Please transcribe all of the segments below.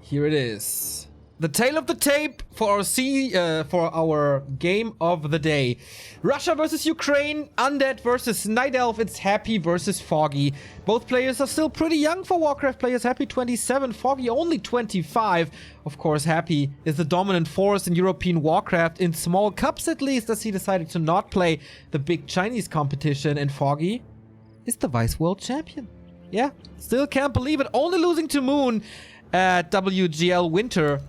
Here it is. The tail of the tape for our game of the day. Russia versus Ukraine, Undead versus Night Elf. It's Happy versus Foggy. Both players are still pretty young for Warcraft players. Happy 27, Foggy only 25. Of course, Happy is the dominant force in European Warcraft, in small cups at least, as he decided to not play the big Chinese competition. And Foggy is the Vice World Champion. Yeah, still can't believe it. Only losing to Moon at WGL Winter.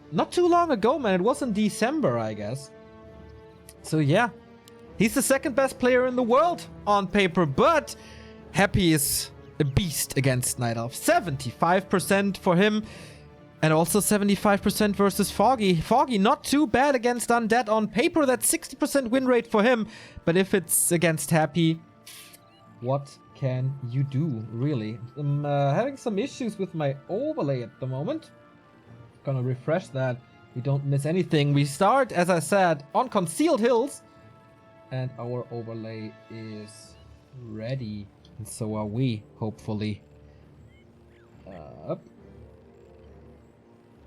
Not too long ago, man. It was in December, I guess. So yeah, he's the second best player in the world on paper, but Happy is a beast against Night Elf. 75% for him, and also 75% versus Foggy. Foggy not too bad against Undead on paper. That's 60% win rate for him, but if it's against Happy, what can you do, really? I'm having some issues with my overlay at the moment. Gonna refresh that. We don't miss anything. We start, as I said, on Concealed Hills, and our overlay is ready, and so are we, hopefully.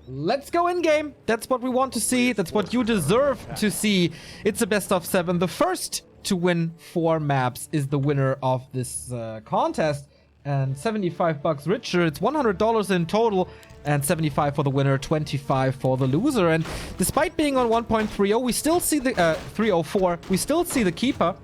Let's go in game. That's what we want to see. That's what you deserve to see. It's a best of 7. The first to win 4 maps is the winner of this contest, and $75 richer. It's $100 in total, and 75 for the winner, 25 for the loser. And despite being on 1.30, we still see the 304. We still see the keeper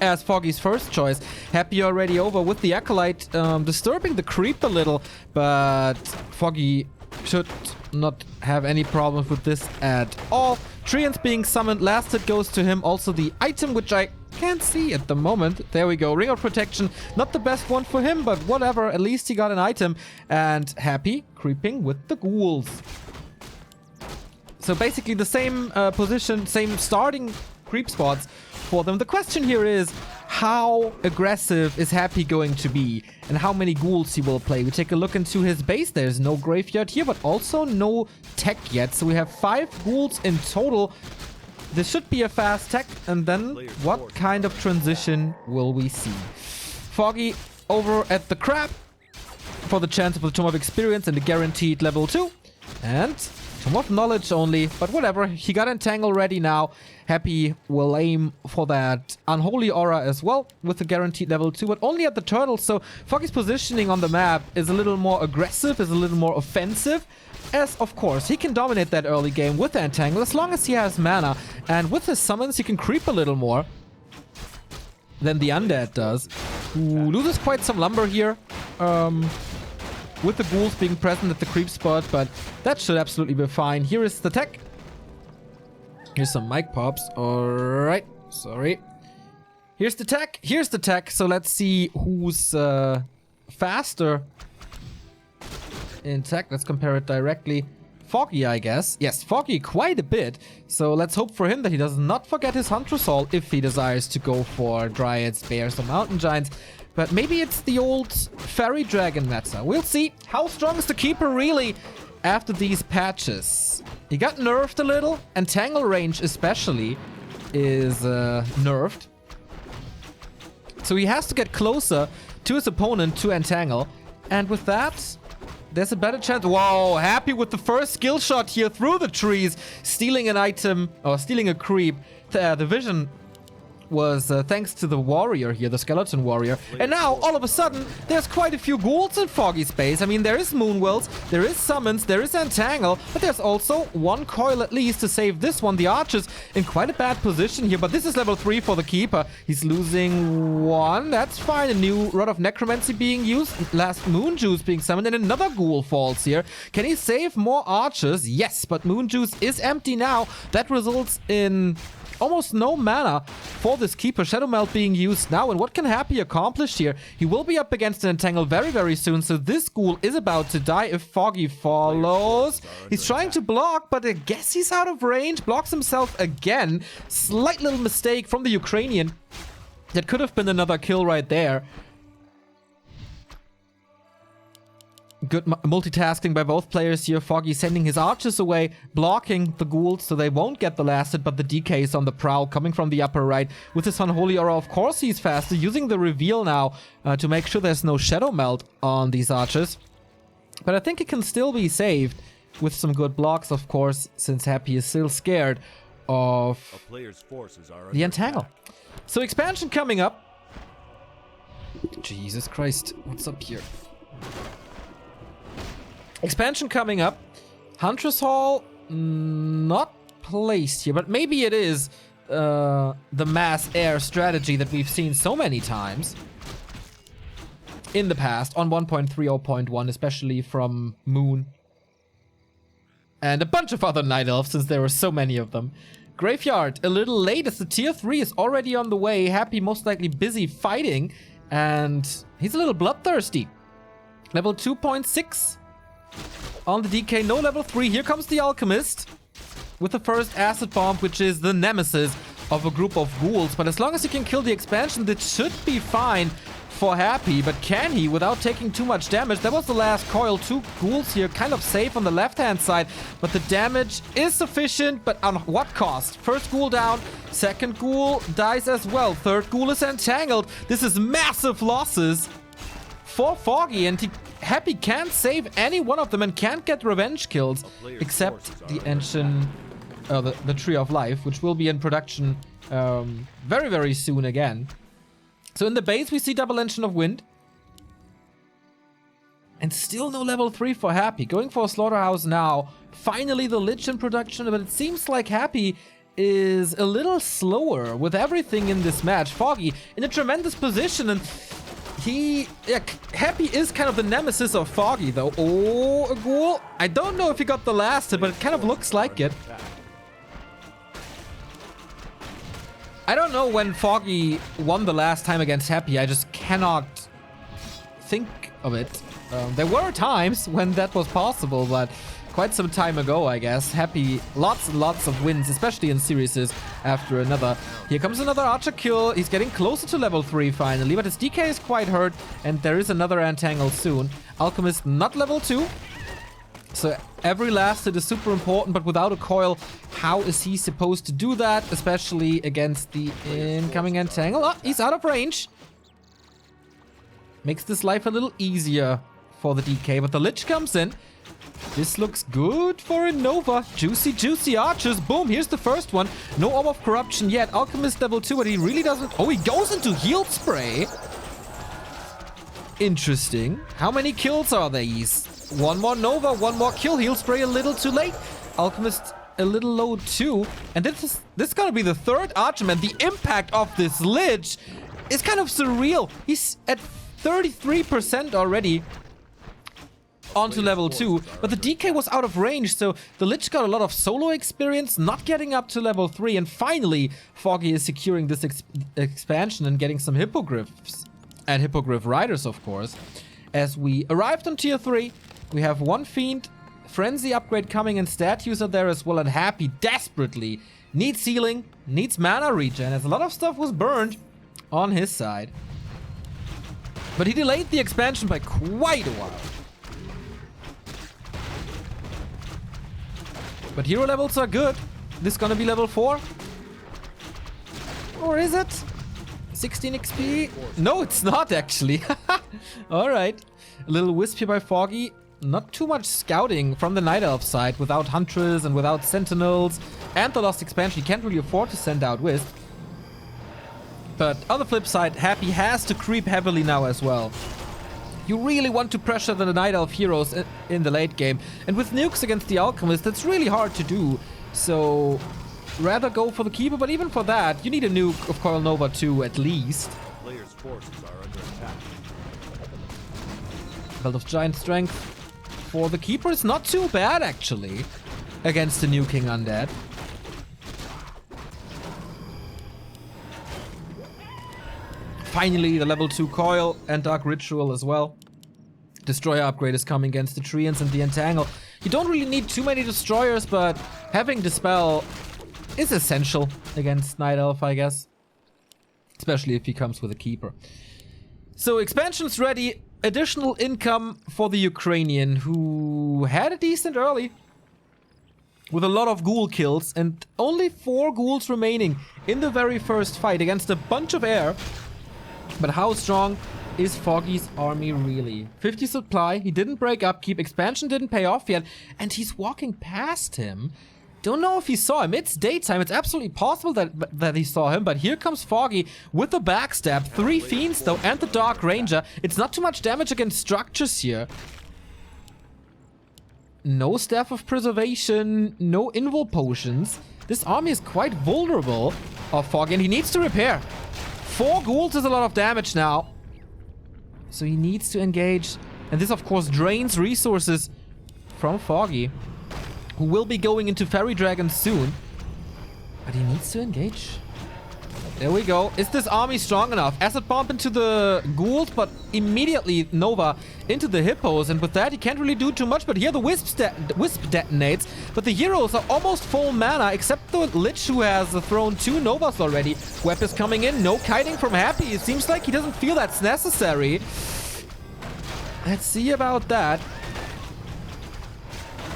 as Foggy's first choice. Happy already over with the Acolyte, disturbing the creep a little, but Foggy should not have any problems with this at all. Treants being summoned, last hit goes to him. Also the item, which I can't see at the moment. There we go. Ring of Protection. Not the best one for him, but whatever. At least he got an item. And Happy creeping with the ghouls. So basically the same position, same starting creep spots for them. The question here is, how aggressive is Happy going to be, and how many ghouls he will play? We take a look into his base. There's no graveyard here, but also no tech yet. So we have 5 ghouls in total. This should be a fast tech, and then what kind of transition will we see? Foggy over at the crab for the chance of the Tome of Experience and the guaranteed level 2. And Tome of Knowledge only, but whatever. He got Entangle ready now. Happy will aim for that Unholy Aura as well with the guaranteed level 2, but only at the turtle. So Foggy's positioning on the map is a little more aggressive, is a little more offensive. As, of course, he can dominate that early game with the Entangle as long as he has mana. And with his summons, he can creep a little more than the Undead does. Who loses quite some lumber here. With the ghouls being present at the creep spot, but that should absolutely be fine. Here is the tech. Here's some mic pops. Alright. Sorry. Here's the tech. Here's the tech. So let's see who's faster in tech. Let's compare it directly. Foggy, I guess. Yes, Foggy quite a bit. So let's hope for him that he does not forget his Huntress Hall if he desires to go for Dryads, Bears, or Mountain Giants. But maybe it's the old Fairy Dragon meta. We'll see. How strong is the Keeper really after these patches? He got nerfed a little. Entangle range especially is nerfed. So he has to get closer to his opponent to entangle. And with that, there's a better chance. Whoa, Happy with the first skill shot here through the trees. Stealing an item, or stealing a creep. The vision was thanks to the warrior here, the skeleton warrior. And now, all of a sudden, there's quite a few ghouls in Foggy's base. I mean, there is Moonwells, there is Summons, there is Entangle, but there's also one coil at least to save this one. The Archer's in quite a bad position here, but this is level 3 for the Keeper. He's losing 1. That's fine. A new Rod of Necromancy being used. Last Moon Juice being summoned, and another ghoul falls here. Can he save more Archers? Yes, but Moon Juice is empty now. That results in almost no mana for this Keeper. Shadow Melt being used now, and what can Happy accomplish here? He will be up against an Entangle very, very soon, so this ghoul is about to die if Foggy follows. He's trying to block, but I guess he's out of range. Blocks himself again. Slight little mistake from the Ukrainian. That could have been another kill right there. Good multitasking by both players here. Foggy sending his archers away, blocking the ghouls so they won't get the last hit, but the DK is on the prowl, coming from the upper right with his Unholy Aura. Of course he's faster, using the reveal now to make sure there's no Shadow Melt on these archers. But I think it can still be saved with some good blocks, of course, since Happy is still scared of the Entangle. So expansion coming up. Jesus Christ, what's up here? Expansion coming up. Huntress Hall, not placed here, but maybe it is the mass air strategy that we've seen so many times in the past on 1.30.1, especially from Moon and a bunch of other Night Elves, since there were so many of them. Graveyard, a little late as the tier 3 is already on the way. Happy, most likely busy fighting, and he's a little bloodthirsty. Level 2.6 on the DK, no level 3. Here comes the Alchemist with the first acid bomb, which is the nemesis of a group of ghouls. But as long as he can kill the expansion, that should be fine for Happy. But can he without taking too much damage? That was the last coil. 2 ghouls here, kind of safe on the left-hand side. But the damage is sufficient, but on what cost? First ghoul down, second ghoul dies as well. Third ghoul is entangled. This is massive losses for Foggy, and Happy can't save any one of them and can't get revenge kills, except the Ancient, the Tree of Life, which will be in production very, very soon again. So in the base, we see double Engine of Wind. And still no level 3 for Happy. Going for a Slaughterhouse now. Finally the Lich in production, but it seems like Happy is a little slower with everything in this match. Foggy in a tremendous position, and Happy is kind of the nemesis of Foggy, though. Oh, a ghoul. I don't know if he got the last hit, but it kind of looks like it. I don't know when Foggy won the last time against Happy. I just cannot think of it. There were times when that was possible, but quite some time ago, I guess. Happy, lots and lots of wins, especially in series after another. Here comes another Archer kill. He's getting closer to level 3 finally, but his DK is quite hurt, and there is another Entangle soon. Alchemist not level 2. So every last hit is super important, but without a coil, how is he supposed to do that? Especially against the incoming Entangle. Oh, he's out of range. Makes this life a little easier for the DK, but the Lich comes in. This looks good for a Nova. Juicy, juicy archers. Boom, here's the first one. No Orb of Corruption yet. Alchemist level 2, but he really doesn't... Oh, he goes into Heal Spray. Interesting. How many kills are these? One more Nova, one more kill. Heal Spray a little too late. Alchemist a little low too. And this is gonna be the third Archman. The impact of this Lich is kind of surreal. He's at 33% already onto level 2, but the DK was out of range, so the Lich got a lot of solo experience, not getting up to level 3, and finally Foggy is securing this expansion and getting some Hippogriffs, and Hippogriff Riders, of course. As we arrived on tier 3, we have one Fiend, Frenzy upgrade coming, and Stat User there as well, and Happy desperately needs healing, needs mana regen, as a lot of stuff was burned on his side. But he delayed the expansion by quite a while. But hero levels are good. This is gonna be level 4. Or is it? 16 XP? No, it's not actually. Alright. A little wisp here by Foggy. Not too much scouting from the Night Elf side without Huntress and without Sentinels. And the Lost Expansion. You can't really afford to send out Wisp. But on the flip side, Happy has to creep heavily now as well. You really want to pressure the Night Elf heroes in the late game. And with nukes against the Alchemist, that's really hard to do. So, rather go for the Keeper, but even for that, you need a nuke of Coil Nova 2 at least. Players' forces are under attack. Belt of Giant Strength for the Keeper is not too bad, actually, against the nuking Undead. Finally, the level 2 Coil and Dark Ritual as well. Destroyer upgrade is coming against the Treants and the Entangle. You don't really need too many Destroyers, but having Dispel is essential against Night Elf, I guess. Especially if he comes with a Keeper. So, expansion's ready. Additional income for the Ukrainian, who had a decent early. With a lot of ghoul kills, and only 4 ghouls remaining in the very first fight against a bunch of air. But how strong is Foggy's army really? 50 supply, he didn't break up, keep expansion didn't pay off yet, and he's walking past him. Don't know if he saw him. It's daytime. It's absolutely possible that he saw him, but here comes Foggy with the backstab. 3 Fiends though, and the Dark Ranger. It's not too much damage against structures here. No Staff of Preservation, no Invul Potions. This army is quite vulnerable of Foggy, and he needs to repair. 4 ghouls is a lot of damage now. So he needs to engage. And this, of course, drains resources from Foggy, who will be going into Fairy Dragon soon. But he needs to engage. There we go. Is this army strong enough? Acid Bomb into the ghouls, but immediately Nova into the hippos. And with that, he can't really do too much. But here the Wisp detonates. But the heroes are almost full mana, except the Lich, who has thrown 2 Novas already. Web is coming in. No kiting from Happy. It seems like he doesn't feel that's necessary. Let's see about that.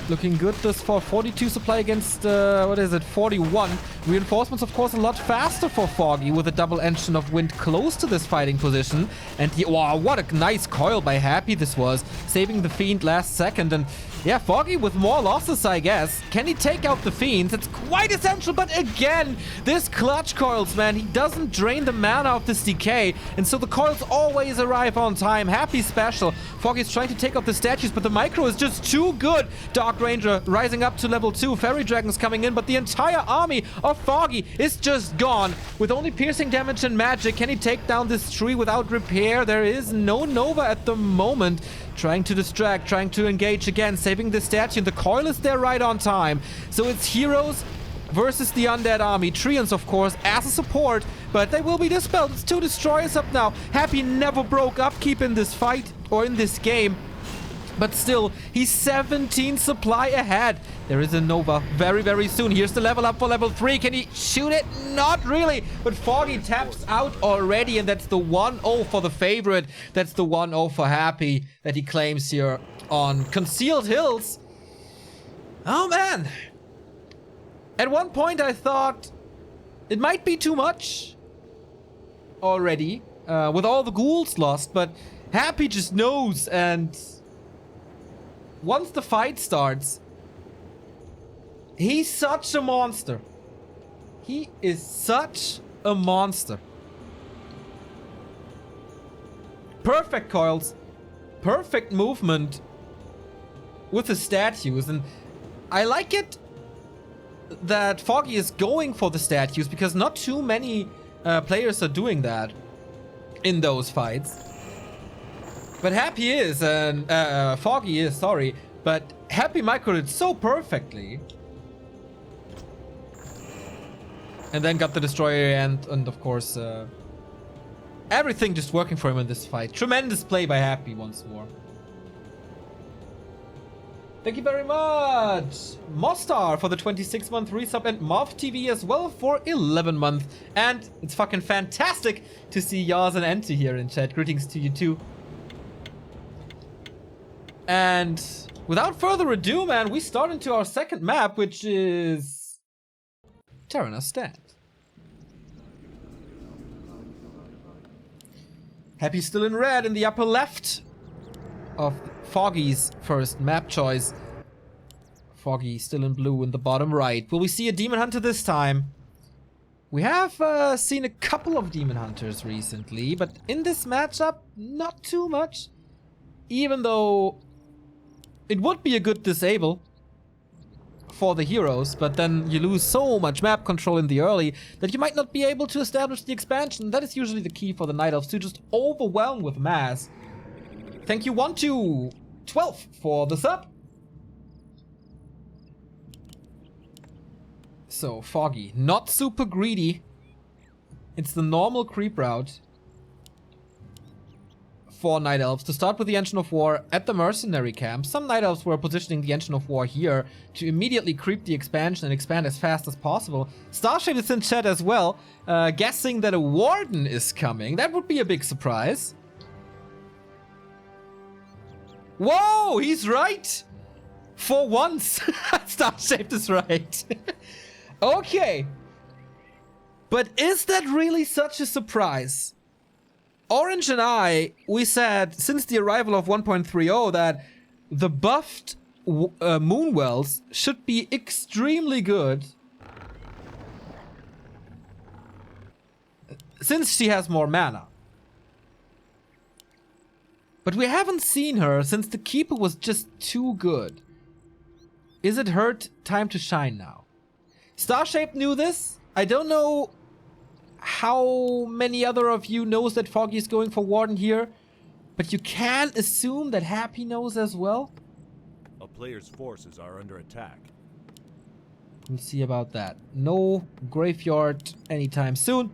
Looking good thus far. 42 supply against, what is it, 41. Reinforcements, of course, a lot faster for Foggy with a double engine of wind close to this fighting position. And wow, what a nice coil by Happy this was. Saving the Fiend last second. And yeah, Foggy with more losses, I guess. Can he take out the Fiends? It's quite essential, but again, this clutch coils, man. He doesn't drain the mana of this decay. And so the coils always arrive on time. Happy special. Foggy's trying to take out the statues, but the micro is just too good. Dark Ranger rising up to level 2. Fairy Dragons coming in, but the entire army of Foggy is just gone. With only piercing damage and magic, can he take down this tree without repair? There is no Nova at the moment. Trying to distract, trying to engage again, saving the statue. And the coil is there right on time. So it's heroes versus the undead army. Treants, of course, as a support, but they will be dispelled. It's 2 destroyers up now. Happy never broke upkeep in this fight or in this game. But still, he's 17 supply ahead. There is a Nova very, very soon. Here's the level up for level 3. Can he shoot it? Not really. But Foggy taps out already, and that's the 1-0 for the favorite. That's the 1-0 for Happy that he claims here on Concealed Hills. Oh, man. At one point, I thought it might be too much already with all the ghouls lost, but Happy just knows, and once the fight starts, he's such a monster. He is such a monster. Perfect coils, perfect movement with the statues, and I like it that Foggy is going for the statues because not too many players are doing that in those fights. But Happy is, and Foggy is, sorry, but Happy microed it so perfectly. And then got the destroyer and of course, everything just working for him in this fight. Tremendous play by Happy once more. Thank you very much, Mostar, for the 26-month resub, and Mov TV as well for 11 months. And it's fucking fantastic to see Yaz and Enti here in chat. Greetings to you too. And without further ado, man, we start into our second map, which is Terenas Stand. Happy still in red in the upper left of Foggy's first map choice. Foggy still in blue in the bottom right. Will we see a Demon Hunter this time? We have seen a couple of Demon Hunters recently, but in this matchup, not too much. Even though it would be a good disable for the heroes, but then you lose so much map control in the early that you might not be able to establish the expansion. That is usually the key for the Night Elves, to just overwhelm with mass. Thank you 1-2-12 for the sub. So Foggy, not super greedy. It's the normal creep route for Night Elves to start with the Engine of War at the Mercenary Camp. Some Night Elves were positioning the Engine of War here to immediately creep the expansion and expand as fast as possible. Starshade is in chat as well, guessing that a Warden is coming. That would be a big surprise. Whoa, he's right! For once, Starshade is right. Okay. But is that really such a surprise? Orange and I, we said since the arrival of 1.30 that the buffed Moonwells should be extremely good. Since she has more mana. But we haven't seen her since the Keeper was just too good. Is it her time to shine now? Starshape knew this. I don't know how many other of you knows that Foggy is going for Warden here. But you can assume that Happy knows as well. A player's forces are under attack. We'll see about that. No graveyard anytime soon.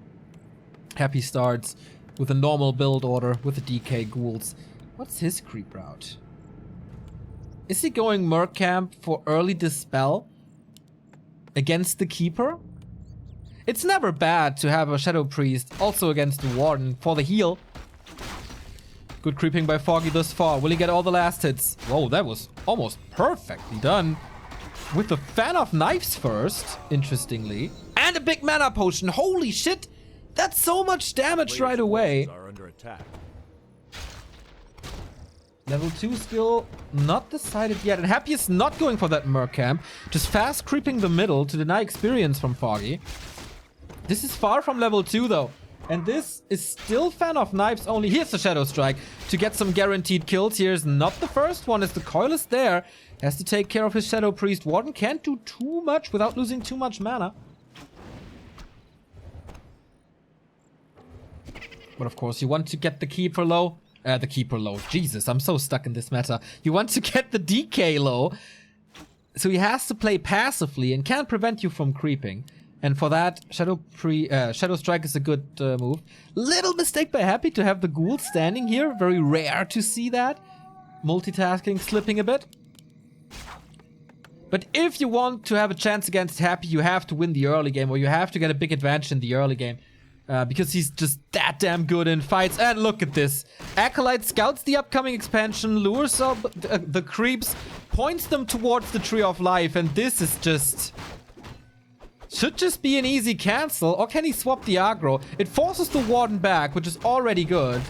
Happy starts with a normal build order with the DK ghouls. What's his creep route? Is he going Merc Camp for early Dispel against the Keeper? It's never bad to have a Shadow Priest also against the Warden for the heal. Good creeping by Foggy thus far. Will he get all the last hits? Whoa, that was almost perfectly done. With the Fan of Knives first, interestingly. And a big mana potion. Holy shit! That's so much damage right away. Are under attack. Level 2 skill not decided yet. And Happy is not going for that Merc Camp. Just fast creeping the middle to deny experience from Foggy. This is far from level 2 though. And this is still Fan of Knives only. Here's the Shadow Strike to get some guaranteed kills. Here's not the first one as the coil is there. Has to take care of his Shadow Priest. Warden can't do too much without losing too much mana. But of course, you want to get the Keeper low. The Keeper low. Jesus, I'm so stuck in this meta. You want to get the DK low. So he has to play passively and can't prevent you from creeping. And for that, Shadow Strike is a good move. Little mistake by Happy to have the Ghoul standing here. Very rare to see that. Multitasking, slipping a bit. But if you want to have a chance against Happy, you have to win the early game. Or you have to get a big advantage in the early game. Because he's just that damn good in fights. And look at this. Acolyte scouts the upcoming expansion, lures up the creeps, points them towards the Tree of Life. And this is just... should just be an easy cancel. Or can he swap the aggro? It forces the Warden back, which is already good.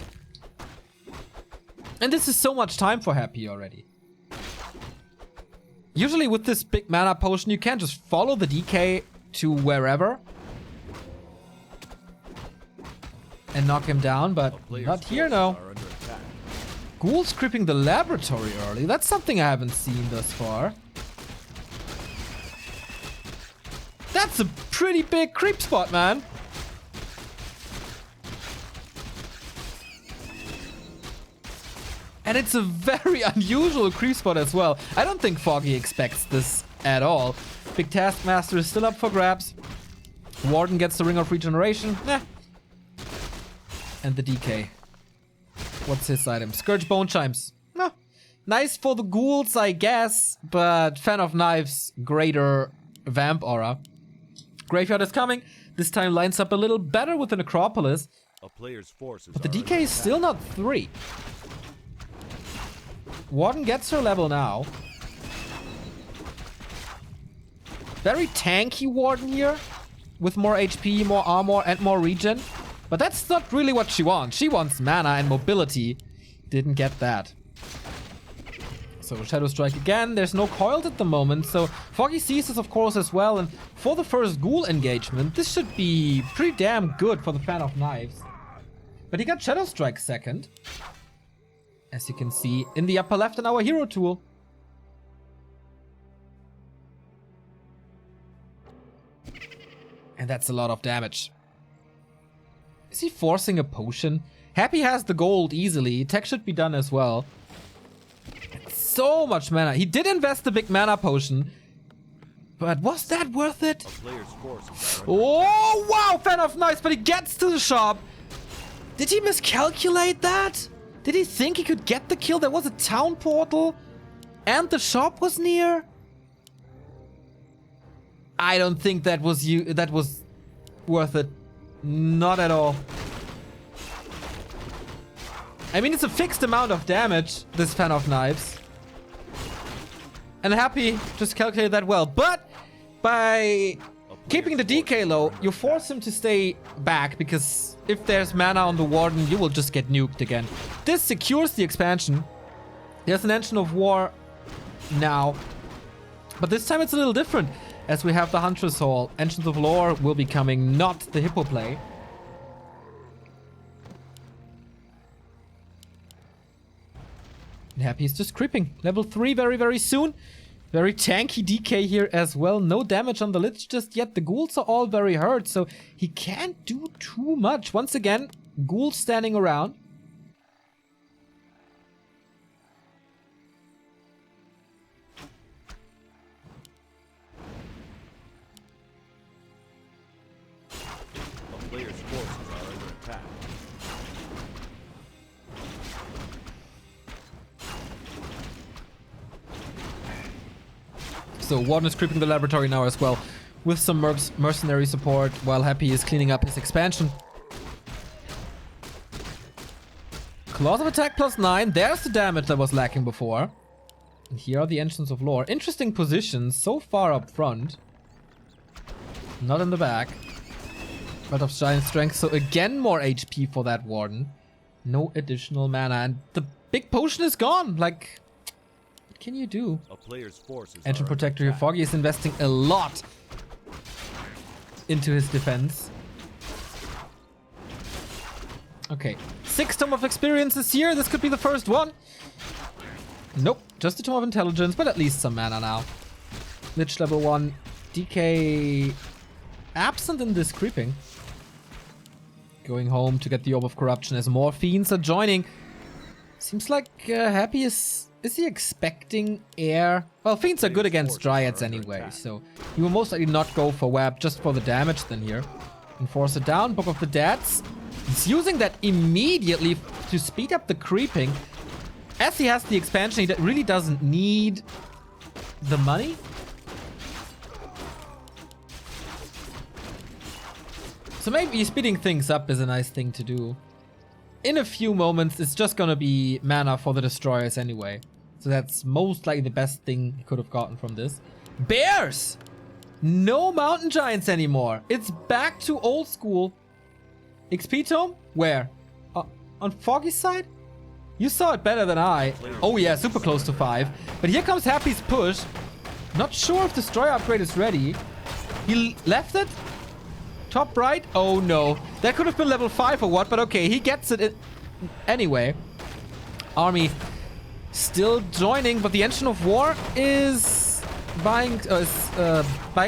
And this is so much time for Happy already. Usually with this big mana potion, you can just follow the DK to wherever. And knock him down, but not here, no. Ghouls creeping the laboratory early. That's something I haven't seen thus far. That's a pretty big creep spot, man. And it's a very unusual creep spot as well. I don't think Foggy expects this at all. Big Taskmaster is still up for grabs. Warden gets the Ring of Regeneration. Nah. And the DK. What's his item? Scourge Bone Chimes. No. Nice for the ghouls, I guess. But Fan of Knives, greater Vamp Aura. Graveyard is coming. This time lines up a little better with the Necropolis. A player's forces but the DK is still not 3. Warden gets her level now. Very tanky Warden here. With more HP, more armor, and more regen. But that's not really what she wants. She wants mana and mobility. Didn't get that. So Shadow Strike again. There's no coiled at the moment. So Foggy sees this, of course, as well. And for the first ghoul engagement, this should be pretty damn good for the Fan of Knives. But he got Shadow Strike second. As you can see in the upper left in our hero tool. And that's a lot of damage. Is he forcing a potion? Happy has the gold easily. Tech should be done as well. So much mana. He did invest the big mana potion. But was that worth it? Oh, wow! Fan of Knives, but he gets to the shop. Did he miscalculate that? Did he think he could get the kill? There was a town portal. And the shop was near. I don't think that was worth it. Not at all. I mean, it's a fixed amount of damage, this Fan of Knives. And Happy just calculated that well. But by keeping the DK low, you force him to stay back, because if there's mana on the Warden, you will just get nuked again. This secures the expansion. There's an Engine of War now, but this time it's a little different, as we have the Huntress Hall. Engines of Lore will be coming, not the Hippo play. And Happy is just creeping. Level 3 very, very soon. Very tanky DK here as well. No damage on the Lich just yet. The ghouls are all very hurt, so he can't do too much. Once again, ghouls standing around. A player's forces are under attack. So Warden is creeping the laboratory now as well, with some mercenary support, while Happy is cleaning up his expansion. Claws of Attack +9. There's the damage that was lacking before. And here are the Engines of Lore. Interesting positions so far up front. Not in the back. But of Giant Strength, so again more HP for that Warden. No additional mana, and the big potion is gone. Like, what can you do? A player's forces Engine are Protector under here. Foggy is investing a lot into his defense. Okay, 6 Tome of Experiences here. This could be the first one. Nope, just a Tome of Intelligence, but at least some mana now. Lich level 1. DK absent in this creeping. Going home to get the Orb of Corruption as more fiends are joining. Seems like Happy is he expecting air? Well, fiends are good against dryads anyway, so he will most likely not go for web, just for the damage then here. Enforcer down, Book of the Deads. He's using that immediately to speed up the creeping. As he has the expansion, he really doesn't need the money. So maybe speeding things up is a nice thing to do. In a few moments, it's just gonna be mana for the destroyers anyway. So that's most likely the best thing he could have gotten from this. Bears! No mountain giants anymore. It's back to old school. XP tome? Where? On Foggy's side? You saw it better than I. Oh yeah, super close to 5. But here comes Happy's push. Not sure if Destroyer upgrade is ready. He left it? Top right? Oh no. That could have been level 5 or what, but okay, he gets it anyway. Army still joining, but the Engine of War is buying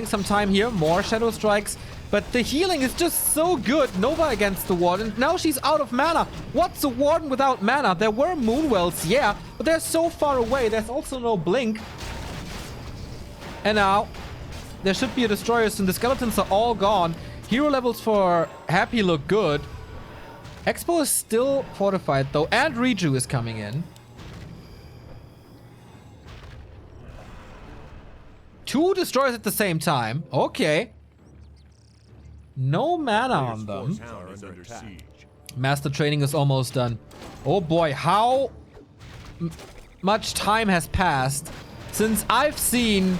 some time here. More Shadow Strikes, but the healing is just so good. Nova against the Warden. Now she's out of mana. What's a Warden without mana? There were Moonwells, yeah, but they're so far away. There's also no Blink. And now there should be a Destroyer soon. The skeletons are all gone. Hero levels for Happy look good. Expo is still fortified though, and Reju is coming in. 2 destroyers at the same time. Okay. No mana on them. Master training is almost done. Oh boy, how much time has passed since I've seen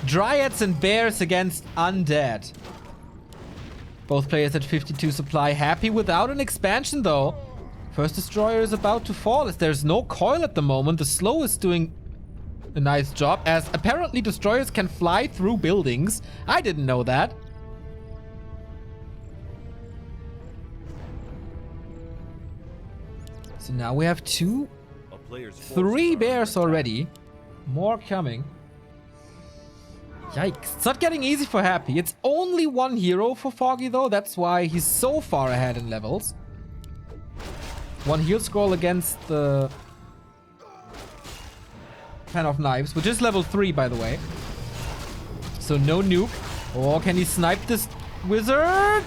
Dryads and Bears against Undead. Both players at 52 supply. Happy without an expansion though. First destroyer is about to fall as there's no coil at the moment. The slow is doing a nice job, as apparently destroyers can fly through buildings. I didn't know that. So now we have 3 bears already. More coming. Yikes. It's not getting easy for Happy. It's only 1 hero for Foggy though. That's why he's so far ahead in levels. 1 heal scroll against the Pen of Knives, which is level 3 by the way. So no nuke. Oh, can he snipe this wizard?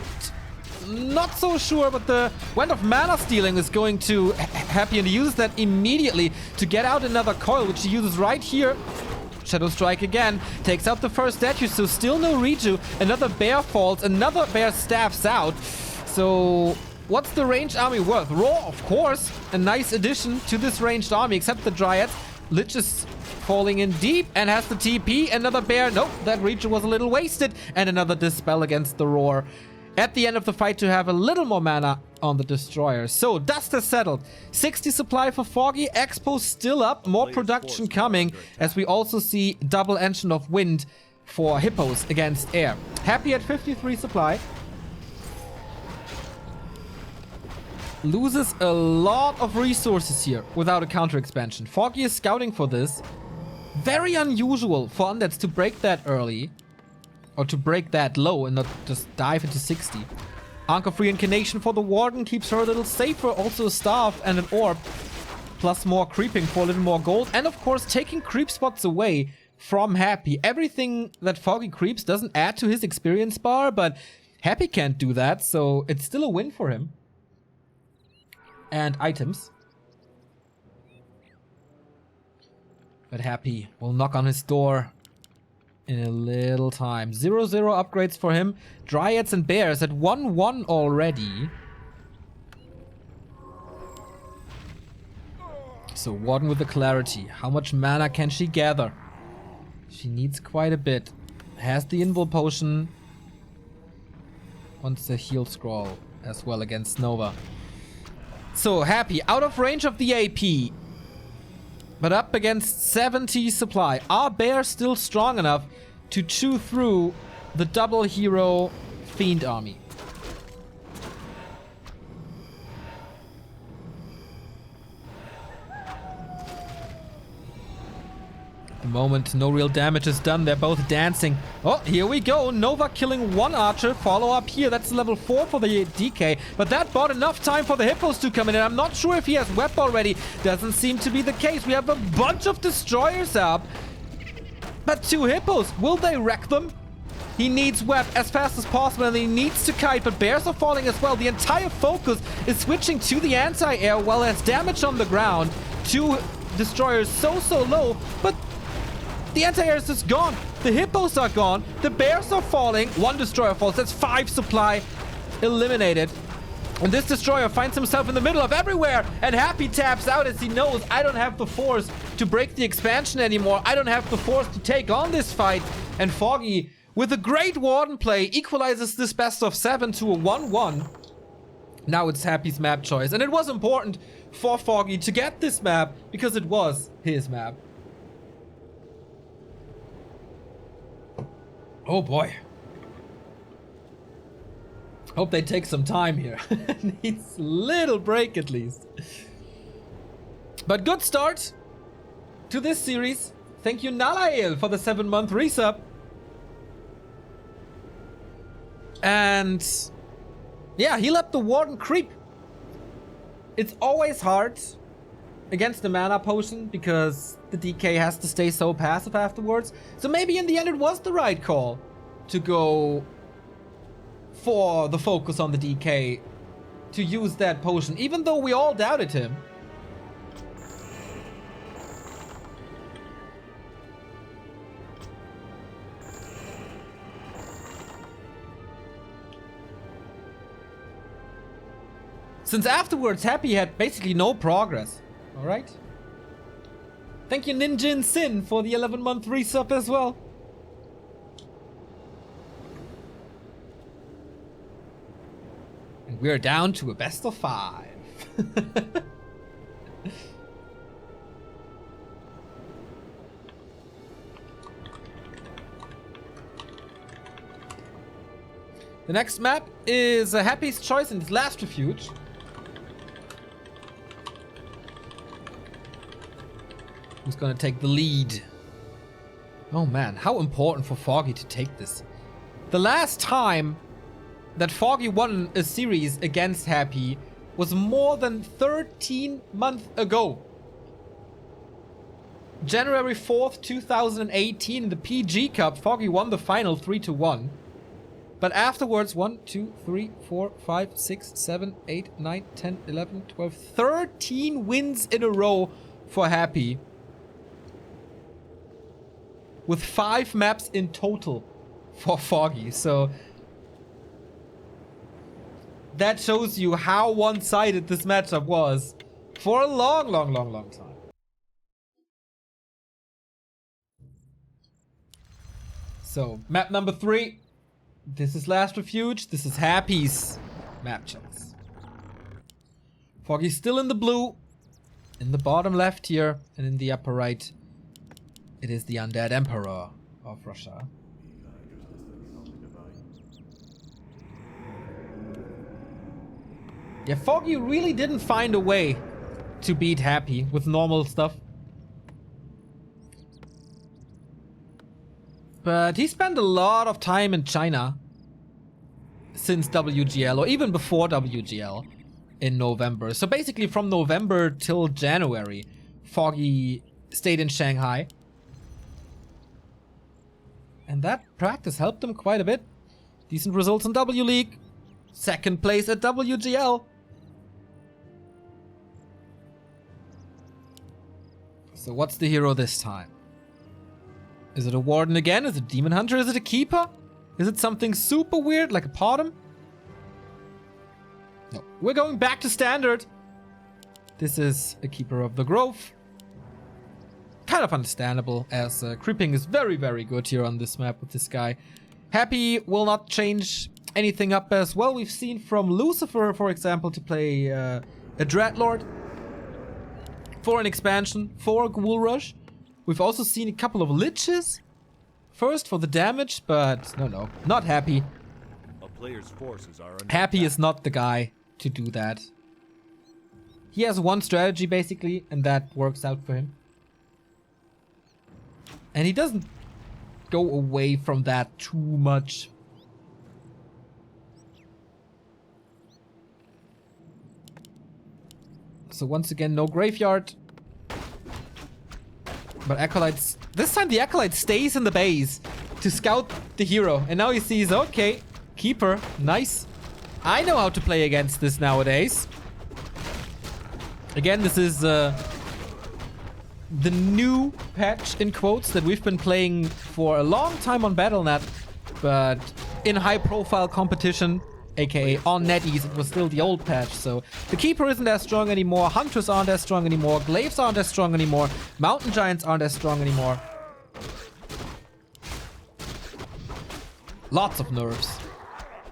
Not so sure, but the Wand of Mana Stealing is going to Happy, and he uses that immediately to get out another coil, which he uses right here. Shadow Strike again, takes out the first statue, so still no Reju. Another bear falls, another bear staffs out. So what's the ranged army worth? Raw, of course, a nice addition to this ranged army, except the Dryads. Lich is falling in deep and has the TP. Another bear. Nope, that Reacher was a little wasted. And another Dispel against the Roar at the end of the fight to have a little more mana on the Destroyer. So, dust has settled. 60 supply for Foggy. Expo still up. More production coming as we also see double Engine of Wind for Hippos against Air. Happy at 53 supply. Loses a lot of resources here without a counter expansion. Foggy is scouting for this. Very unusual for Undeads to break that early. Or to break that low and not just dive into 60. Anchor Free Incarnation for the Warden keeps her a little safer. Also a Staff and an Orb. Plus more creeping for a little more gold. And of course taking creep spots away from Happy. Everything that Foggy creeps doesn't add to his experience bar. But Happy can't do that. So it's still a win for him. And items. But Happy will knock on his door in a little time. 0-0 upgrades for him. Dryads and Bears at 1-1 already. So Warden with the clarity. How much mana can she gather? She needs quite a bit. Has the Invul Potion. Wants the Heal Scroll as well against Nova. So Happy out of range of the AP. But up against 70 supply. Are Bears still strong enough to chew through the double hero Fiend army? At the moment, no real damage is done. They're both dancing. Oh, here we go. Nova killing one archer. Follow up here. That's level 4 for the DK. But that bought enough time for the Hippos to come in. And I'm not sure if he has Web already. Doesn't seem to be the case. We have a bunch of Destroyers up. But 2 Hippos. Will they wreck them? He needs Web as fast as possible. And he needs to kite. But Bears are falling as well. The entire focus is switching to the anti-air. While there's damage on the ground. 2 Destroyers so low. But the anti-air is just gone. The Hippos are gone. The Bears are falling. 1 Destroyer falls. That's 5 supply eliminated. And this Destroyer finds himself in the middle of everywhere. And Happy taps out as he knows, I don't have the force to break the expansion anymore. I don't have the force to take on this fight. And Foggy, with a great Warden play, equalizes this best of 7 to a 1-1. Now it's Happy's map choice. And it was important for Foggy to get this map because it was his map. Oh boy. Hope they take some time here. Needs a little break at least. But good start to this series. Thank you Nalael for the 7-month resub. And yeah, heal up the Warden creep. It's always hard against the mana potion because the DK has to stay so passive afterwards. So maybe in the end it was the right call to go for the focus on the DK to use that potion, even though we all doubted him. Since afterwards Happy had basically no progress. Alright. Thank you Ninjin Sin for the 11-month resub as well. And we're down to a best of 5. The next map is Happy's choice in his last refuge. Who's gonna take the lead? Oh man, how important for Foggy to take this. The last time that Foggy won a series against Happy was more than 13 months ago. January 4th, 2018 in the PG Cup, Foggy won the final 3-1. But afterwards, 1, 2, 3, 4, 5, 6, 7, 8, 9, 10, 11, 12, 13 wins in a row for Happy. With 5 maps in total for Foggy. So that shows you how one-sided this matchup was for a long time. So, map number 3. This is Last Refuge. This is Happy's map checks. Foggy's still in the blue. In the bottom left here, and in the upper right, it is the Undead Emperor of Russia. Yeah, Foggy really didn't find a way to beat Happy with normal stuff. But he spent a lot of time in China since WGL, or even before WGL in November. So basically from November till January, Foggy stayed in Shanghai. And that practice helped him quite a bit. Decent results in W League. Second place at WGL. So what's the hero this time? Is it a Warden again? Is it a Demon Hunter? Is it a Keeper? Is it something super weird like a Potom? No, we're going back to standard. This is a Keeper of the Grove. Kind of understandable, as creeping is very, very good here on this map with this guy. Happy will not change anything up as well. We've seen from Lucifer, for example, to play a Dreadlord for an expansion, for a Ghoul Rush. We've also seen a couple of Liches. First for the damage, but no, not Happy. A player's forces are under Happy attack. is not the guy to do that. He has one strategy basically, and that works out for him. And he doesn't go away from that too much. So once again, no graveyard. But Acolytes... This time the Acolyte stays in the base to scout the hero. And now he sees, okay, Keeper, nice. I know how to play against this nowadays. Again, this is the new patch, in quotes, that we've been playing for a long time on Battle.net. But in high-profile competition, aka on NetEase, it was still the old patch. So the Keeper isn't as strong anymore, Hunters aren't as strong anymore, Glaives aren't as strong anymore, Mountain Giants aren't as strong anymore. Lots of nerfs.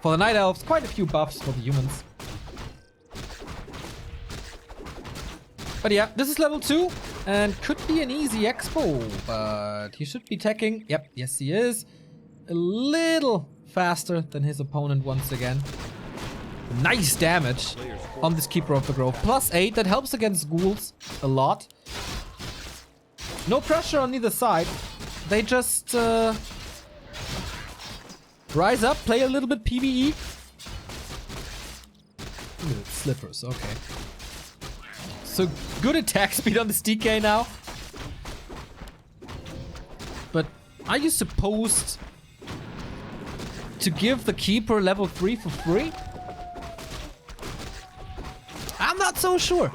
For the Night Elves, quite a few buffs for the humans. But yeah, this is level 2 and could be an easy expo, but he should be teching. Yep, yes he is. A little faster than his opponent once again. Nice damage on this Keeper of the Grove. +8, that helps against ghouls a lot. No pressure on either side. They just rise up, play a little bit PvE. Ooh, slippers, okay. So good attack speed on this DK now. But are you supposed to give the Keeper level 3 for free? I'm not so sure.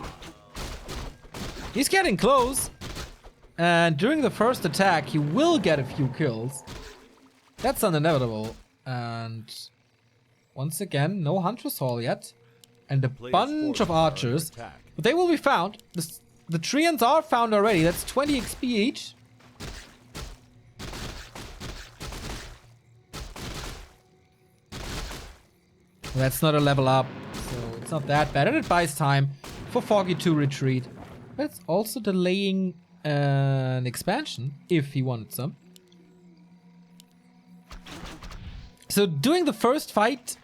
He's getting close. And during the first attack, he will get a few kills. That's inevitable. And once again, no Huntress Hall yet. And a bunch of archers. But they will be found. The Treants are found already. That's 20 XP each. That's not a level up, so it's not that bad. And it buys time for Foggy to retreat. But it's also delaying an expansion, if he wanted some. So doing the first fight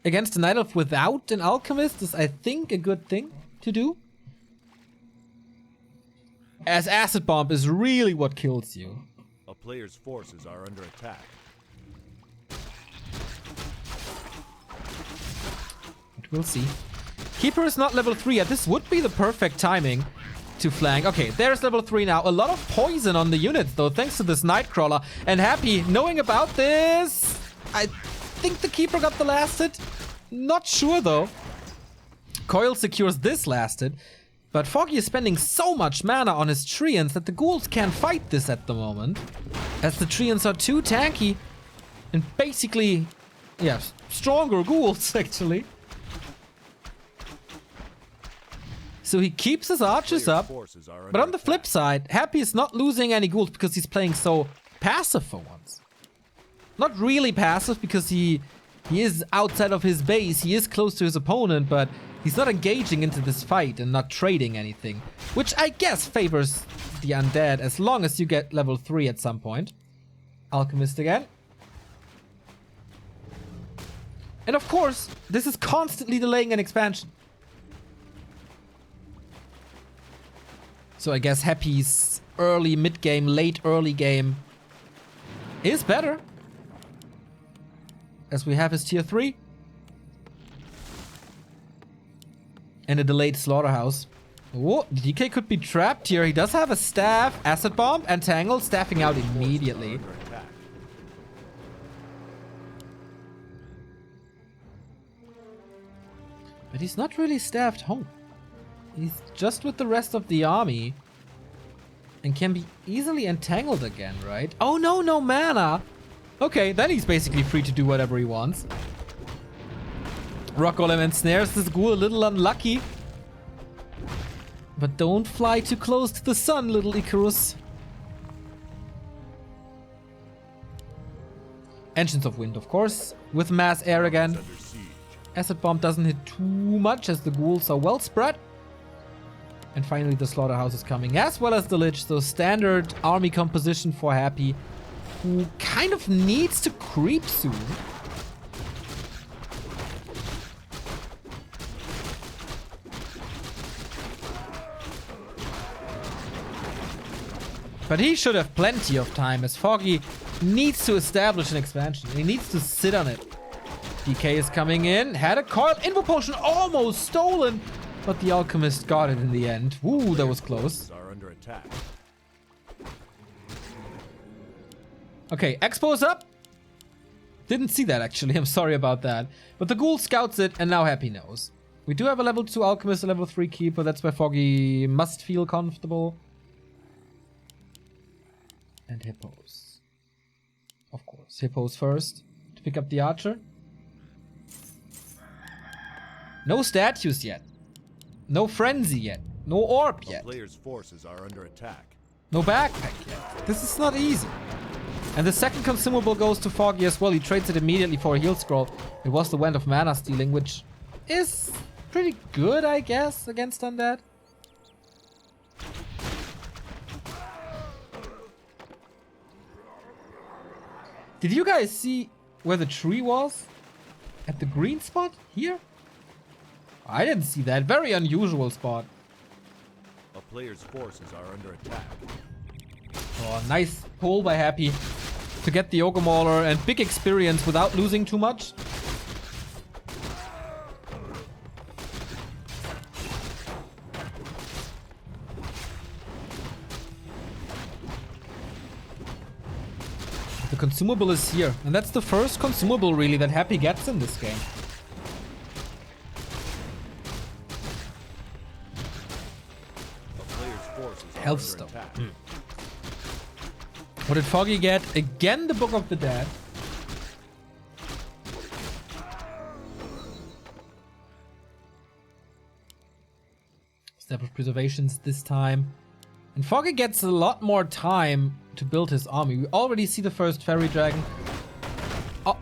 against the Night Elf without an Alchemist is, I think, a good thing to do. As Acid Bomb is really what kills you. A player's forces are under attack. We'll see. Keeper is not level 3 yet. This would be the perfect timing to flank. Okay, there's level 3 now. A lot of poison on the units, though, thanks to this Nightcrawler. And Happy, knowing about this, I think the Keeper got the last hit. Not sure, though. Coil secures this last hit. But Foggy is spending so much mana on his Treants that the ghouls can't fight this at the moment. As the Treants are too tanky. And basically, yeah, stronger ghouls, actually. So he keeps his archers up, but on the flip side, Happy is not losing any ghouls because he's playing so passive for once. Not really passive because he is outside of his base. He is close to his opponent, but he's not engaging into this fight and not trading anything. Which I guess favors the undead as long as you get level 3 at some point. Alchemist again. And of course, this is constantly delaying an expansion. So I guess Happy's early mid-game, late early game is better. As we have his tier 3. And a delayed slaughterhouse. Oh, DK could be trapped here. He does have a staff, acid bomb, and tangle, staffing out immediately. But he's not really staffed home. He's just with the rest of the army. And can be easily entangled again, right? Oh no, no mana! Okay, then he's basically free to do whatever he wants. Rock Golem and snares this ghoul a little unlucky. But don't fly too close to the sun, little Icarus. Engines of Wind, of course, with mass air again. Acid Bomb doesn't hit too much as the ghouls are well spread. And finally the Slaughterhouse is coming, as well as the Lich, so standard army composition for Happy, who kind of needs to creep soon. But he should have plenty of time, as Foggy needs to establish an expansion. He needs to sit on it. DK is coming in, had a coil, Invo Potion almost stolen, but the Alchemist got it in the end. Ooh, that was close. Okay, Expo's up. Didn't see that actually, I'm sorry about that. But the Ghoul scouts it, and now Happy knows. We do have a level 2 Alchemist, a level 3 Keeper, that's where Foggy must feel comfortable. And Hippos. Of course, Hippos first to pick up the Archer. No statues yet. No Frenzy yet. No Orb yet. Player's forces are under attack. No backpack yet. This is not easy. And the second consumable goes to Foggy as well. He trades it immediately for a heal scroll. It was the Wand of Mana stealing, which is pretty good, I guess, against undead. Did you guys see where the tree was? At the green spot? Here? I didn't see that. Very unusual spot. A player's forces are under attack. Oh, nice pull by Happy to get the Ogre Mauler and big experience without losing too much. The consumable is here, and that's the first consumable really that Happy gets in this game. Health Stone. What did Foggy get? Again, the Book of the Dead. Established preservations this time. And Foggy gets a lot more time to build his army. We already see the first Fairy Dragon.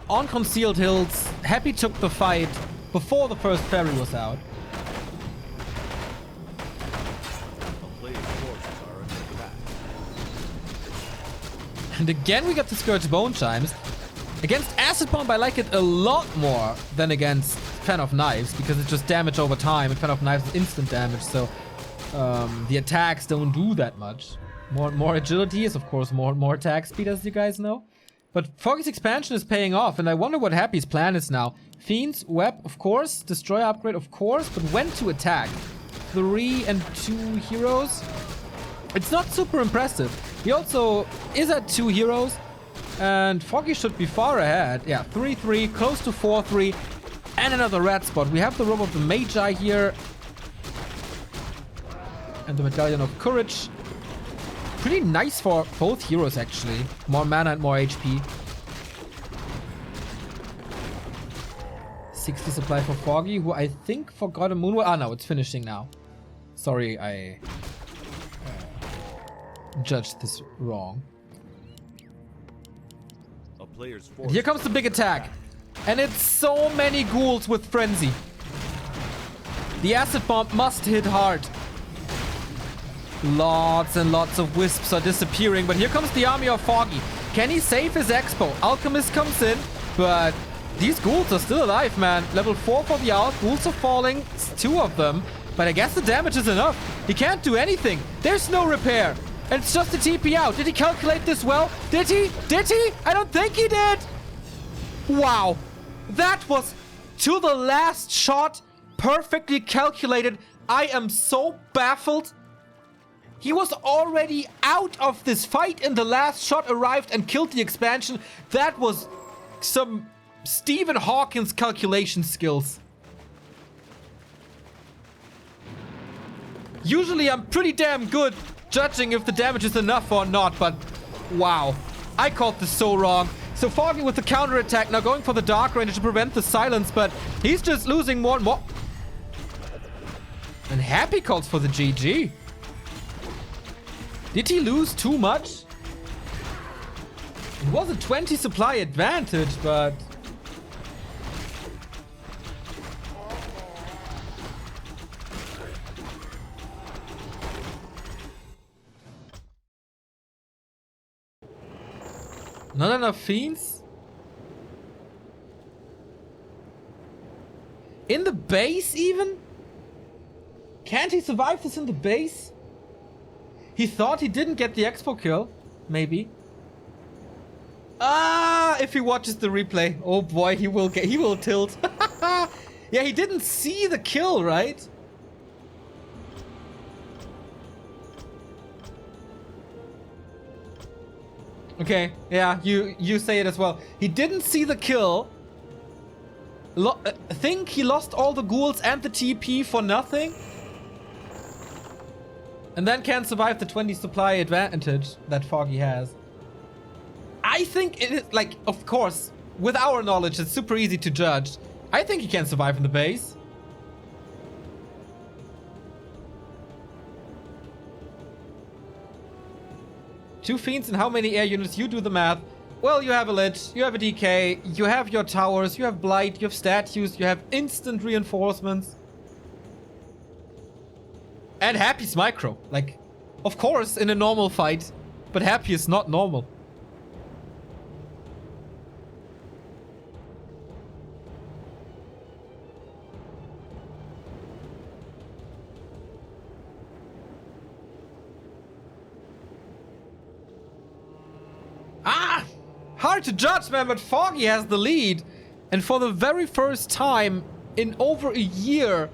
On Concealed Hills, Happy took the fight before the first Fairy was out. And again we got the Scourge Bone Chimes. Against Acid Bomb I like it a lot more than against Fan of Knives, because it's just damage over time, and Fan of Knives is instant damage, so the attacks don't do that much. More agility is of course more attack speed, as you guys know. But Foggy's expansion is paying off, and I wonder what Happy's plan is now. Fiends, Web, of course, Destroyer upgrade, of course, but when to attack? 3 and 2 heroes? It's not super impressive. He also is at 2 heroes, and Foggy should be far ahead. Yeah, 3-3, close to 4-3, and another red spot. We have the Robe of the Magi here, and the Medallion of Courage. Pretty nice for both heroes, actually. More mana and more HP. 60 supply for Foggy, who I think forgot a Moonwell. Ah, no, it's finishing now. Sorry, I judged this wrong. player's And force. here comes the big attack. And it's so many ghouls with Frenzy. The acid bomb must hit hard. Lots and lots of wisps are disappearing, but here comes the army of Foggy. Can he save his expo? Alchemist comes in, but these ghouls are still alive, man. Level 4 for the Alch. Ghouls are falling. It's 2 of them. But I guess the damage is enough. He can't do anything. There's no repair. And it's just a TP out. Did he calculate this well? Did he? Did he? I don't think he did. Wow. That was to the last shot. Perfectly calculated. I am so baffled. He was already out of this fight and the last shot arrived and killed the expansion. That was some Stephen Hawkins calculation skills. Usually I'm pretty damn good judging if the damage is enough or not, but wow. I called this so wrong. So Foggy with the counterattack now going for the Dark Ranger to prevent the silence, but he's just losing more and more. And Happy calls for the GG. Did he lose too much? It was a 20 supply advantage, but... Not enough fiends? In the base even? Can't he survive this in the base? He thought he didn't get the expo kill. Maybe. Ah, if he watches the replay. Oh boy, he will tilt. Yeah, he didn't see the kill, right? Okay, yeah, you say it as well. He didn't see the kill. Think he lost all the ghouls and the TP for nothing? And then can't survive the 20 supply advantage that Foggy has. I think it is, like, of course, with our knowledge, it's super easy to judge. I think he can survive in the base. Two fiends and how many air units? You do the math. Well, you have a Lich, you have a DK, you have your towers, you have Blight, you have statues, you have instant reinforcements. And Happy's micro. Like, of course, in a normal fight, but Happy is not normal. Hard to judge, man, but Foggy has the lead. And for the very first time in over a year,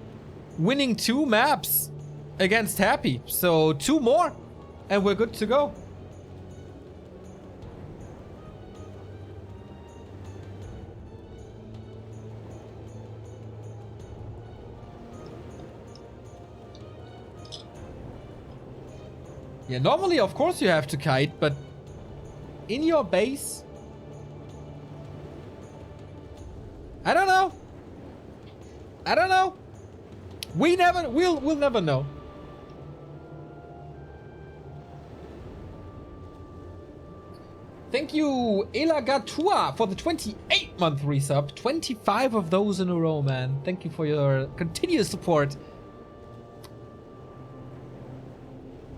winning 2 maps against Happy. So 2 more, and we're good to go. Yeah, normally, of course, you have to kite, but in your base... I don't know. I don't know. We'll never know. Thank you, Elagatua, for the 28-month resub. 25 of those in a row, man. Thank you for your continuous support.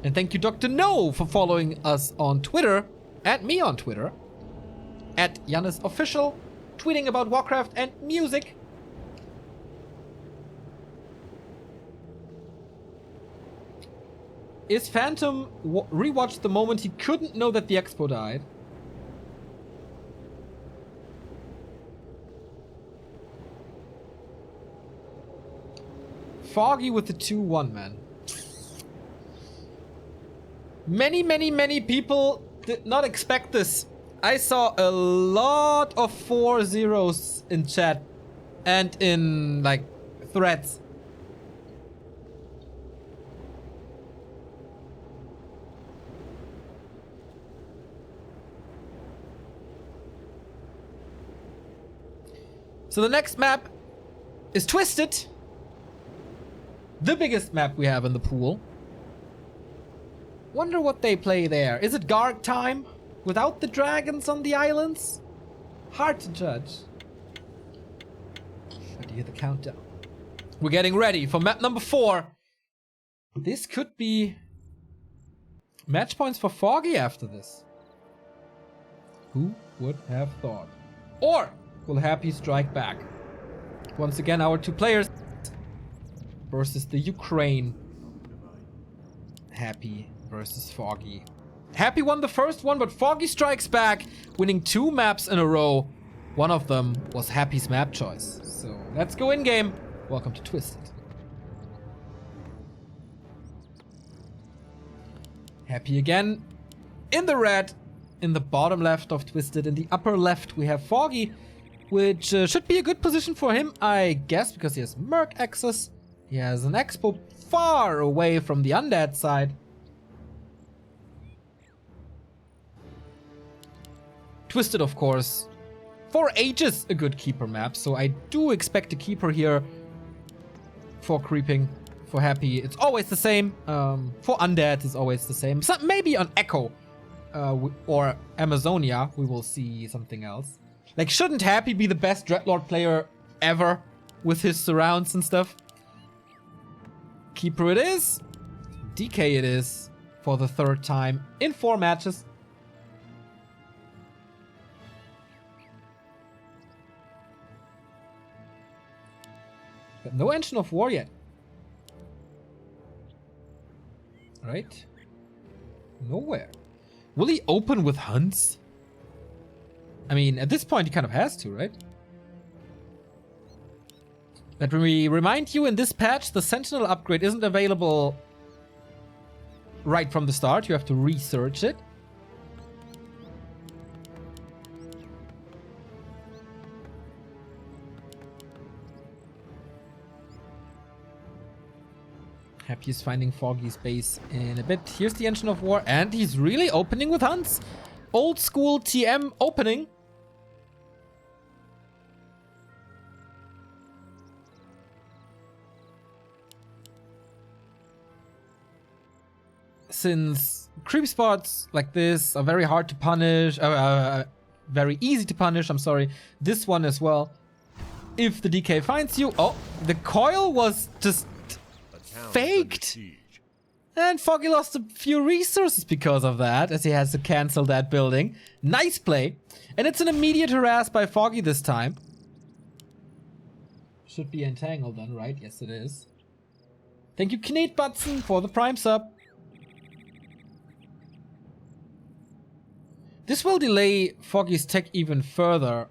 And thank you, Dr. No, for following us on Twitter. And me on Twitter. At JannisOfficial. Tweeting about Warcraft and music. Is Phantom rewatched the moment he couldn't know that the Expo died? Foggy with the 2-1, man. Many people did not expect this. I saw a lot of 4-0s in chat and in, like, threads. So the next map is Twisted. The biggest map we have in the pool. Wonder what they play there. Is it Garg time? Without the dragons on the islands? Hard to judge. But you hear the countdown. We're getting ready for map number 4. This could be match points for Foggy after this. Who would have thought? Or will Happy strike back? Once again, our 2 players versus the Ukraine. Happy versus Foggy. Happy won the first one, but Foggy strikes back, winning 2 maps in a row. One of them was Happy's map choice. So let's go in game. Welcome to Twisted. Happy again in the red, in the bottom left of Twisted. In the upper left, we have Foggy, which should be a good position for him, I guess, because he has Merc access. He has an expo far away from the undead side. Twisted, of course, for ages a good keeper map, so I do expect a keeper here for creeping. For Happy, it's always the same. For undead, it's always the same. So maybe on Echo or Amazonia, we will see something else. Like, shouldn't Happy be the best Dreadlord player ever with his surrounds and stuff? Keeper it is. DK it is for the 3rd time in 4 matches. But no engine of war yet. Right? Nowhere. Will he open with hunts? I mean, at this point he kind of has to, right? Let me remind you, in this patch, the Sentinel upgrade isn't available right from the start. You have to research it. Happy is finding Foggy's base in a bit. Here's the Engine of War, and he's really opening with hunts. Old school TM opening. Since creep spots like this are very hard to punish, very easy to punish, I'm sorry, this one as well. If the DK finds you, oh, the coil was just faked. And Foggy lost a few resources because of that, as he has to cancel that building. Nice play. And it's an immediate harass by Foggy this time. Should be entangled then, right? Yes, it is. Thank you, Knate Butson, for the Prime sub. This will delay Foggy's tech even further,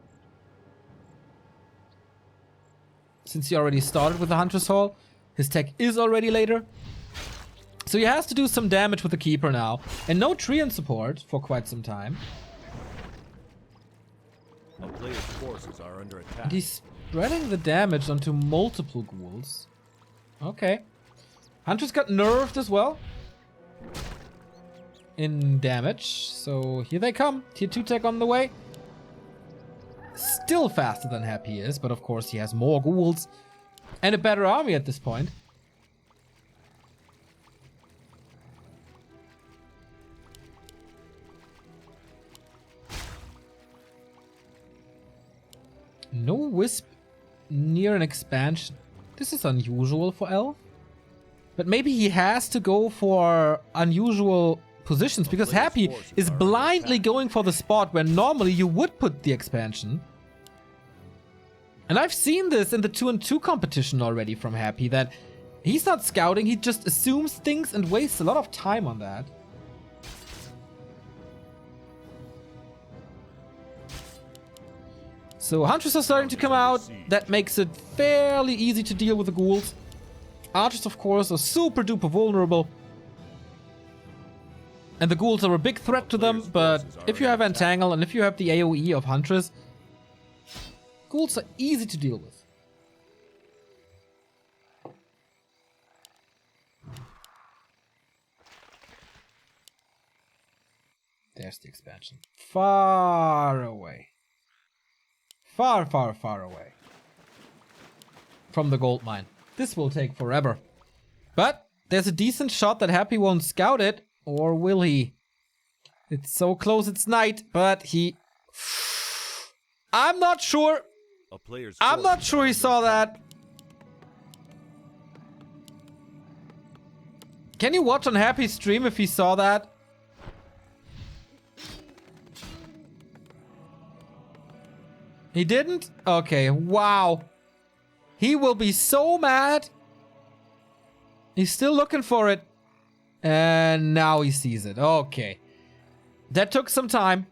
since he already started with the Hunter's Hall. His tech is already later. So he has to do some damage with the Keeper now. And no Treant support for quite some time. A player's forces are under attack. And he's spreading the damage onto multiple ghouls. Okay. Hunter's got nerfed as well in damage. So here they come. Tier 2 tech on the way. Still faster than Happy is, but of course he has more ghouls. And a better army at this point. No Wisp near an expansion. This is unusual for Elf. But maybe he has to go for unusual positions, because Happy is blindly going for the spot where normally you would put the expansion. And I've seen this in the 2-on-2 competition already from Happy, that he's not scouting, he just assumes things and wastes a lot of time on that. So Hunters are starting to come out. That makes it fairly easy to deal with the ghouls. Archers, of course, are super duper vulnerable. And the ghouls are a big threat to them, but if you have Entangle and if you have the AoE of Huntress, ghouls are easy to deal with. There's the expansion. Far away. Far, far, far away from the gold mine. This will take forever. But there's a decent shot that Happy won't scout it. Or will he? It's so close, it's night, but he... I'm not sure. A player's I'm not forces sure are he under saw attack. that. Can you watch on Happy's stream if he saw that? He didn't? Okay, wow. He will be so mad. He's still looking for it. And now he sees it. Okay. That took some time.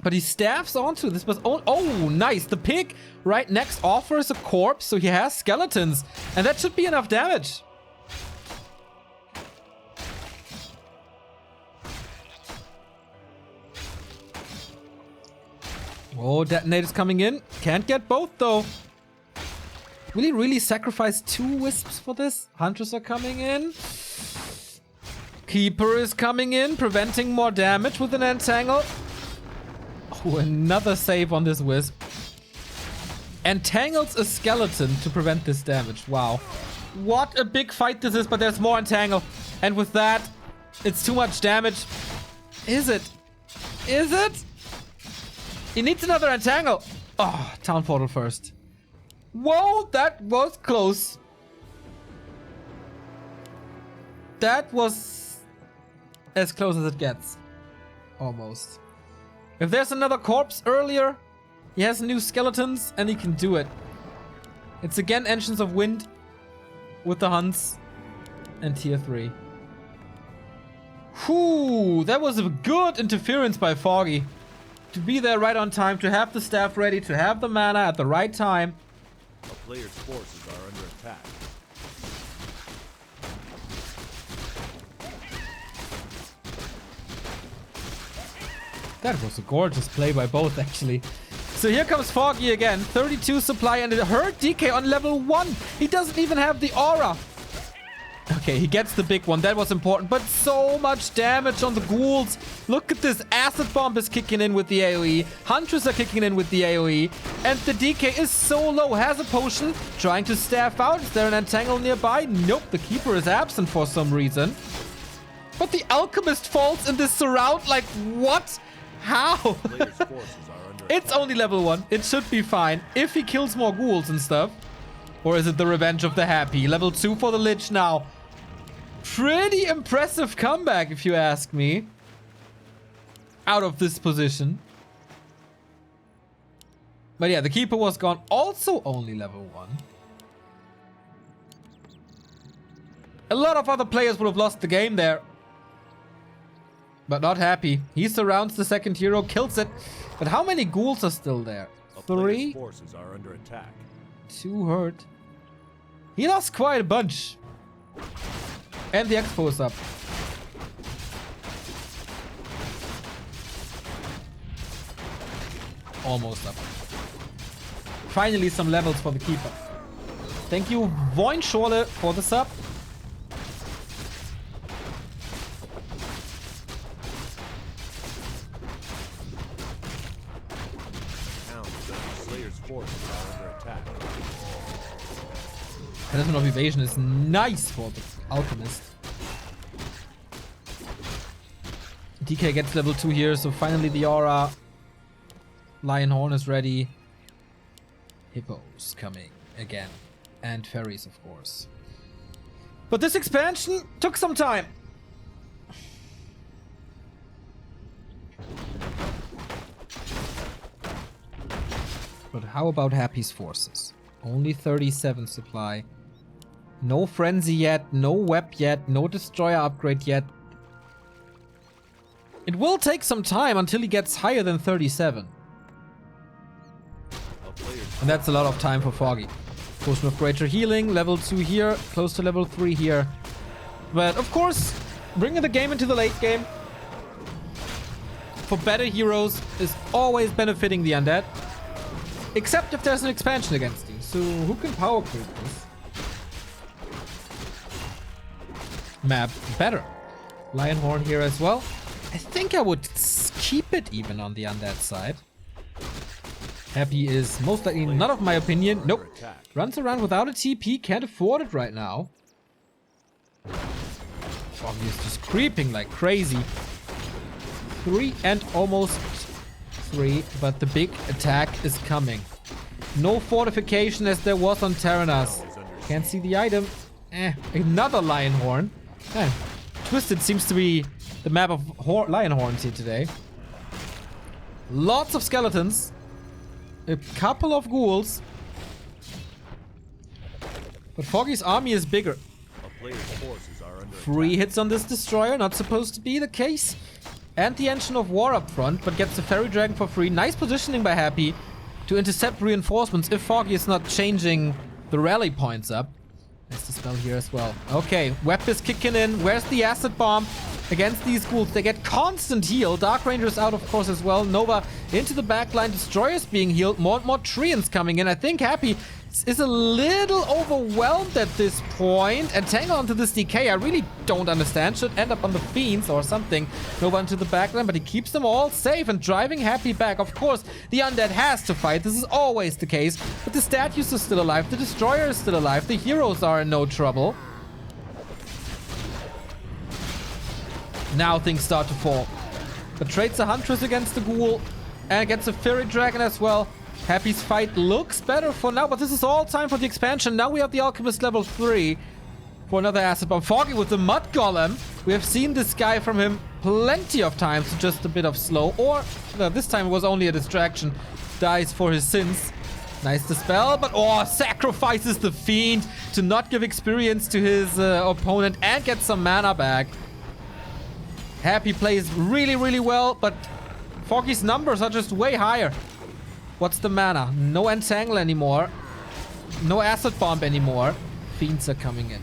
But he staffs onto this. Was oh, nice. The pig right next offers a corpse, so he has skeletons. And that should be enough damage. Oh, detonator's coming in. Can't get both, though. Will he really sacrifice 2 wisps for this? Hunters are coming in. Keeper is coming in, preventing more damage with an entangle. Oh, another save on this wisp. Entangles a skeleton to prevent this damage. Wow. What a big fight this is, but there's more entangle. And with that, it's too much damage. Is it? Is it? He needs another entangle. Oh, town portal first. Whoa, that was close. That was as close as it gets. Almost. If there's another corpse earlier, he has new skeletons and he can do it. It's again Engines of Wind with the hunts and tier 3. Whew, that was a good interference by Foggy. To be there right on time, to have the staff ready, to have the mana at the right time. A player's forces are under attack. That was a gorgeous play by both, actually. So here comes Foggy again. 32 supply and it hurt DK on level 1. He doesn't even have the aura. Okay, he gets the big one. That was important. But so much damage on the ghouls. Look at this. Acid Bomb is kicking in with the AoE. Hunters are kicking in with the AoE. And the DK is so low. Has a potion. Trying to staff out. Is there an entangle nearby? Nope. The Keeper is absent for some reason. But the Alchemist falls in this surround. Like, what? How? Player's forces are under It's attack. only level 1. It should be fine. If he kills more ghouls and stuff. Or is it the Revenge of the Happy? Level 2 for the Lich now. Pretty impressive comeback, if you ask me. Out of this position. But yeah, the Keeper was gone. Also only level 1. A lot of other players would have lost the game there. But not Happy. He surrounds the second hero, kills it. But how many ghouls are still there? A player's 3? forces are under attack. 2 hurt. He lost quite a bunch. And the Expo is up. Almost up. Finally some levels for the Keeper. Thank you, Voinschorle, for the sub. Player's forces are under attack. Charisma of Evasion is nice for the Alchemist. DK gets level 2 here, so finally the aura. Lion Horn is ready. Hippos coming again. And fairies, of course. But this expansion took some time. But how about Happy's forces? Only 37 supply. No Frenzy yet, no Web yet, no Destroyer upgrade yet. It will take some time until he gets higher than 37. And that's a lot of time for Foggy. Potion of Greater Healing, level 2 here, close to level 3 here. But of course, bringing the game into the late game for better heroes is always benefiting the undead. Except if there's an expansion against you. So who can power creep this? Map better. Lionhorn here as well. I think I would keep it even on the undead side. Happy is most likely not of my opinion. Nope. Runs around without a TP. Can't afford it right now. Foggy is just creeping like crazy. 3 and almost 3, but the big attack is coming. No fortification as there was on Terenas. Can't see the item. Another lion horn. Twisted seems to be the map of lion horns here today. Lots of skeletons. A couple of ghouls. But Foggy's army is bigger. 3 hits on this destroyer, not supposed to be the case. And the Engine of War up front, but gets the Fairy Dragon for free. Nice positioning by Happy to intercept reinforcements if Foggy is not changing the rally points up. Nice to spell here as well. Okay, Web is kicking in. Where's the acid bomb against these ghouls? They get constant heal. Dark Ranger's out, of course, as well. Nova into the backline. Destroyers being healed. More and more Treants coming in. I think Happy is a little overwhelmed at this point. And tangle onto this DK, I really don't understand. Should end up on the Fiends or something. Nova into the backline, but he keeps them all safe and driving Happy back. Of course, the Undead has to fight. This is always the case. But the statues are still alive. The Destroyer is still alive. The heroes are in no trouble. Now things start to fall. But trades a Huntress against the Ghoul. And gets a Fairy Dragon as well. Happy's fight looks better for now, but this is all time for the expansion. Now we have the Alchemist level 3 for another acid bomb. Foggy with the Mud Golem. We have seen this guy from him plenty of times, just a bit of slow. Or, no, this time it was only a distraction. Dies for his sins. Nice dispel, but sacrifices the Fiend to not give experience to his opponent and get some mana back. Happy plays really, really well, but Foggy's numbers are just way higher. What's the mana? No Entangle anymore. No Acid Bomb anymore. Fiends are coming in.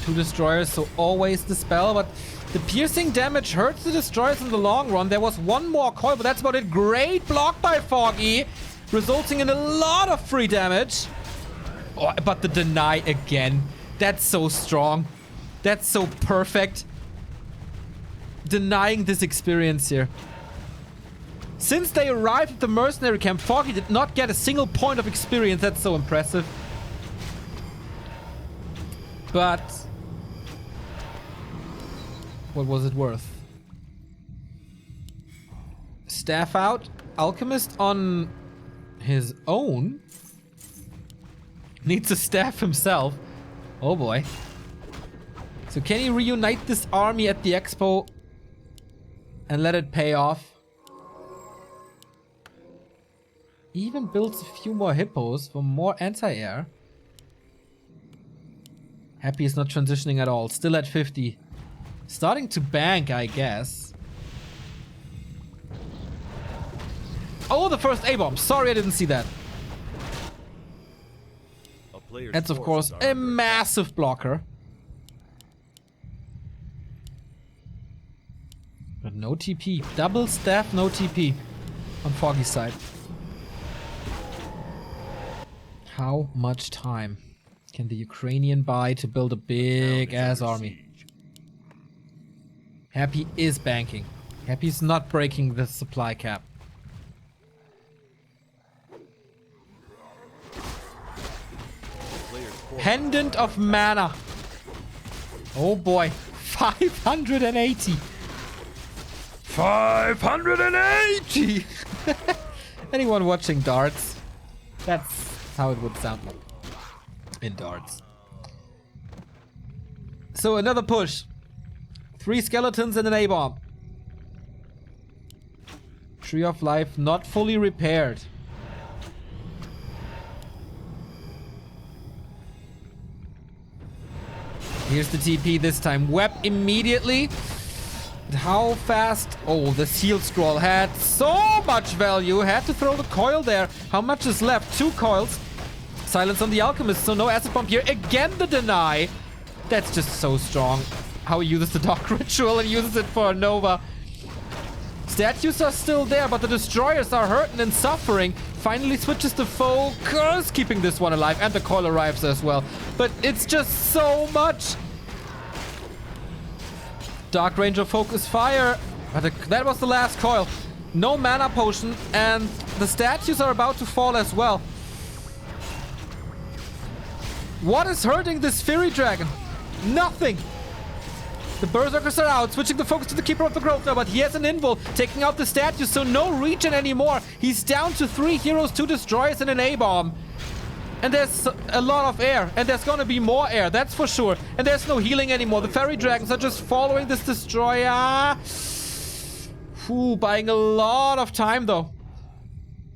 2 Destroyers, so always the spell, but the piercing damage hurts the Destroyers in the long run. There was one more coil, but that's about it. Great block by Foggy, resulting in a lot of free damage. Oh, but the deny again. That's so strong. That's so perfect. Denying this experience here. Since they arrived at the mercenary camp, Foggy did not get a single point of experience. That's so impressive. But what was it worth? Staff out. Alchemist on his own. Needs a staff himself. Oh boy. So can he reunite this army at the expo and let it pay off? Even builds a few more hippos for more anti-air. Happy is not transitioning at all. Still at 50. Starting to bank, I guess. Oh, the first A-bomb. Sorry, I didn't see that. That's, of course, a massive blocker. But no TP. Double staff, no TP. On Foggy's side. How much time can the Ukrainian buy to build a big-ass army? Happy is banking. Happy's not breaking the supply cap. Pendant of Mana. Oh boy. 580. 580! Anyone watching darts? That's how it would sound like in darts. So another push. 3 skeletons and an A-bomb. Tree of Life not fully repaired. Here's the TP this time. Web immediately. But how fast? Oh, the seal scroll had so much value. Had to throw the coil there. How much is left? 2 coils. Silence on the Alchemist, so no acid bomb here. Again, the deny. That's just so strong. How he uses the Dark Ritual and uses it for a Nova. Statues are still there, but the Destroyers are hurting and suffering. Finally switches to Focus, keeping this one alive, and the coil arrives as well. But it's just so much. Dark Ranger Focus Fire. But that was the last coil. No mana potion, and the statues are about to fall as well. What is hurting this Fairy Dragon? Nothing. The Berserkers are out, switching the focus to the Keeper of the Grove now, but he has an invul, taking out the statue, so no regen anymore. He's down to 3 heroes, 2 destroyers, and an A-bomb. And there's a lot of air, and there's gonna be more air, that's for sure. And there's no healing anymore. The Fairy Dragons are just following this destroyer. Ooh, buying a lot of time, though.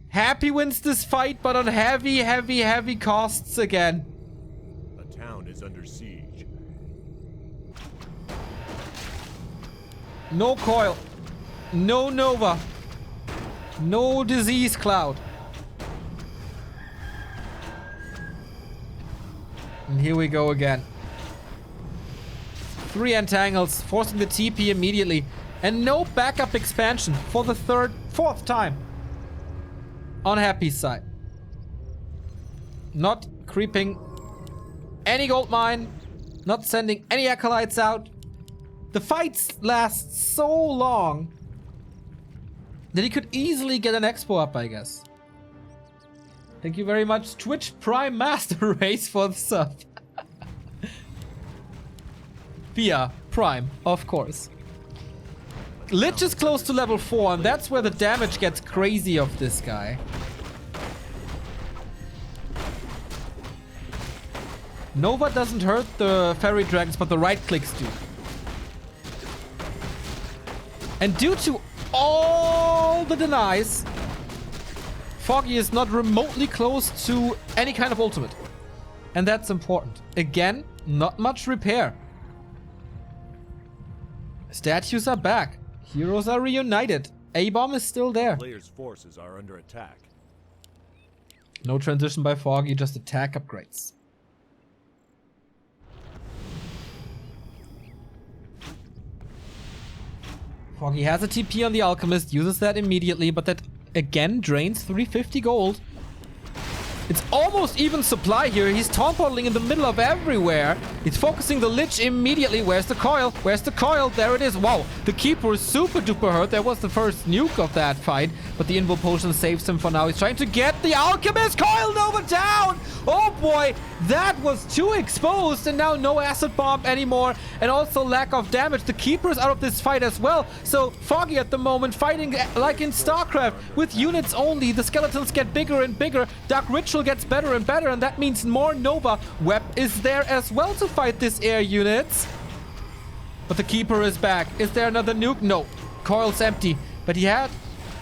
Happy wins this fight, but on heavy, heavy, heavy costs again. A town is under siege. No coil. No Nova. No disease cloud. And here we go again. 3 entangles, forcing the TP immediately. And no backup expansion for the 4th time. On Happy's side. Not creeping any gold mine. Not sending any acolytes out. The fights last so long that he could easily get an expo up, I guess. Thank you very much, Twitch Prime Master Race, for the sub. Via Prime, of course. Lich is close to level 4, and that's where the damage gets crazy of this guy. Nova doesn't hurt the Fairy Dragons, but the right clicks do. And due to all the denies, Foggy is not remotely close to any kind of ultimate. And that's important. Again, not much repair. Statues are back. Heroes are reunited. A-bomb is still there. Players' forces are under attack. No transition by Foggy, just attack upgrades. Foggy has a TP on the Alchemist, uses that immediately, but that again drains 350 gold. It's almost even supply here. He's taunt bottling in the middle of everywhere. He's focusing the Lich immediately. Where's the coil? Where's the coil? There it is. Wow, the Keeper is super duper hurt. There was the first nuke of that fight, but the Invul Potion saves him for now. He's trying to get the Alchemist. Coil Nova down! Oh boy, that was too exposed, and now no Acid Bomb anymore, and also lack of damage. The Keeper is out of this fight as well, so Foggy at the moment fighting like in StarCraft with units only. The skeletons get bigger and bigger. Dark Ritual gets better and better, and that means more Nova. Web is there as well to fight this air units. But the Keeper is back. Is there another nuke? No. Coil's empty, but he had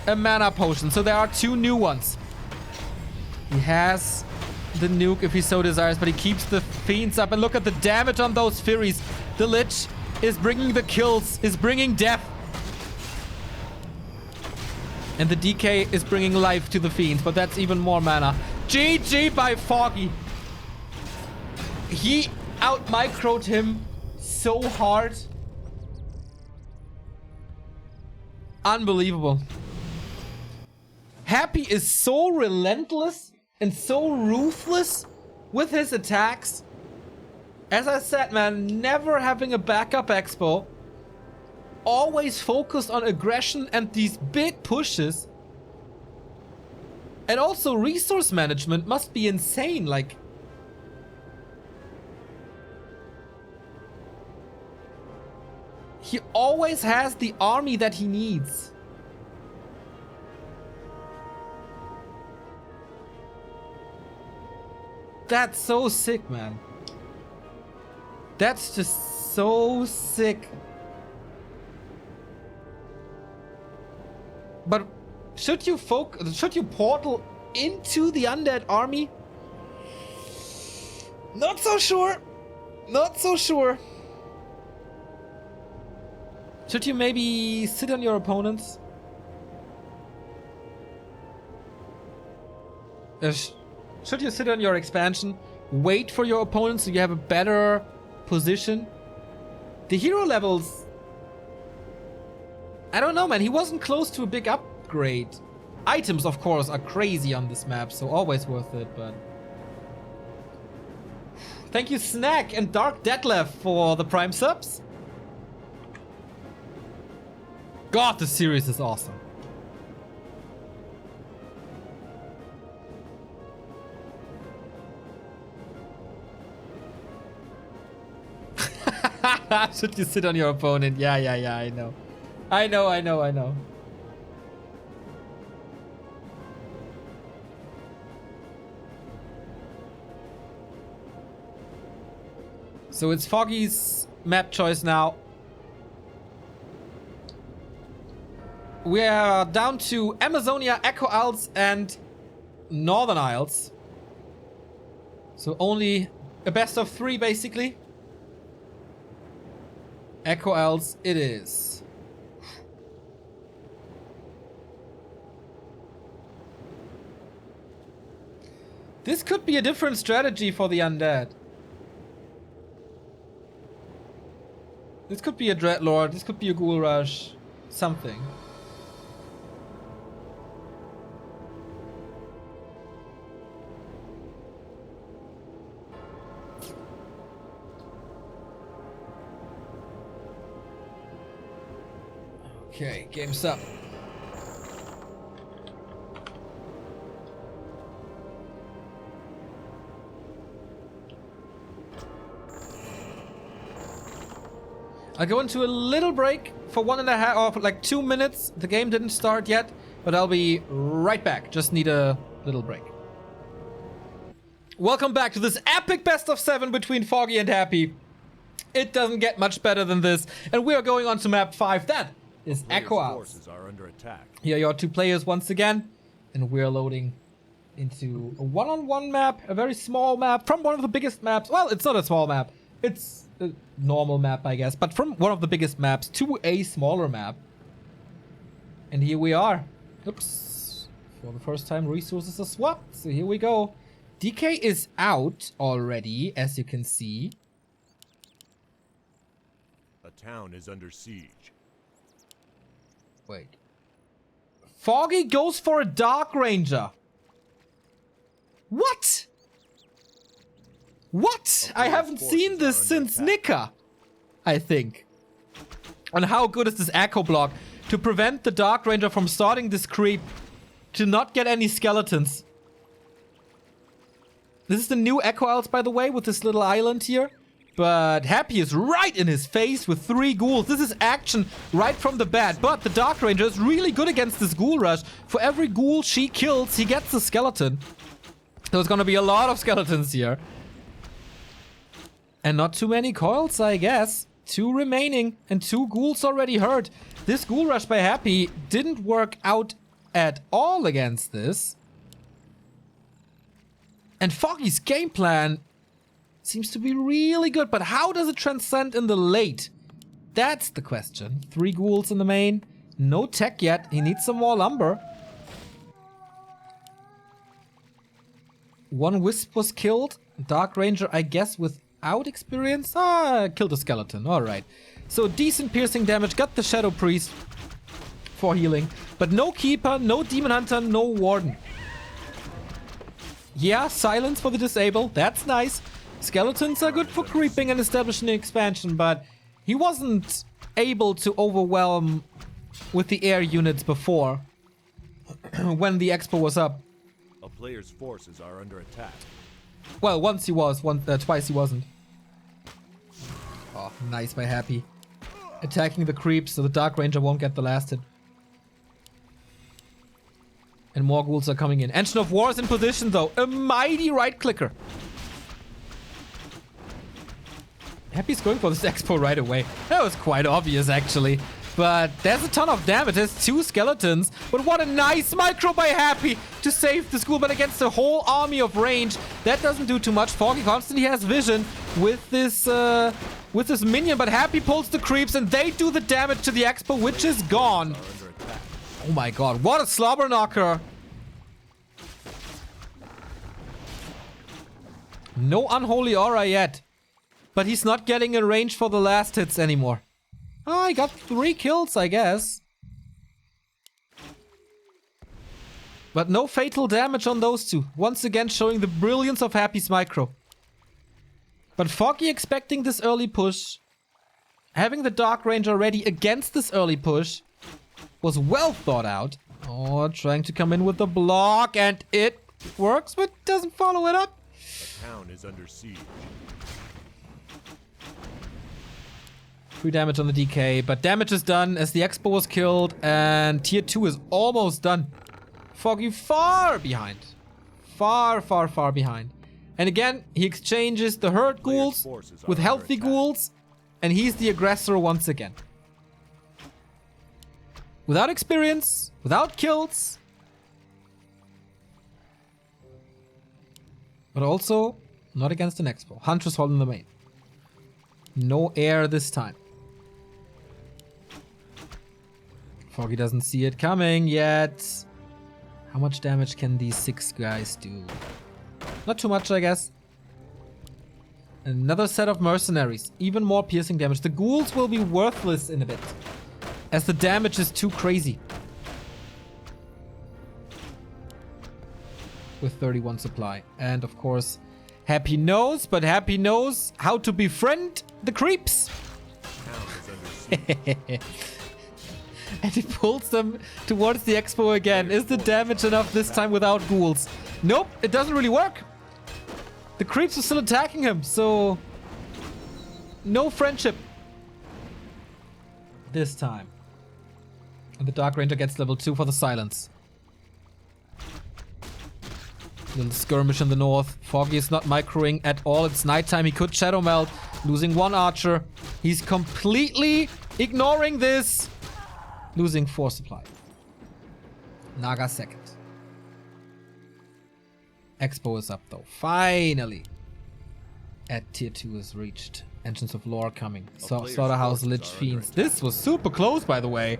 a mana potion, so there are 2 new ones. He has the nuke if he so desires, but he keeps the fiends up, and look at the damage on those Furies. The Lich is bringing the kills, is bringing death. And the DK is bringing life to the fiends, but that's even more mana. GG by Foggy. He out-microed him so hard. Unbelievable. Happy is so relentless and so ruthless with his attacks. As I said, man, never having a backup expo. Always focused on aggression and these big pushes. And also resource management must be insane, like... He always has the army that he needs. That's so sick, man. That's just so sick. But should you portal into the undead army? Not so sure. Not so sure. Should you maybe sit on your opponents? Should you sit on your expansion? Wait for your opponents so you have a better position? The hero levels... I don't know, man. He wasn't close to a big upgrade. Items, of course, are crazy on this map, so always worth it, but... Thank you, Snack and Dark Detlef, for the Prime subs. God, the series is awesome. Should you sit on your opponent? Yeah, I know. I know. So it's Foggy's map choice now. We are down to Amazonia, Echo Isles, and Northern Isles. So only a best of 3, basically. Echo Isles it is. This could be a different strategy for the undead. This could be a Dreadlord, this could be a Ghoul Rush, something. Okay, game's up. I'll go into a little break for 1.5 or for like 2 minutes. The game didn't start yet, but I'll be right back. Just need a little break. Welcome back to this epic best of 7 between Foggy and Happy. It doesn't get much better than this, and we are going on to map 5. That is Echo Isles. Here are your 2 players once again, and we're loading into a one-on-one map, a very small map from one of the biggest maps. Well, it's not a small map. It's a normal map, I guess, but from one of the biggest maps to a smaller map. And here we are. Oops. For the first time, resources are swapped. So here we go. DK is out already, as you can see. A town is under siege. Wait. Foggy goes for a Dark Ranger. What? What? I haven't seen this since Nika, I think. And how good is this Echo block to prevent the Dark Ranger from starting this creep to not get any skeletons? This is the new Echo Isles, by the way, with this little island here. But Happy is right in his face with 3 ghouls. This is action right from the bat. But the Dark Ranger is really good against this ghoul rush. For every ghoul she kills, he gets a skeleton. There's gonna be a lot of skeletons here. And not too many coils, I guess. 2 remaining and 2 ghouls already hurt. This ghoul rush by Happy didn't work out at all against this. And Foggy's game plan seems to be really good, but how does it transcend in the late? That's the question. 3 ghouls in the main. No tech yet. He needs some more lumber. 1 wisp was killed. Dark Ranger, I guess, without experience. Killed a skeleton. Alright. So decent piercing damage. Got the Shadow Priest for healing. But no Keeper, no Demon Hunter, no Warden. Yeah, silence for the disabled. That's nice. Skeletons are good for creeping and establishing an expansion, but he wasn't able to overwhelm with the air units before when the expo was up. A player's forces are under attack. Well, once he was, twice he wasn't. Oh, nice by Happy. Attacking the creeps so the Dark Ranger won't get the last hit. And more ghouls are coming in. Engine of War is in position though. A mighty right clicker. Happy's going for this expo right away. That was quite obvious actually. But there's a ton of damage. There's 2 skeletons. But what a nice micro by Happy to save the school. But against a whole army of range, that doesn't do too much. Foggy constantly has vision with this minion. But Happy pulls the creeps and they do the damage to the expo, which is gone. Oh my god, what a slobber knocker. No unholy aura yet. But he's not getting a range for the last hits anymore. Oh, he got 3 kills, I guess. But no fatal damage on those 2. Once again showing the brilliance of Happy's micro. But Foggy expecting this early push. Having the Dark Ranger ready against this early push was well thought out. Oh, trying to come in with the block, and it works, but doesn't follow it up. The town is under siege. 3 damage on the DK, but damage is done as the Expo was killed and tier 2 is almost done. Foggy far behind. Far, far, far behind. And again, he exchanges the hurt ghouls with healthy ghouls, and he's the aggressor once again. Without experience, without kills, but also not against an Expo. Huntress holding the main. No air this time. Foggy doesn't see it coming yet. How much damage can these 6 guys do? Not too much, I guess. Another set of mercenaries. Even more piercing damage. The ghouls will be worthless in a bit, as the damage is too crazy. With 31 supply. And of course, Happy knows, but Happy knows how to befriend the creeps. And he pulls them towards the Expo again. Is the damage enough this time without ghouls? Nope, it doesn't really work. The creeps are still attacking him, so no friendship this time. And the Dark Ranger gets level 2 for the silence. Little skirmish in the north. Foggy is not microing at all. It's nighttime. He could Shadow Melt, losing 1 archer. He's completely ignoring this. Losing 4 supply. Naga second. Expo is up though. Finally. At tier 2 is reached. Engines of Lore coming. So Slaughterhouse Lich Fiends. This was super close, by the way,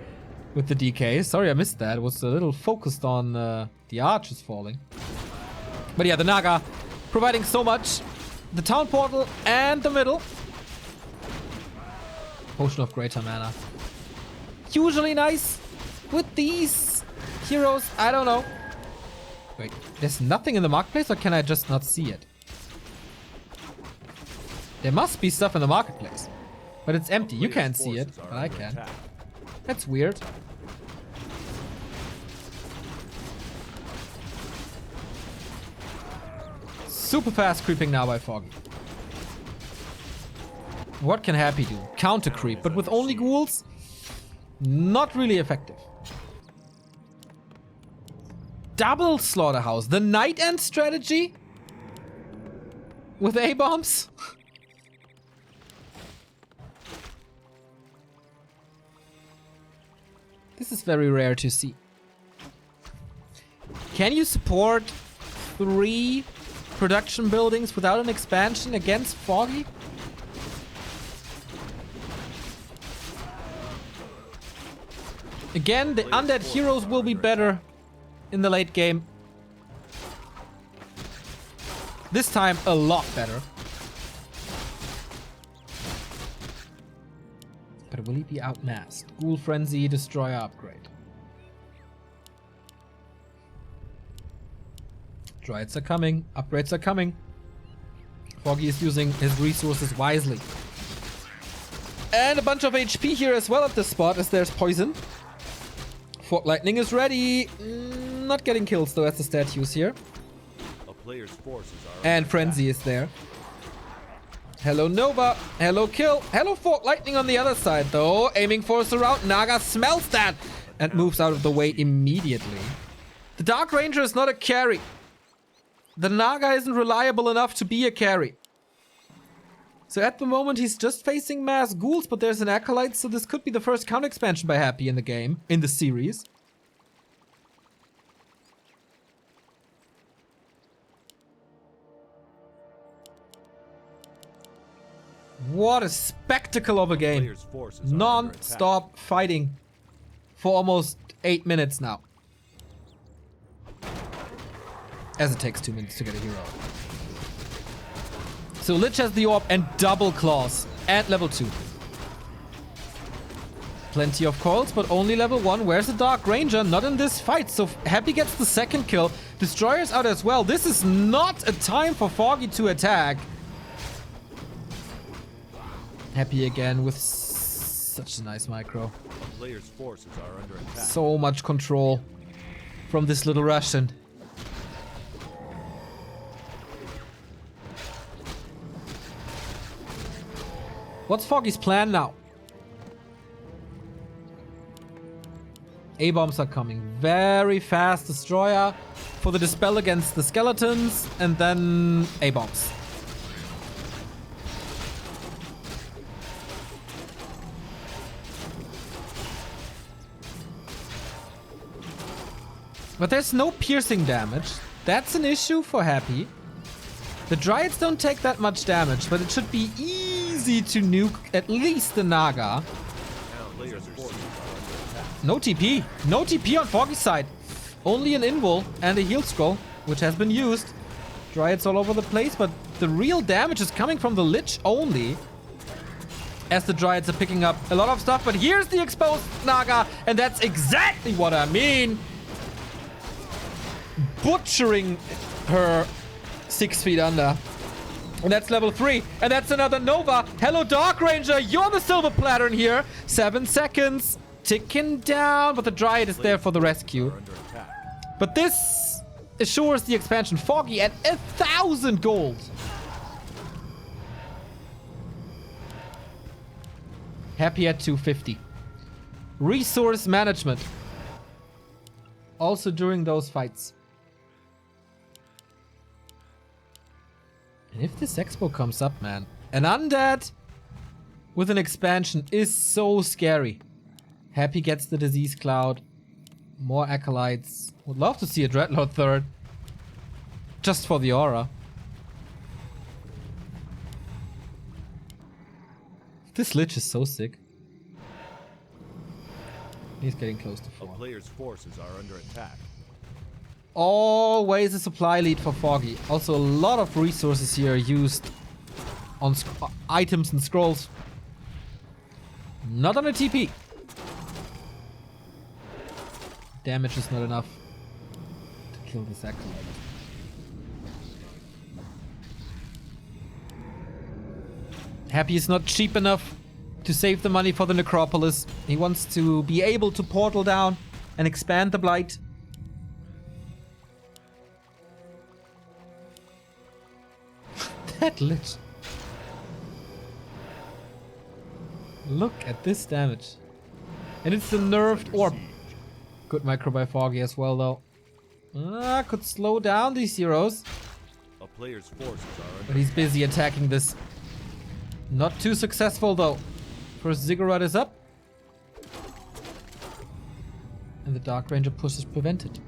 with the DK. Sorry I missed that. It was a little focused on the archers falling. But yeah, the Naga providing so much. The town portal and the middle. Potion of Greater Mana. Usually nice with these heroes. I don't know. Wait, there's nothing in the marketplace, or can I just not see it? There must be stuff in the marketplace, but it's empty. You can't see it, but I can. That's weird. Super fast creeping now by Foggy. What can Happy do? Counter creep, but with only ghouls? Not really effective. Double Slaughterhouse. The Night End strategy? With A-bombs? This is very rare to see. Can you support 3 production buildings without an expansion against Foggy? Again, the undead heroes will be better in the late game. This time, a lot better. But will he be outmasked? Ghoul Frenzy, Destroyer upgrade. Droids are coming. Upgrades are coming. Foggy is using his resources wisely. And a bunch of HP here as well at this spot, as there's poison. Fort Lightning is ready. Not getting kills though as the statues here. A player's forces are and Frenzy is there. Hello Nova. Hello Kill. Hello Fort Lightning on the other side though. Aiming for a surround. Naga smells that and moves out of the way immediately. The Dark Ranger is not a carry. The Naga isn't reliable enough to be a carry. So at the moment he's just facing mass ghouls, but there's an Acolyte, so this could be the first counter expansion by Happy in the game, in the series. What a spectacle of a game. Non-stop fighting for almost 8 minutes now. As it takes 2 minutes to get a hero. So Lich has the orb and double claws at level 2. Plenty of coils, but only level 1. Where's the Dark Ranger? Not in this fight. So Happy gets the second kill. Destroyer's out as well. This is not a time for Foggy to attack. Happy again with such a nice micro. A player's forces are under attack. So much control from this little Russian. What's Foggy's plan now? A-bombs are coming. Very fast destroyer for the dispel against the skeletons. And then A-bombs. But there's no piercing damage. That's an issue for Happy. The Dryads don't take that much damage, but it should be easy to nuke at least the Naga. No TP. No TP on Foggy's side. Only an invul and a heal scroll, which has been used. Dryads all over the place, but the real damage is coming from the Lich only. As the Dryads are picking up a lot of stuff, but here's the exposed Naga, and that's exactly what I mean. Butchering her 6 feet under. And that's level 3. And that's another Nova. Hello, Dark Ranger. You're the silver pattern here. 7 seconds. Ticking down. But the Dryad is there for the rescue. But this assures the expansion. Foggy at 1,000 gold. Happy at 250. Resource management. Also during those fights. And if this expo comes up, man, an undead with an expansion is so scary. Happy gets the disease cloud. More acolytes. Would love to see a Dreadlord third. Just for the aura. This Lich is so sick. He's getting close to 4. A player's forces are under attack. Always a supply lead for Foggy. Also a lot of resources here used on items and scrolls. Not on a TP. Damage is not enough to kill this acolyte. Happy is not cheap enough to save the money for the Necropolis. He wants to be able to portal down and expand the Blight. That Lich. Look at this damage. And it's the nerfed orb. Good micro by Foggy as well, though. Could slow down these heroes. A player's forces are under But he's busy attacking this. Not too successful, though. First Ziggurat is up. And the Dark Ranger push is prevented.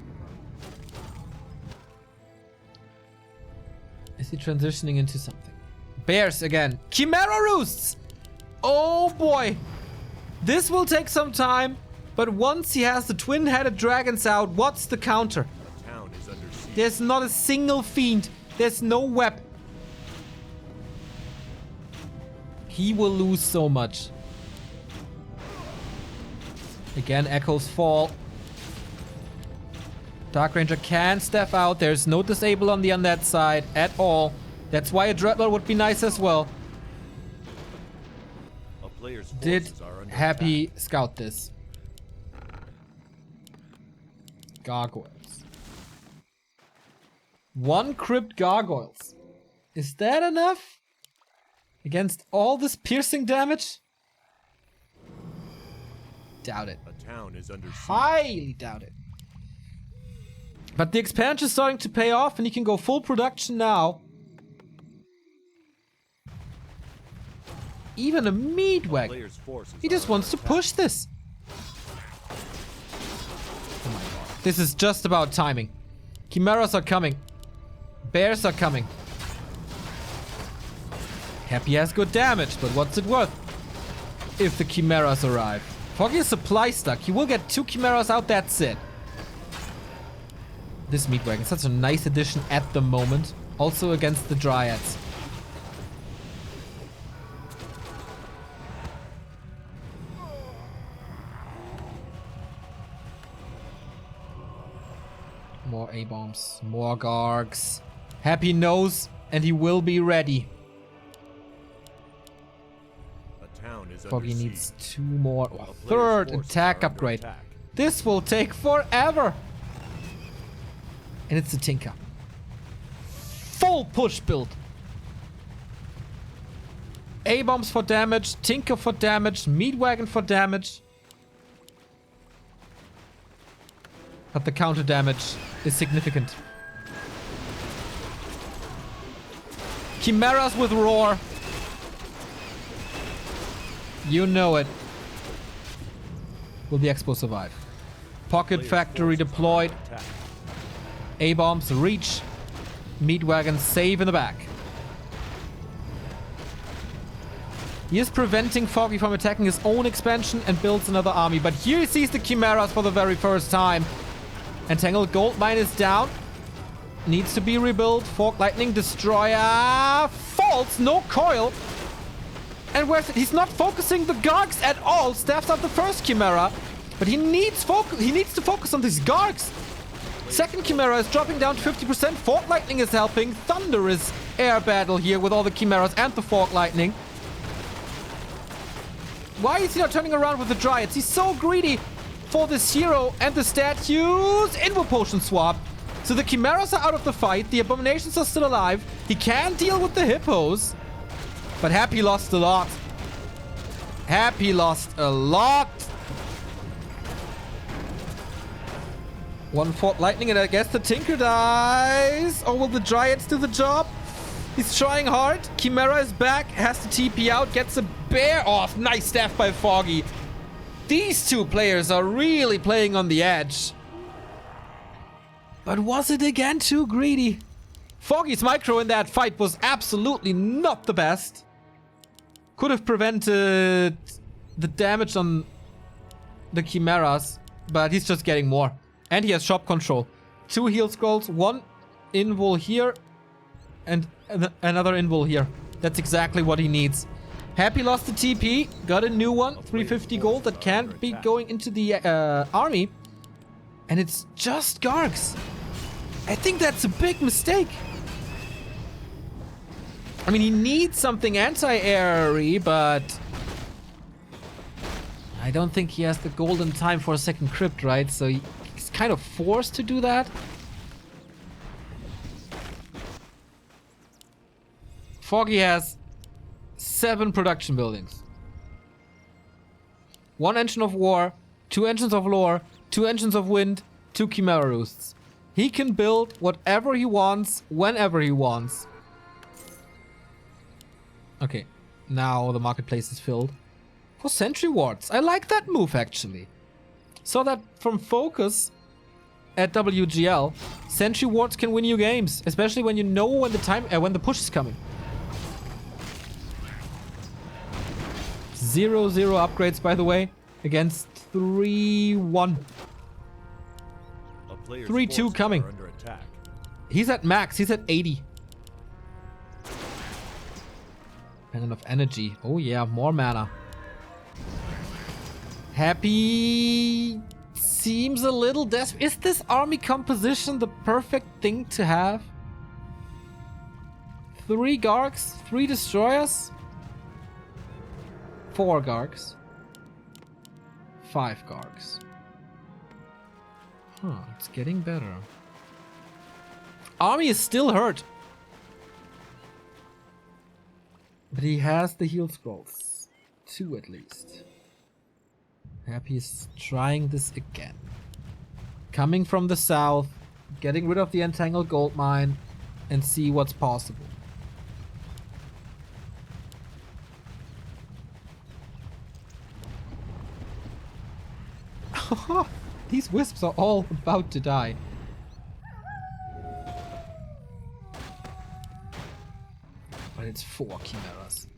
Is he transitioning into something? Bears again. Chimera Roosts! Oh boy. This will take some time. But once he has the twin-headed dragons out, what's the counter? The town is under siege. There's not a single fiend. There's no web. He will lose so much. Again, Echoes fall. Dark Ranger can step out. There's no disable on the undead side at all. That's why a Dreadlord would be nice as well. A player's Did forces are under Happy attack. scout this? Gargoyles. 1 crypt gargoyles. Is that enough? Against all this piercing damage? Doubt it. A town is under siege. Highly doubt it. But the expansion is starting to pay off and he can go full production now. Even a meat wagon. Player's forces He are just under wants to attack. push this. Oh my god. This is just about timing. Chimeras are coming. Bears are coming. Happy has good damage, but what's it worth if the Chimeras arrive? Foggy is supply stuck. He will get 2 Chimeras out, that's it. This meat wagon is such a nice addition at the moment. Also against the Dryads. More A-bombs, more Gargs. Happy knows, and he will be ready. A town is Foggy under needs siege. 2 more. A Oh, player's third forces attack are under upgrade. attack. This will take forever. And it's the Tinker. Full push build. A-bombs for damage, Tinker for damage, Meat Wagon for damage. But the counter damage is significant. Chimeras with roar. You know it. Will the Expo survive? Pocket factory deployed. A-bombs reach. Meat wagon save in the back. He is preventing Foggy from attacking his own expansion and builds another army. But here he sees the Chimeras for the very first time. Entangled Gold Mine is down. Needs to be rebuilt. Fork Lightning Destroyer falls. No coil. And where's it? He's not focusing the Gargs at all. Staffs out the first Chimera. But he needs to focus on these Gargs. Second Chimera is dropping down to 50%. Fork Lightning is helping. Thunder is air battle here with all the Chimeras and the Fork Lightning. Why is he not turning around with the Dryads? He's so greedy for this hero and the statues. Invo Potion swap. So the Chimeras are out of the fight. The Abominations are still alive. He can deal with the Hippos. But Happy lost a lot. Happy lost a lot. One Fork Lightning and I guess the Tinker dies. Or will the Dryads do the job? He's trying hard. Chimera is back. Has to TP out. Gets a bear off. Nice staff by Foggy. These two players are really playing on the edge. But was it again too greedy? Foggy's micro in that fight was absolutely not the best. Could have prevented the damage on the Chimeras. But he's just getting more. And he has shop control. 2 heal scrolls. 1 invul here. And another invul here. That's exactly what he needs. Happy lost the TP. Got a new one. 350 gold that can't be going into the army. And it's just Gargs. I think that's a big mistake. I mean, he needs something anti-airy, but I don't think he has the golden time for a second crypt, right? So he's kind of forced to do that. Foggy has 7 production buildings. 1 engine of war, 2 engines of lore, 2 engines of wind, 2 Chimera roosts. He can build whatever he wants, whenever he wants. Okay, now the marketplace is filled. For sentry wards. I like that move, actually. Saw that from Focus at WGL. Sentry wards can win you games, especially when you know when the push is coming. 0-0 upgrades, by the way, against 3-1. 3-2 coming. He's at max. He's at 80. And enough energy. Oh yeah, more mana. Happy seems a little desperate. Is this army composition the perfect thing to have? 3 Gargs, 3 Destroyers, 4 Gargs, 5 Gargs. Huh, it's getting better. Army is still hurt. But he has the heal scrolls. 2 at least. Happy is trying this again. Coming from the south, getting rid of the entangled gold mine, and see what's possible. These wisps are all about to die. But it's 4 Chimeras.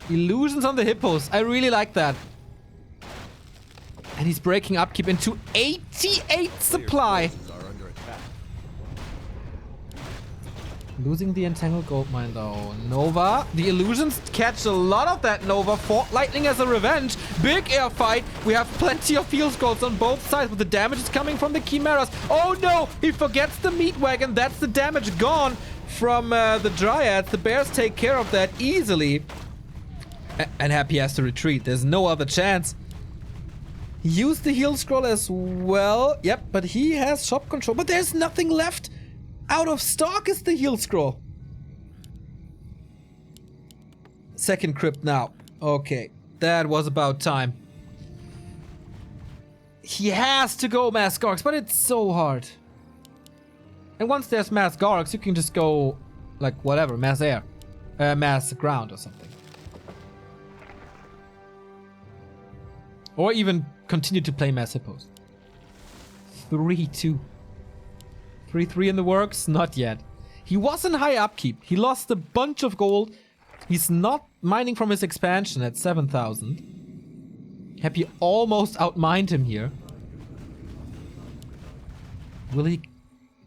Illusions on the Hippos. I really like that. And he's breaking upkeep into 88 supply. Losing the entangled gold mine though. Nova. The illusions catch a lot of that Nova. Fork Lightning as a revenge. Big air fight. We have plenty of field scrolls on both sides, but the damage is coming from the Chimeras. Oh no! He forgets the meat wagon. That's the damage gone from the Dryads. The bears take care of that easily. And Happy has to retreat. There's no other chance. He used the heal scroll as well. Yep, but he has shop control. But there's nothing left. Out of stock is the heal scroll. Second crypt now. Okay, that was about time. He has to go mass Gargs, but it's so hard. And once there's mass Gargs, you can just go, like, whatever, mass air. Mass ground or something. Or even continue to play mass hippos. 3-2. 3-3 in the works? Not yet. He was in high upkeep. He lost a bunch of gold. He's not mining from his expansion at 7,000. Happy almost outmined him here. Will he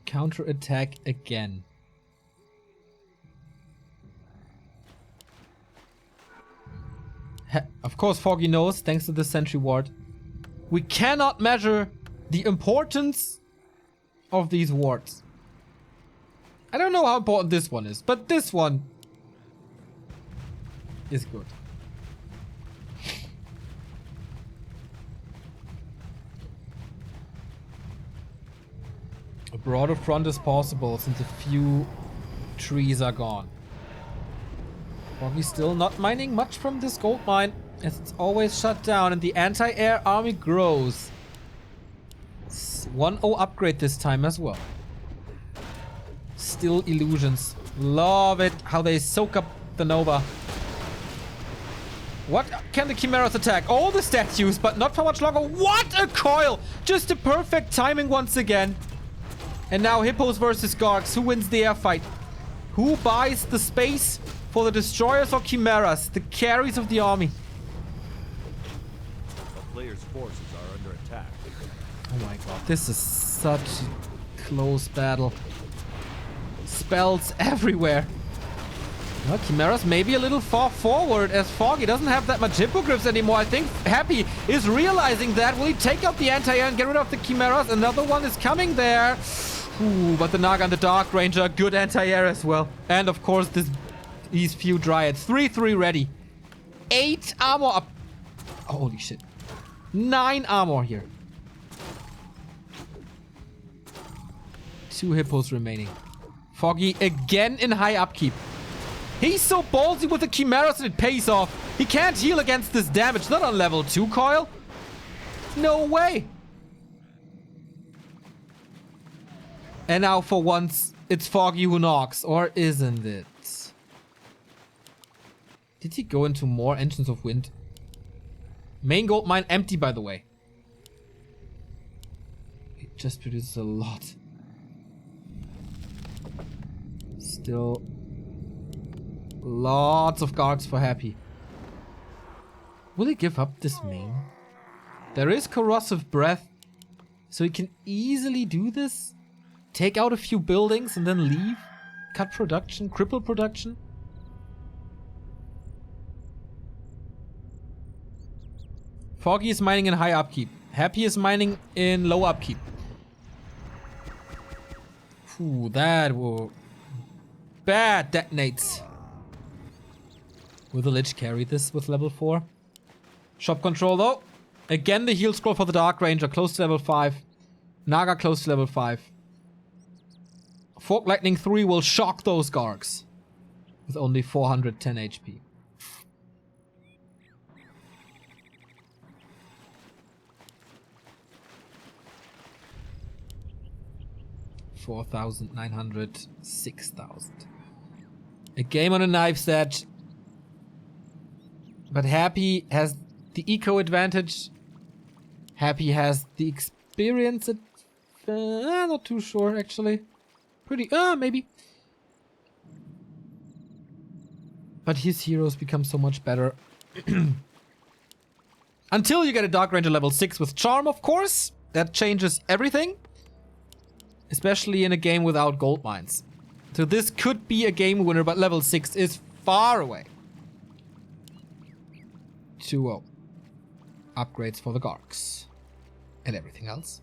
counterattack again? Of course, Foggy knows, thanks to the sentry ward. We cannot measure the importance of these wards. I don't know how important this one is, but this one is good. A broader front as possible since a few trees are gone. Foggy still not mining much from this gold mine as it's always shut down and the anti-air army grows. 1-0 upgrade this time as well. Still illusions. Love it how they soak up the Nova. What can the Chimeras attack? All the statues, but not for much longer. What a coil! Just a perfect timing once again. And now Hippos versus Gargs. Who wins the air fight? Who buys the space for the destroyers or Chimeras? The carries of the army. The player's forces are under attack. Oh my god, this is such a close battle. Spells everywhere. Well, Chimeras maybe a little far forward as Foggy doesn't have that much hippogriffs anymore. I think Happy is realizing that. Will he take out the anti-air and get rid of the Chimeras? Another one is coming there. Ooh, but the Naga and the Dark Ranger, good anti-air as well. And of course, these few Dryads. 3-3 ready. 8 armor up. Oh, holy shit. 9 armor here. 2 hippos remaining. Foggy again in high upkeep. He's so ballsy with the Chimeras and it pays off. He can't heal against this damage. Not on level 2 coil. No way. And now for once, it's Foggy who knocks. Or isn't it? Did he go into more Engines of Wind? Main gold mine empty, by the way. It just produces a lot. Still lots of Gargs for Happy. Will he give up this main? There is Corrosive Breath, so he can easily do this. Take out a few buildings and then leave. Cut production, cripple production. Foggy is mining in high upkeep. Happy is mining in low upkeep. Ooh, that will... Bad detonates. Will the Lich carry this with level 4? Shop control though. Again the heal scroll for the Dark Ranger, close to level 5. Naga close to level 5. Fork Lightning 3 will shock those Gargs. With only 410 HP. $4,900, 6,000. A game on a knife's edge. But Happy has the eco advantage. Happy has the experience. Not too sure actually. Pretty, maybe. But his heroes become so much better. Until you get a Dark Ranger level 6 with Charm, of course. That changes everything. Especially in a game without gold mines. So this could be a game winner, but level 6 is far away. 2-0. Upgrades for the Gargs. And everything else.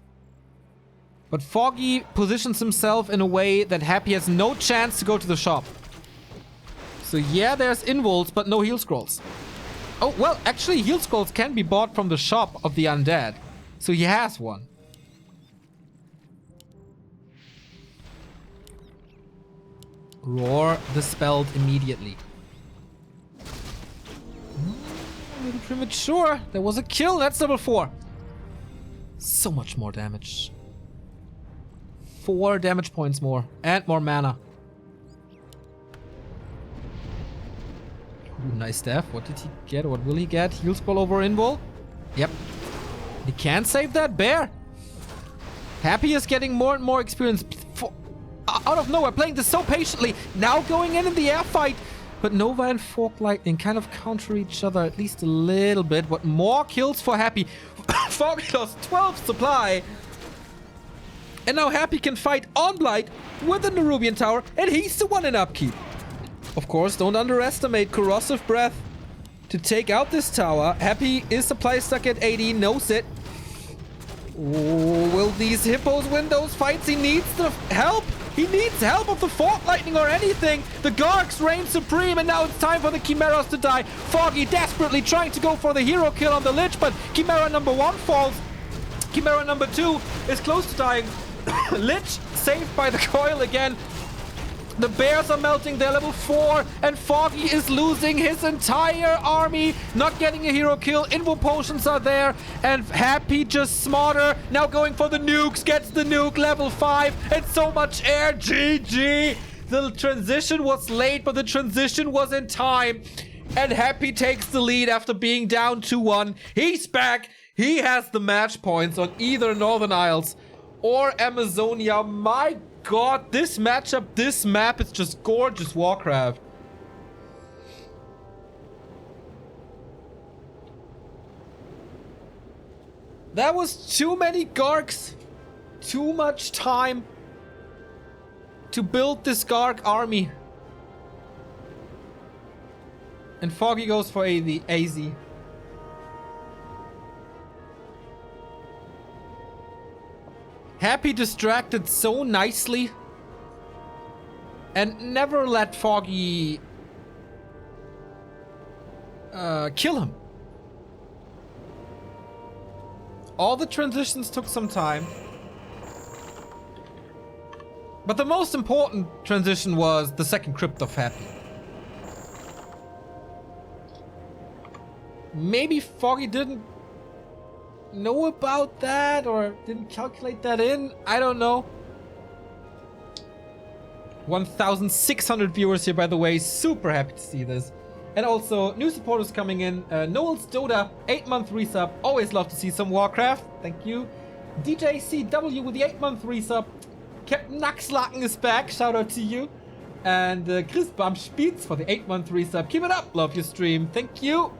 But Foggy positions himself in a way that Happy has no chance to go to the shop. So yeah, there's involts, but no heal scrolls. Oh, well, actually heal scrolls can be bought from the shop of the undead. So he has one. Roar dispelled immediately. A little premature. There was a kill. That's level 4. So much more damage. 4 damage points more. And more mana. Ooh, nice staff. What did he get? What will he get? Heal Scroll over Invul? Yep. He can't save that bear. Happy is getting more and more experience. Out of nowhere, playing this so patiently. Now going in the air fight. But Nova and Fork Lightning kind of counter each other at least a little bit. But more kills for Happy. Foggy lost 12 supply. And now Happy can fight on Blight with the Nerubian Tower. And he's the one in upkeep. Of course, don't underestimate Corrosive Breath to take out this tower. Happy is supply stuck at 80, knows it. Oh, will these hippos win those fights? He needs the help. He needs help of the Fork Lightning or anything. The Gargs reign supreme, and now it's time for the Chimeras to die. Foggy desperately trying to go for the hero kill on the Lich, but Chimera number 1 falls. Chimera number 2 is close to dying. Lich saved by the coil again. The bears are melting, they're level 4, and Foggy is losing his entire army, not getting a hero kill. Invo potions are there, and Happy just smarter, now going for the nukes, gets the nuke, level 5, and so much air, GG! The transition was late, but the transition was in time, and Happy takes the lead after being down 2-1. He's back, he has the match points on either Northern Isles or Amazonia. My God, this matchup, this map is just gorgeous Warcraft. That was too many Gargs. Too much time to build this Garg army. And Foggy goes for AZ. Happy distracted so nicely and never let Foggy kill him. All the transitions took some time, but the most important transition was the second crypt of Happy. Maybe Foggy didn't know about that or didn't calculate that in. I don't know. 1,600 viewers here, by the way. Super happy to see this. And also new supporters coming in. Noel's Doda, 8-month resub. Always love to see some Warcraft. Thank you. DJ CW with the 8-month resub. Captain Naxlaken is back. Shout out to you. And Chris Bumspitz for the 8-month resub. Keep it up. Love your stream. Thank you.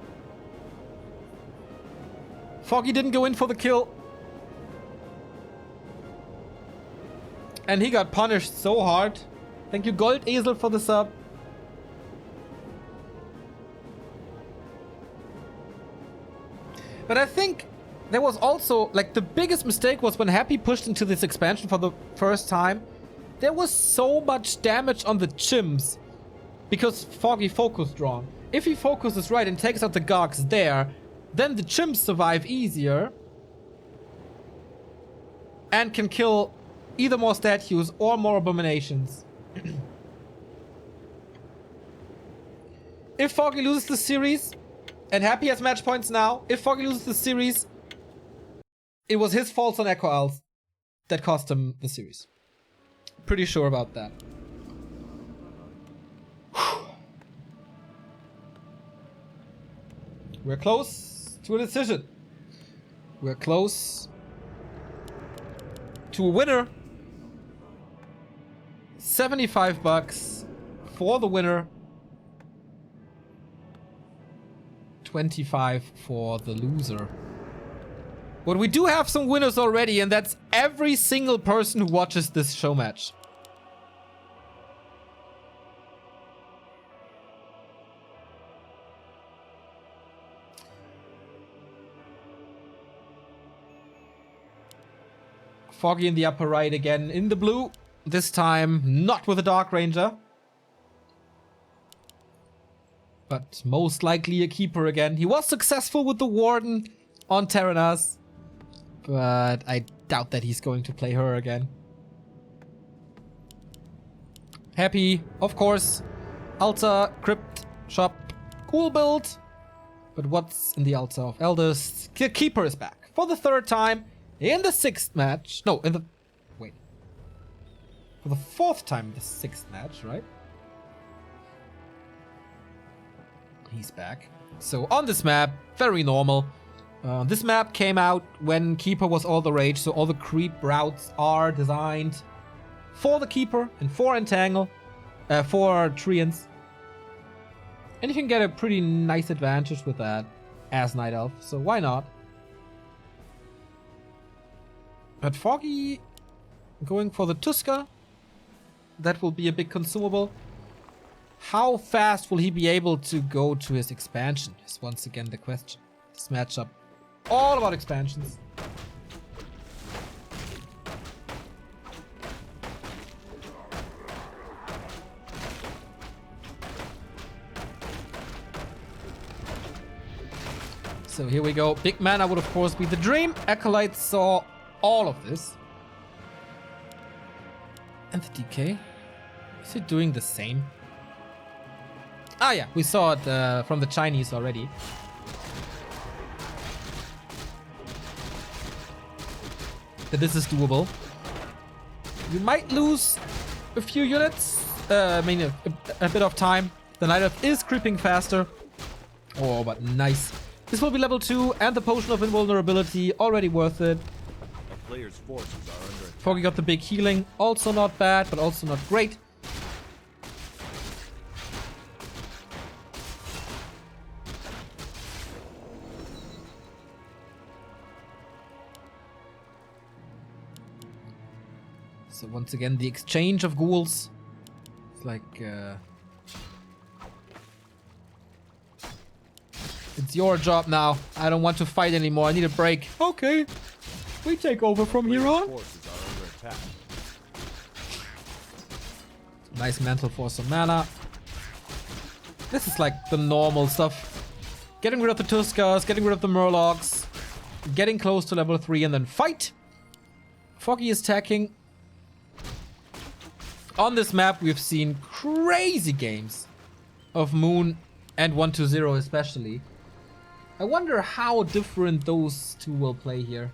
Foggy didn't go in for the kill. And he got punished so hard. Thank you, Gold Esel, for the sub. But I think there was also, like, the biggest mistake was when Happy pushed into this expansion for the first time. There was so much damage on the chimps because Foggy focused wrong. If he focuses right and takes out the Gargs there, then the chimps survive easier and can kill either more statues or more abominations. If Foggy loses the series, and Happy has match points now, if Foggy loses the series, it was his fault on Echo Isles that cost him the series. Pretty sure about that. We're close to a decision. We're close to a winner. 75 bucks for the winner. 25 for the loser. But we do have some winners already, and that's every single person who watches this show match. Foggy in the upper right again in the blue. This time not with a Dark Ranger. But most likely a keeper again. He was successful with the Warden on Terenas. But I doubt that he's going to play her again. Happy, of course. Altar, Crypt, Shop, cool build. But what's in the Altar of Elders? Keeper is back for the third time. in the 6th match. No, in the... Wait. For the 4th time in the 6th match, right? He's back. So on this map, very normal. This map came out when Keeper was all the rage, so all the creep routes are designed for the Keeper and for Entangle, for Treants. And you can get a pretty nice advantage with that as Night Elf, so why not? But Foggy going for the Tuska, that will be a big consumable. How fast will he be able to go to his expansion is once again the question. This matchup, all about expansions. So here we go. Big mana would of course be the dream. Acolyte saw all of this. And the DK? Is it doing the same? Ah yeah, we saw it from the Chinese already. That this is doable. You might lose a few units. I mean, a bit of time. The Night Elf is creeping faster. Oh, but nice. This will be level 2 and the Potion of Invulnerability. Already worth it. A player's forces are under attack. Foggy got the big healing. Also not bad, but also not great. So once again, the exchange of ghouls. It's like... it's your job now. I don't want to fight anymore. I need a break. Okay. We take over from here on. Forces are under attack. Nice mantle for some mana. This is like the normal stuff. Getting rid of the Tuskas, getting rid of the Murlocs, getting close to level 3 and then fight. Foggy is attacking. On this map, we've seen crazy games of Moon and 1-0 especially. I wonder how different those two will play here.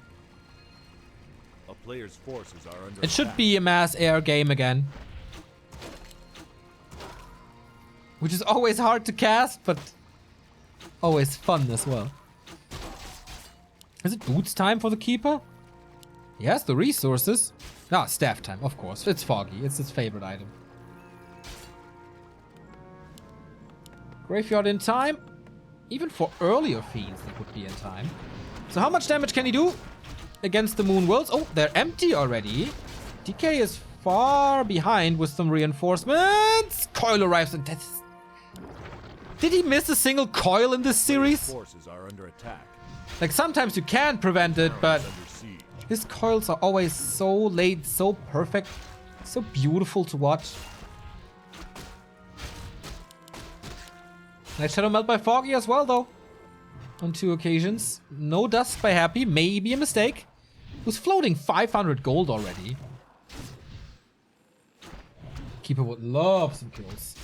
A player's forces are under It should attack. be a mass air game again. Which is always hard to cast, but always fun as well. Is it boots time for the Keeper? He has the resources. Ah, staff time, of course. It's Foggy. It's his favorite item. Graveyard in time. Even for earlier fiends, they would be in time. So how much damage can he do against the Moon Worlds? Oh, they're empty already. DK is far behind with some reinforcements. Coil arrives and death. Did he miss a single coil in this series? Forces are under attack. Like sometimes you can prevent it, but Under siege. his coils are always so late, so perfect, so beautiful to watch. Nice Shadow Melt by Foggy as well, though. On 2 occasions. No dust by Happy, maybe a mistake. Who's floating 500 gold already. Keeper would love some kills.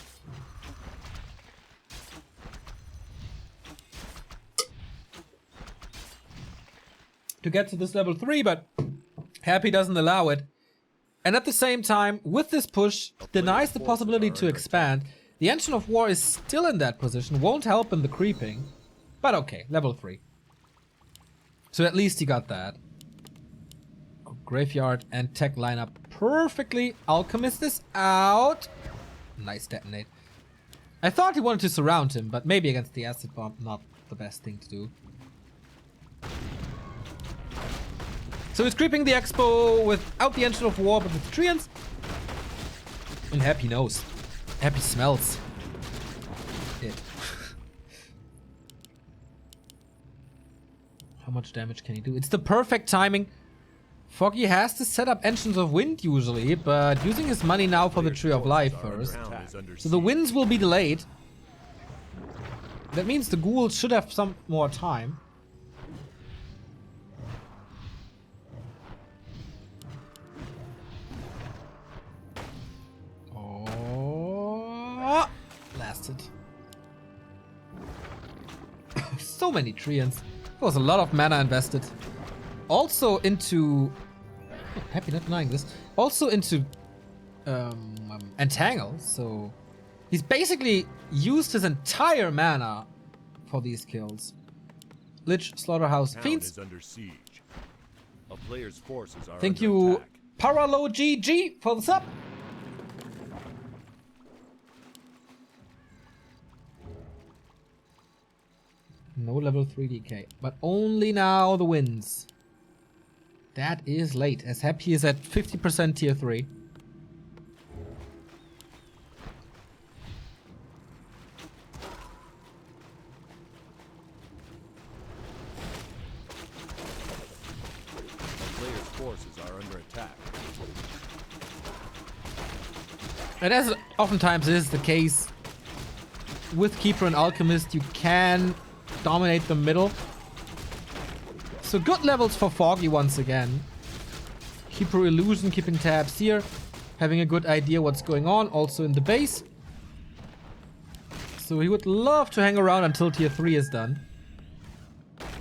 To get to this level 3, but Happy doesn't allow it. And at the same time, with this push, denies the possibility to expand. The Engine of War is still in that position, won't help in the creeping. But okay, level 3. So at least he got that. Graveyard and tech line up perfectly. Alchemist is out. Nice detonate. I thought he wanted to surround him, but maybe against the acid bomb, not the best thing to do. So he's creeping the Expo without the Engine of War, but with Treants. And Happy knows. Happy smells it. How much damage can he do? It's the perfect timing. Foggy has to set up Engines of Wind usually, but using his money now for the Tree of Life first. So the winds will be delayed. That means the ghouls should have some more time. Oh, lasted. So many treants. There was a lot of mana invested. also into... Oh, happy not denying this. Also into Entangle, so... He's basically used his entire mana for these kills. Lich, Slaughterhouse, Town Fiends. is under siege. A player's forces are Thank under you, attack. Paralo GG, for the sub. No level 3 DK, but only now the wins. That is late, as Happy is at 50% tier 3. A player's forces are under attack. And as oftentimes is the case with Keeper and Alchemist, you can dominate the middle. So good levels for Foggy once again. Keeper Illusion keeping tabs here, having a good idea what's going on, also in the base. So he would love to hang around until tier 3 is done.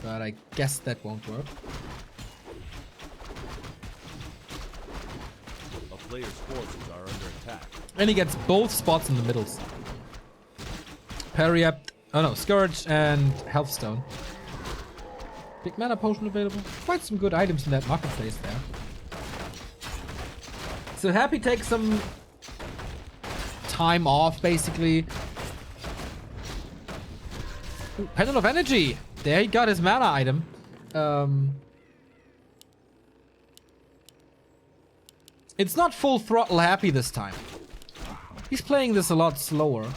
But I guess that won't work. A player's forces are under attack. And he gets both spots in the middles. Parry up, oh no, Scourge and Healthstone. Big mana potion available. Quite some good items in that marketplace there. So Happy takes some time off, basically. Ooh, Pendant of Energy. There he got his mana item. It's not full throttle Happy this time. He's playing this a lot slower.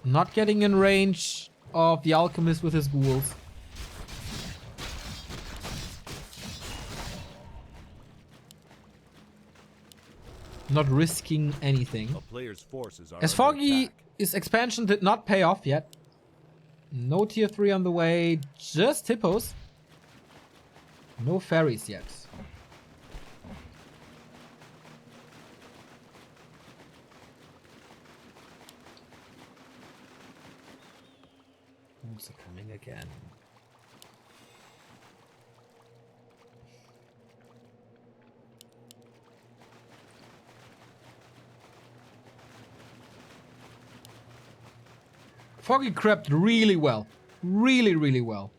Not getting in range of the Alchemist with his ghouls. Not risking anything. A player's forces are As under Foggy, attack. his expansion did not pay off yet. No tier 3 on the way, just hippos. No fairies yet. Also coming again. Foggy crept really well. Really well.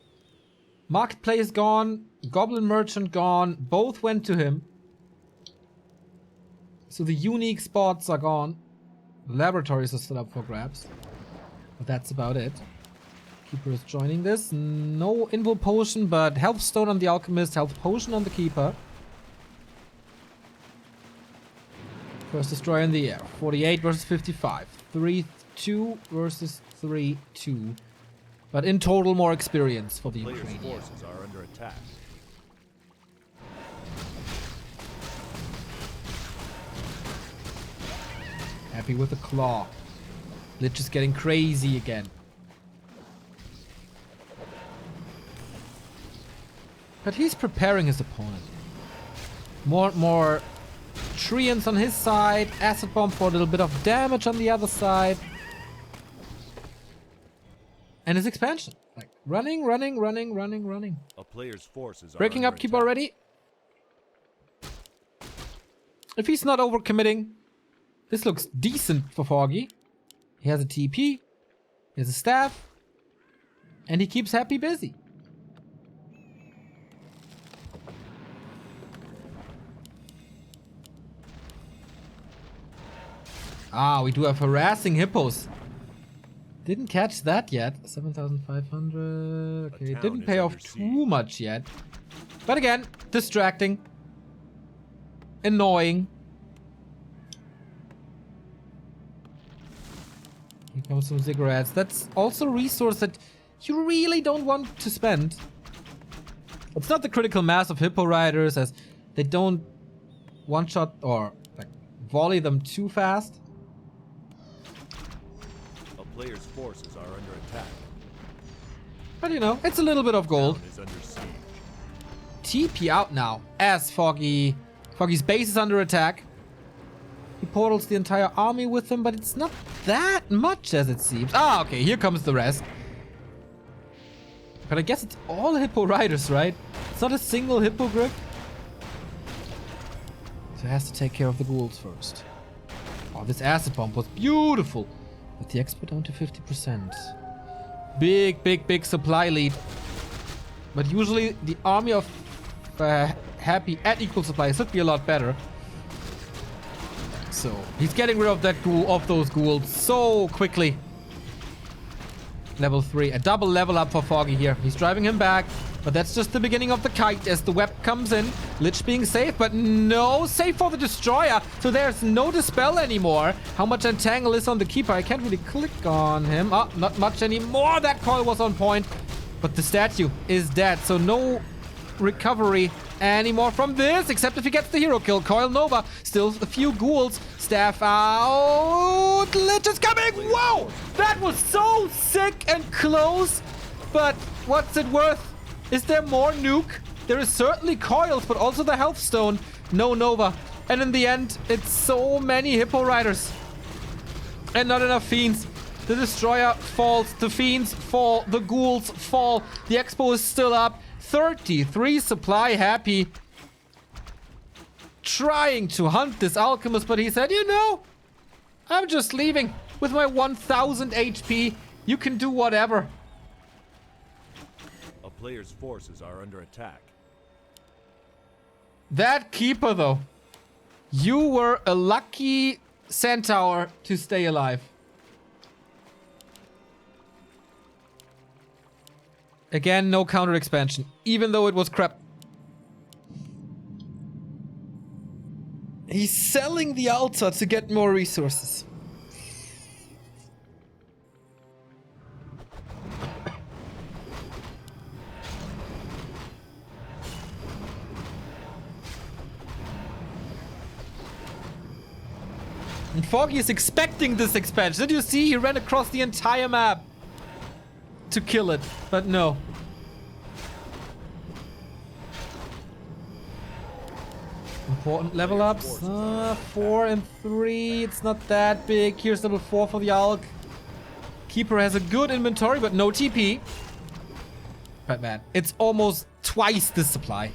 Marketplace gone. Goblin Merchant gone. Both went to him. So the unique spots are gone. Laboratories are still up for grabs. But that's about it. Keeper is joining this. No Invul Potion, but Health Stone on the Alchemist. Health Potion on the Keeper. First Destroyer in the air. 48 versus 55. 3-2 versus 3-2. But in total, more experience for the Player's Ukrainian. forces are under attack. Happy with the claw. Lich is getting crazy again. But he's preparing his opponent. More Treants on his side. Acid Bomb for a little bit of damage on the other side. And his expansion. Like running. A player's forces are Breaking under up, keep attack. already. If he's not overcommitting, this looks decent for Foggy. He has a TP. He has a staff. And he keeps Happy busy. Ah, we do have harassing hippos. Didn't catch that yet. 7,500. Okay, it didn't pay off too much yet. But again, distracting. Annoying. Here comes some cigarettes. That's also a resource that you really don't want to spend. It's not the critical mass of hippo riders, as they don't one-shot or like volley them too fast. A player's forces are under attack. But you know, it's a little bit of gold. Town is under siege. TP out now as Foggy's base is under attack. He portals the entire army with him, but it's not that much as it seems. Ah, okay, here comes the rest. But I guess it's all Hippo Riders, right? It's not a single Hippo grip. So it has to take care of the ghouls first. Oh, this acid bomb was beautiful. With the expo down to 50%. Big, big, big supply lead. But usually the army of Happy at equal supply should be a lot better. So he's getting rid of that ghoul, of those ghouls so quickly. Level 3. A double level up for Foggy here. He's driving him back. But that's just the beginning of the kite as the web comes in. Lich being safe, but no save for the destroyer. So there's no dispel anymore. How much entangle is on the keeper? I can't really click on him. Oh, not much anymore. That coil was on point. But the statue is dead. So no recovery anymore from this, except if he gets the hero kill. Coil Nova. Still a few ghouls. Staff out. Lich is coming. Whoa! That was so sick and close. But what's it worth? Is there more nuke? There is certainly coils, but also the health stone. No Nova. And in the end, it's so many Hippo Riders. And not enough Fiends. The Destroyer falls. The Fiends fall. The Ghouls fall. The Expo is still up. 33 supply Happy. Trying to hunt this Alchemist, but he said, you know, I'm just leaving. With my 1000 HP, you can do whatever. Players' forces are under attack. That keeper, though. You were a lucky centaur to stay alive. Again, no counter expansion, even though it was crap. He's selling the altar to get more resources. And Foggy is expecting this expansion. Did you see? He ran across the entire map to kill it, but no. Important level ups. 4 and 3. It's not that big. Here's level 4 for the Alk. Keeper has a good inventory, but no TP. But man, it's almost twice the supply.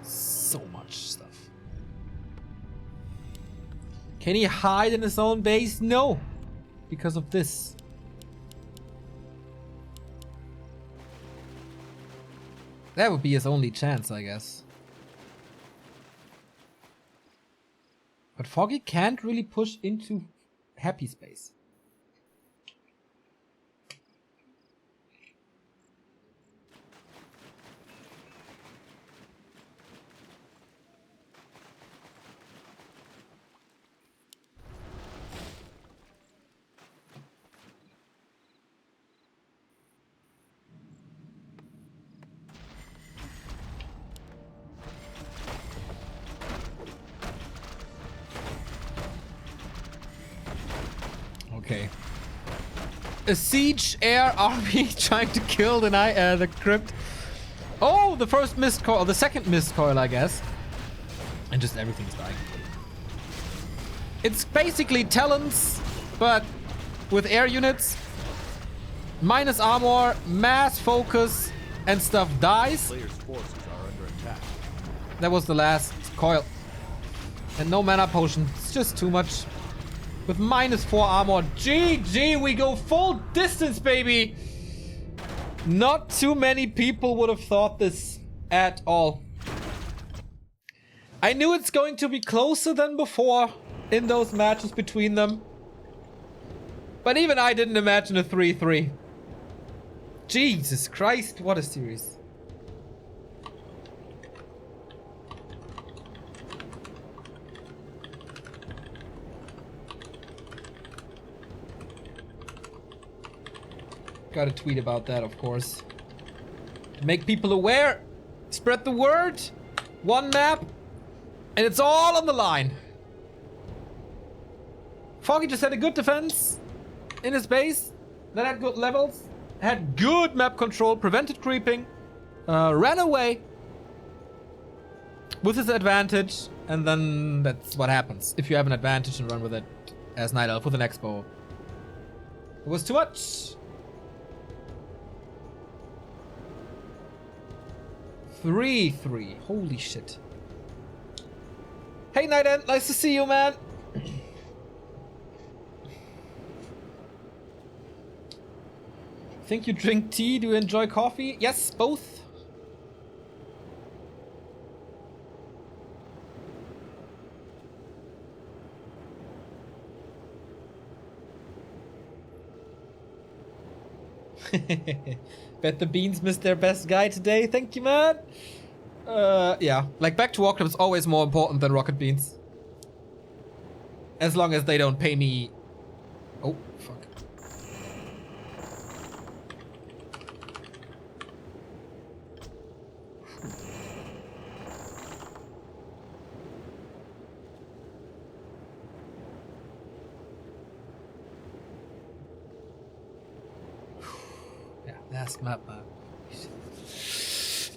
So much stuff. Can he hide in his own base? No. Because of this. That would be his only chance, I guess. But Foggy can't really push into Happy space. Okay. A siege air army trying to kill the crypt. Oh, the first missed coil, the second missed coil, I guess. And just everything's dying. It's basically Talons, but with air units. Minus armor, mass focus, and stuff dies. Players' forces are under attack. That was the last coil. And no mana potion. It's just too much. With minus 4 armor. GG, we go full distance, baby. Not too many people would have thought this at all. I knew it's going to be closer than before in those matches between them. But even I didn't imagine a 3-3. Jesus Christ, what a series. Got a tweet about that, of course. To make people aware. Spread the word. One map. And it's all on the line. Foggy just had a good defense in his base. That had good levels. Had good map control. Prevented creeping. Ran away. With his advantage. And then that's what happens. If you have an advantage and run with it as Night Elf with an Expo. It was too much. 3-3. Holy shit. Hey, Night End. Nice to see you, man. Think you drink tea? Do you enjoy coffee? Yes, both. Bet the Beans missed their best guy today. Thank you, man. Yeah. Like, back to Warcraft is always more important than Rocket Beans. As long as they don't pay me... Oh, fuck. Yeah, last map, man.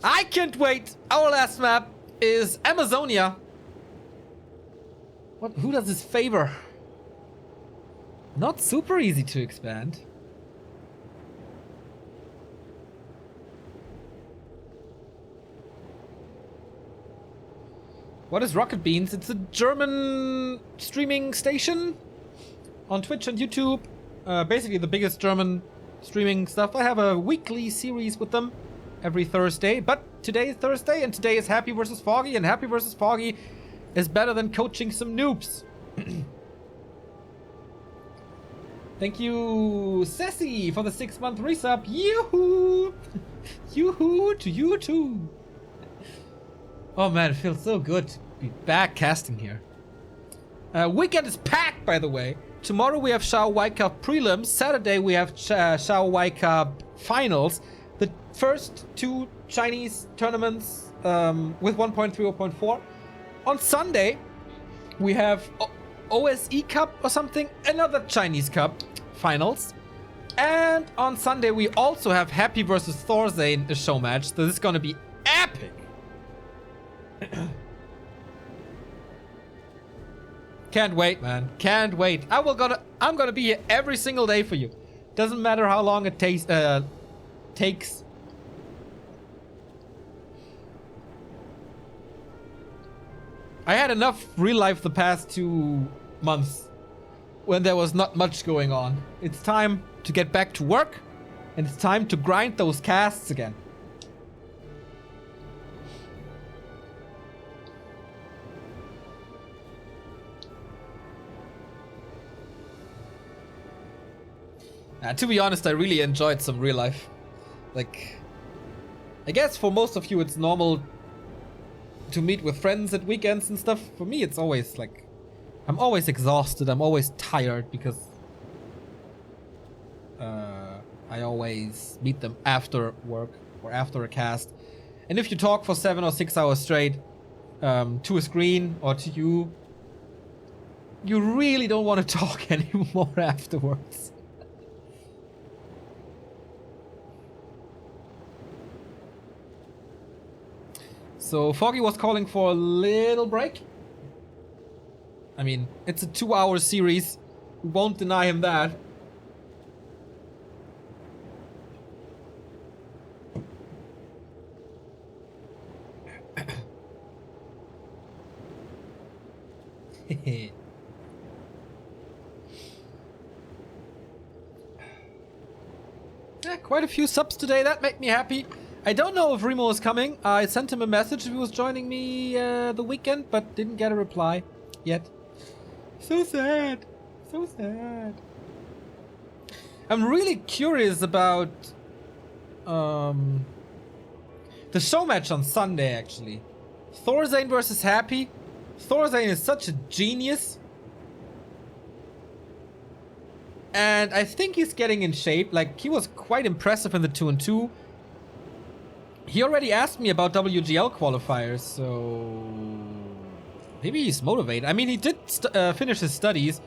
I can't wait! Our last map is Amazonia. What? Who does this favor? Not super easy to expand. What is Rocket Beans? It's a German streaming station on Twitch and YouTube. Basically the biggest German streaming stuff. I have a weekly series with them every Thursday, but today is Thursday and today is Happy versus Foggy, and Happy versus Foggy is better than coaching some noobs. Thank you, Sassy, for the 6-month resub. Yoo-hoo! Yoo-hoo to you too. Oh man, it feels so good to be back casting here. Weekend is packed, by the way. Tomorrow we have Shao Wai Cup prelims. Saturday we have Shao Wai Cup finals. The first 2 Chinese tournaments with 1.3 or 0.4. On Sunday, we have OSE Cup or something, another Chinese Cup finals. And on Sunday, we also have Happy versus Thorzane, a show match. So this is gonna be epic. Can't wait, man. Can't wait. I'm gonna be here every single day for you. Doesn't matter how long it takes. I had enough real life the past 2 months when there was not much going on. It's time to get back to work, and it's time to grind those casts again. To be honest, I really enjoyed some real life. Like, I guess for most of you it's normal to meet with friends at weekends and stuff. For me, it's always like, I'm always exhausted, I'm always tired because I always meet them after work or after a cast. And if you talk for 7 or 6 hours straight to a screen or to you, you really don't want to talk anymore afterwards. So Foggy was calling for a little break. I mean, it's a 2-hour series. We won't deny him that. Yeah, quite a few subs today. That made me happy. I don't know if Remo is coming. I sent him a message if he was joining me the weekend, but didn't get a reply yet. So sad. So sad. I'm really curious about the show match on Sunday, actually. Thorzane versus Happy. Thorzane is such a genius. And I think he's getting in shape. Like, he was quite impressive in the 2-2. He already asked me about WGL qualifiers, so maybe he's motivated. I mean, he did finish his studies.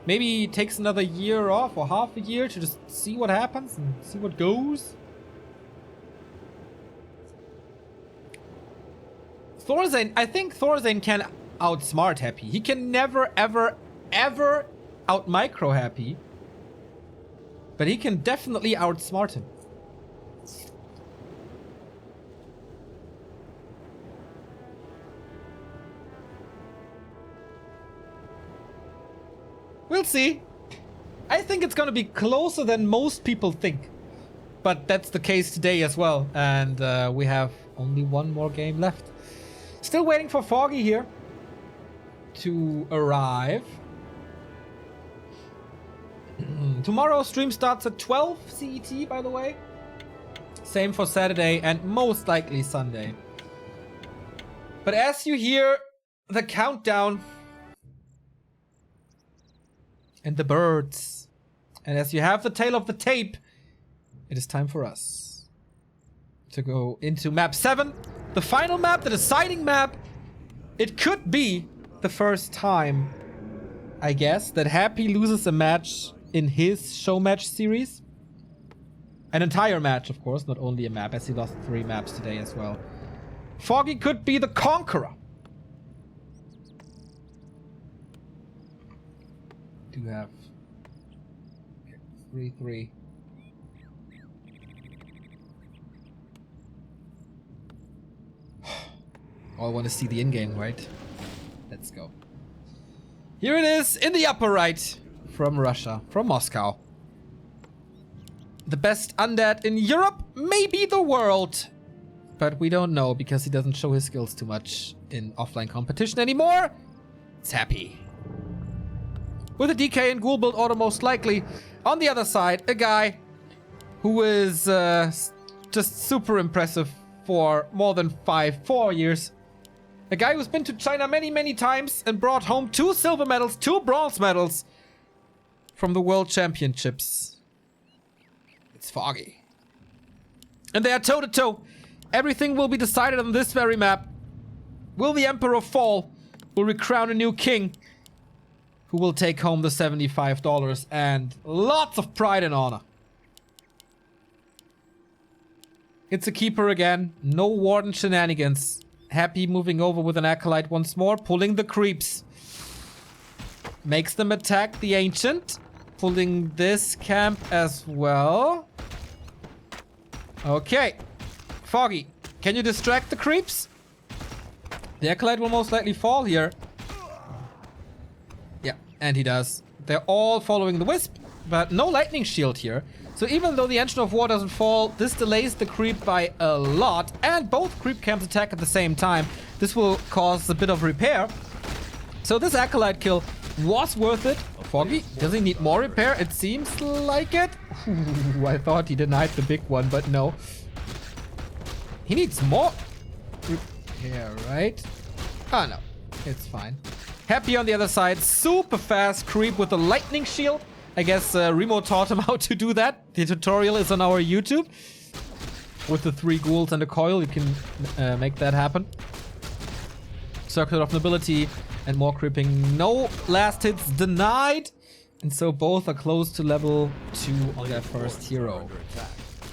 Maybe he takes another year off or half a year to just see what happens and see what goes. Thorzane, I think Thorzane can outsmart Happy. He can never, ever, ever out-micro Happy. But he can definitely outsmart him. We'll see. I think it's gonna be closer than most people think. But that's the case today as well. And we have only one more game left. Still waiting for Foggy here to arrive. Tomorrow stream starts at 12 CET, by the way. Same for Saturday and most likely Sunday. But as you hear the countdown and the birds, and as you have the tail of the tape, it is time for us to go into map 7, the final map, the deciding map. It could be the first time, I guess, that Happy loses a match in his Showmatch series. An entire match, of course, not only a map, as he lost 3 maps today as well. Foggy could be the conqueror. Do have 3-3. Oh, I want to see the in-game, right? Let's go. Here it is in the upper right from Russia, from Moscow. The best undead in Europe, maybe the world. But we don't know because he doesn't show his skills too much in offline competition anymore. It's Happy. With a DK and Ghoul build order most likely. On the other side, a guy who is just super impressive for more than 4 years. A guy who's been to China many times and brought home 2 silver medals, 2 bronze medals from the World Championships. It's Foggy. And they are toe-to-toe. Everything will be decided on this very map. Will the Emperor fall? Will we crown a new king? Who will take home the $75 and lots of pride and honor? It's a keeper again. No Warden shenanigans. Happy moving over with an Acolyte once more. Pulling the creeps. Makes them attack the Ancient. Pulling this camp as well. Okay. Foggy, can you distract the creeps? The Acolyte will most likely fall here. Yeah, and he does. They're all following the Wisp, but no Lightning Shield here. So even though the Engine of War doesn't fall, this delays the creep by a lot. And both creep camps attack at the same time. This will cause a bit of repair. So this Acolyte kill was worth it. Foggy, does he need more repair? It seems like it. Ooh, I thought he denied the big one, but no. He needs more repair, right? Oh, no. It's fine. Happy on the other side. Super fast creep with the Lightning Shield. I guess Remo taught him how to do that. The tutorial is on our YouTube. With the 3 ghouls and a coil, you can make that happen. Circle of Nobility and more creeping. No last hits denied. And so both are close to level 2 on their first hero.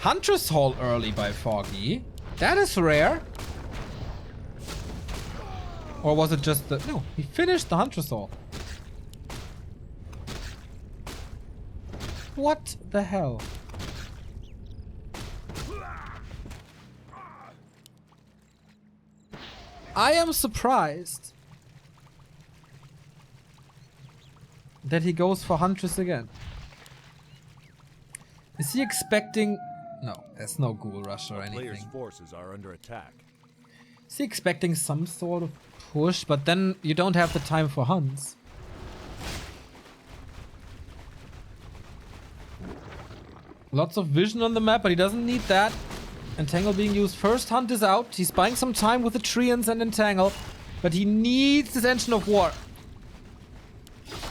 Huntress Hall early by Foggy. That is rare. Or was it just the... No, he finished the Huntress Hall. What the hell? I am surprised that he goes for Huntress again. Is he expecting... No, there's no Ghoul Rush or anything. Players' forces are under attack. Is he expecting some sort of push, but then you don't have the time for hunts? Lots of vision on the map, but he doesn't need that. Entangle being used. First hunt is out. He's buying some time with the Treants and Entangle, but he needs his Engine of War.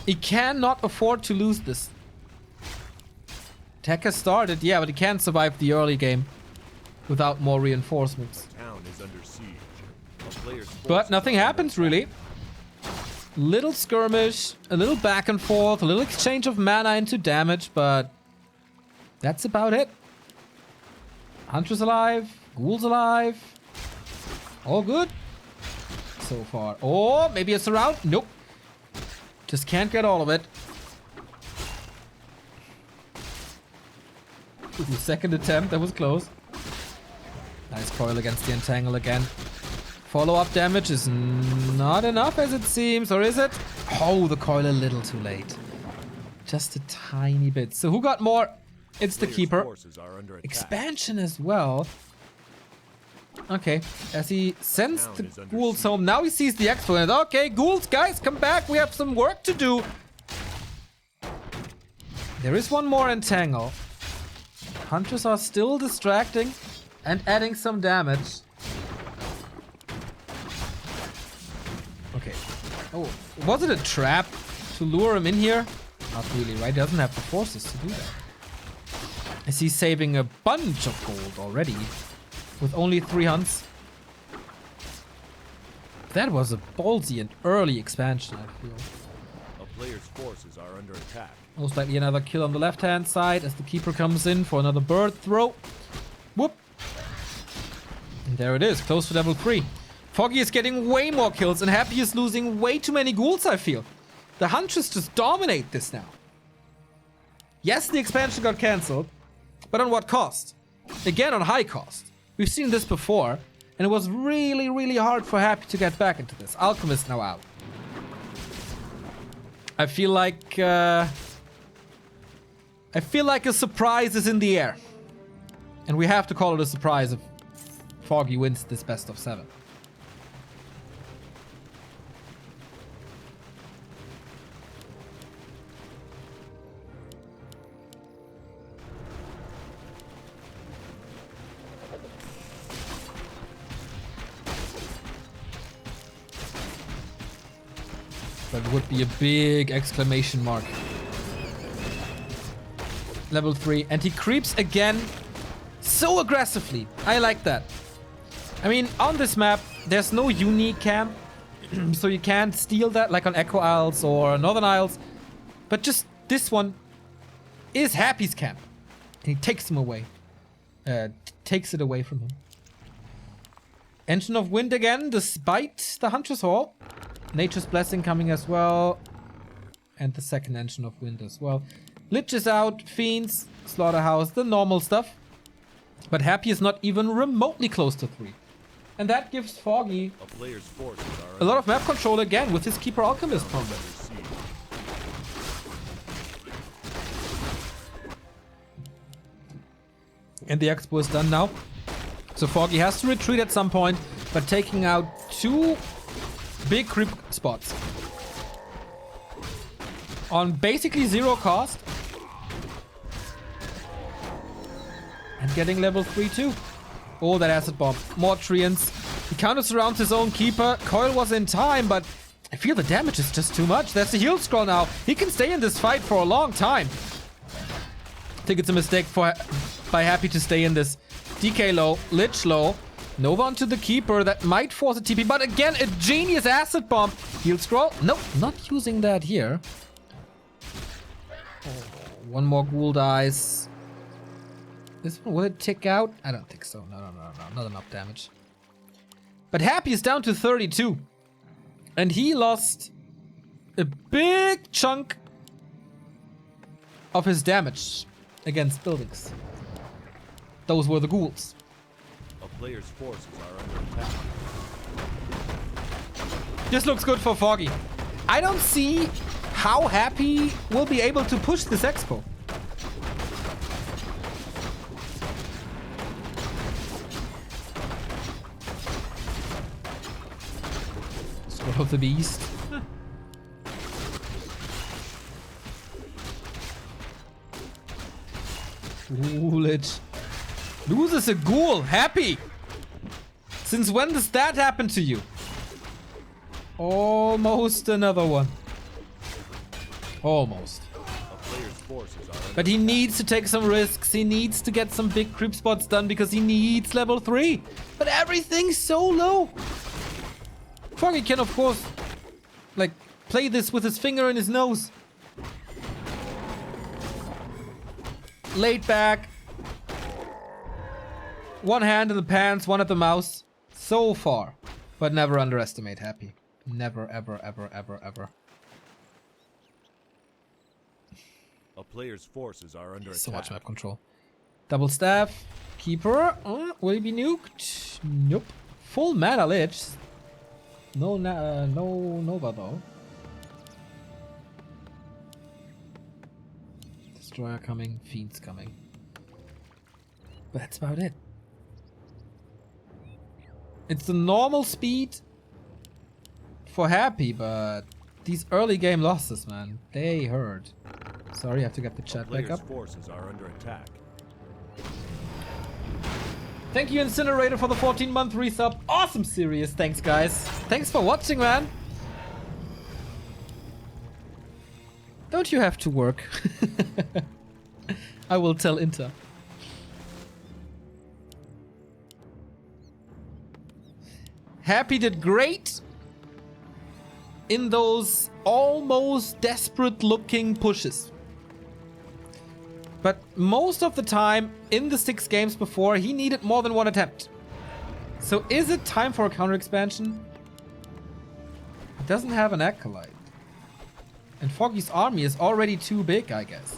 He cannot afford to lose this. Attack has started, yeah, but he can't survive the early game without more reinforcements. Town is under siege. A player's But nothing happens really. Little skirmish, a little back and forth, a little exchange of mana into damage, but that's about it. Huntress alive, Ghouls alive. All good so far. Oh, maybe a surround? Nope. Just can't get all of it. Ooh, second attempt, that was close. Nice coil against the entangle again. Follow-up damage is not enough as it seems, or is it? Oh, the coil a little too late. Just a tiny bit. So who got more? It's the keeper. Expansion as well. Okay, as he sends the ghouls home, now he sees the expo and okay, ghouls, guys, come back, we have some work to do. There is one more entangle. Hunters are still distracting and adding some damage. Okay. Oh, was it a trap to lure him in here? Not really, right? He doesn't have the forces to do that. Is he saving a bunch of gold already? With only 3 hunts? That was a ballsy and early expansion, I feel. A player's forces are under attack. Most likely another kill on the left-hand side as the keeper comes in for another bird throw. Whoop. And there it is, close to level 3. Foggy is getting way more kills and Happy is losing way too many ghouls, I feel. The Hunters just dominate this now. Yes, the expansion got cancelled, but on what cost? Again, on high cost. We've seen this before, and it was really, really hard for Happy to get back into this. Alchemist now out. I feel like a surprise is in the air. And we have to call it a surprise if Foggy wins this best of 7. That would be a big exclamation mark. Level 3. And he creeps again so aggressively. I like that. I mean, on this map, there's no unique camp. So you can't steal that like on Echo Isles or Northern Isles. But just this one is Happy's camp. And he takes him away. Takes it away from him. Engine of Wind again, despite the Hunter's Hall. Nature's Blessing coming as well. And the second Engine of Wind as well. Lich is out, Fiends, Slaughterhouse, the normal stuff. But Happy is not even remotely close to 3. And that gives Foggy a lot of map control again with his Keeper Alchemist problem. And the expo is done now. So Foggy has to retreat at some point, but taking out 2 big creep spots on basically 0 cost and getting level 3 too. Oh, that acid bomb. More treants. He counter surrounds his own keeper. Coil was in time, but I feel the damage is just too much. There's a heal scroll now. He can stay in this fight for a long time. I think it's a mistake by Happy to stay in this. DK low, Lich low. Nova onto the keeper, that might force a TP, but again, a genius acid bomb. Heal scroll? Nope, not using that here. Oh, one more ghoul dies. This one, will it tick out? I don't think so. No, not enough damage. But Happy is down to 32. And he lost a big chunk of his damage against buildings. Those were the ghouls. Players' forces are under attack. This looks good for Foggy. I don't see how Happy will be able to push this expo. Scroll of the Beast. Ooh, Lich. Loses a ghoul. Happy. Since when does that happen to you? Almost another one. Almost. But he needs to take some risks. He needs to get some big creep spots done because he needs level 3. But everything's so low. Foggy can, of course, like, play this with his finger in his nose. Laid back. One hand in the pants, one at the mouse. So far. But never underestimate Happy. Never, ever, ever, ever, ever. A player's forces are under attack. So much map control. Double staff. Keeper. Will he be nuked? Nope. Full mana lich. No Nova though. Destroyer coming. Fiends coming. But that's about it. It's the normal speed for Happy, but these early game losses, man, they hurt. Sorry, I have to get the chat back up. Forces are under attack. Thank you, Incinerator, for the 14-month resub. Awesome series. Thanks, guys. Thanks for watching, man. Don't you have to work? I will tell Inter. Happy did great in those almost desperate looking pushes. But most of the time in the 6 games before, he needed more than 1 attempt. So is it time for a counter expansion? It doesn't have an Acolyte. And Foggy's army is already too big, I guess.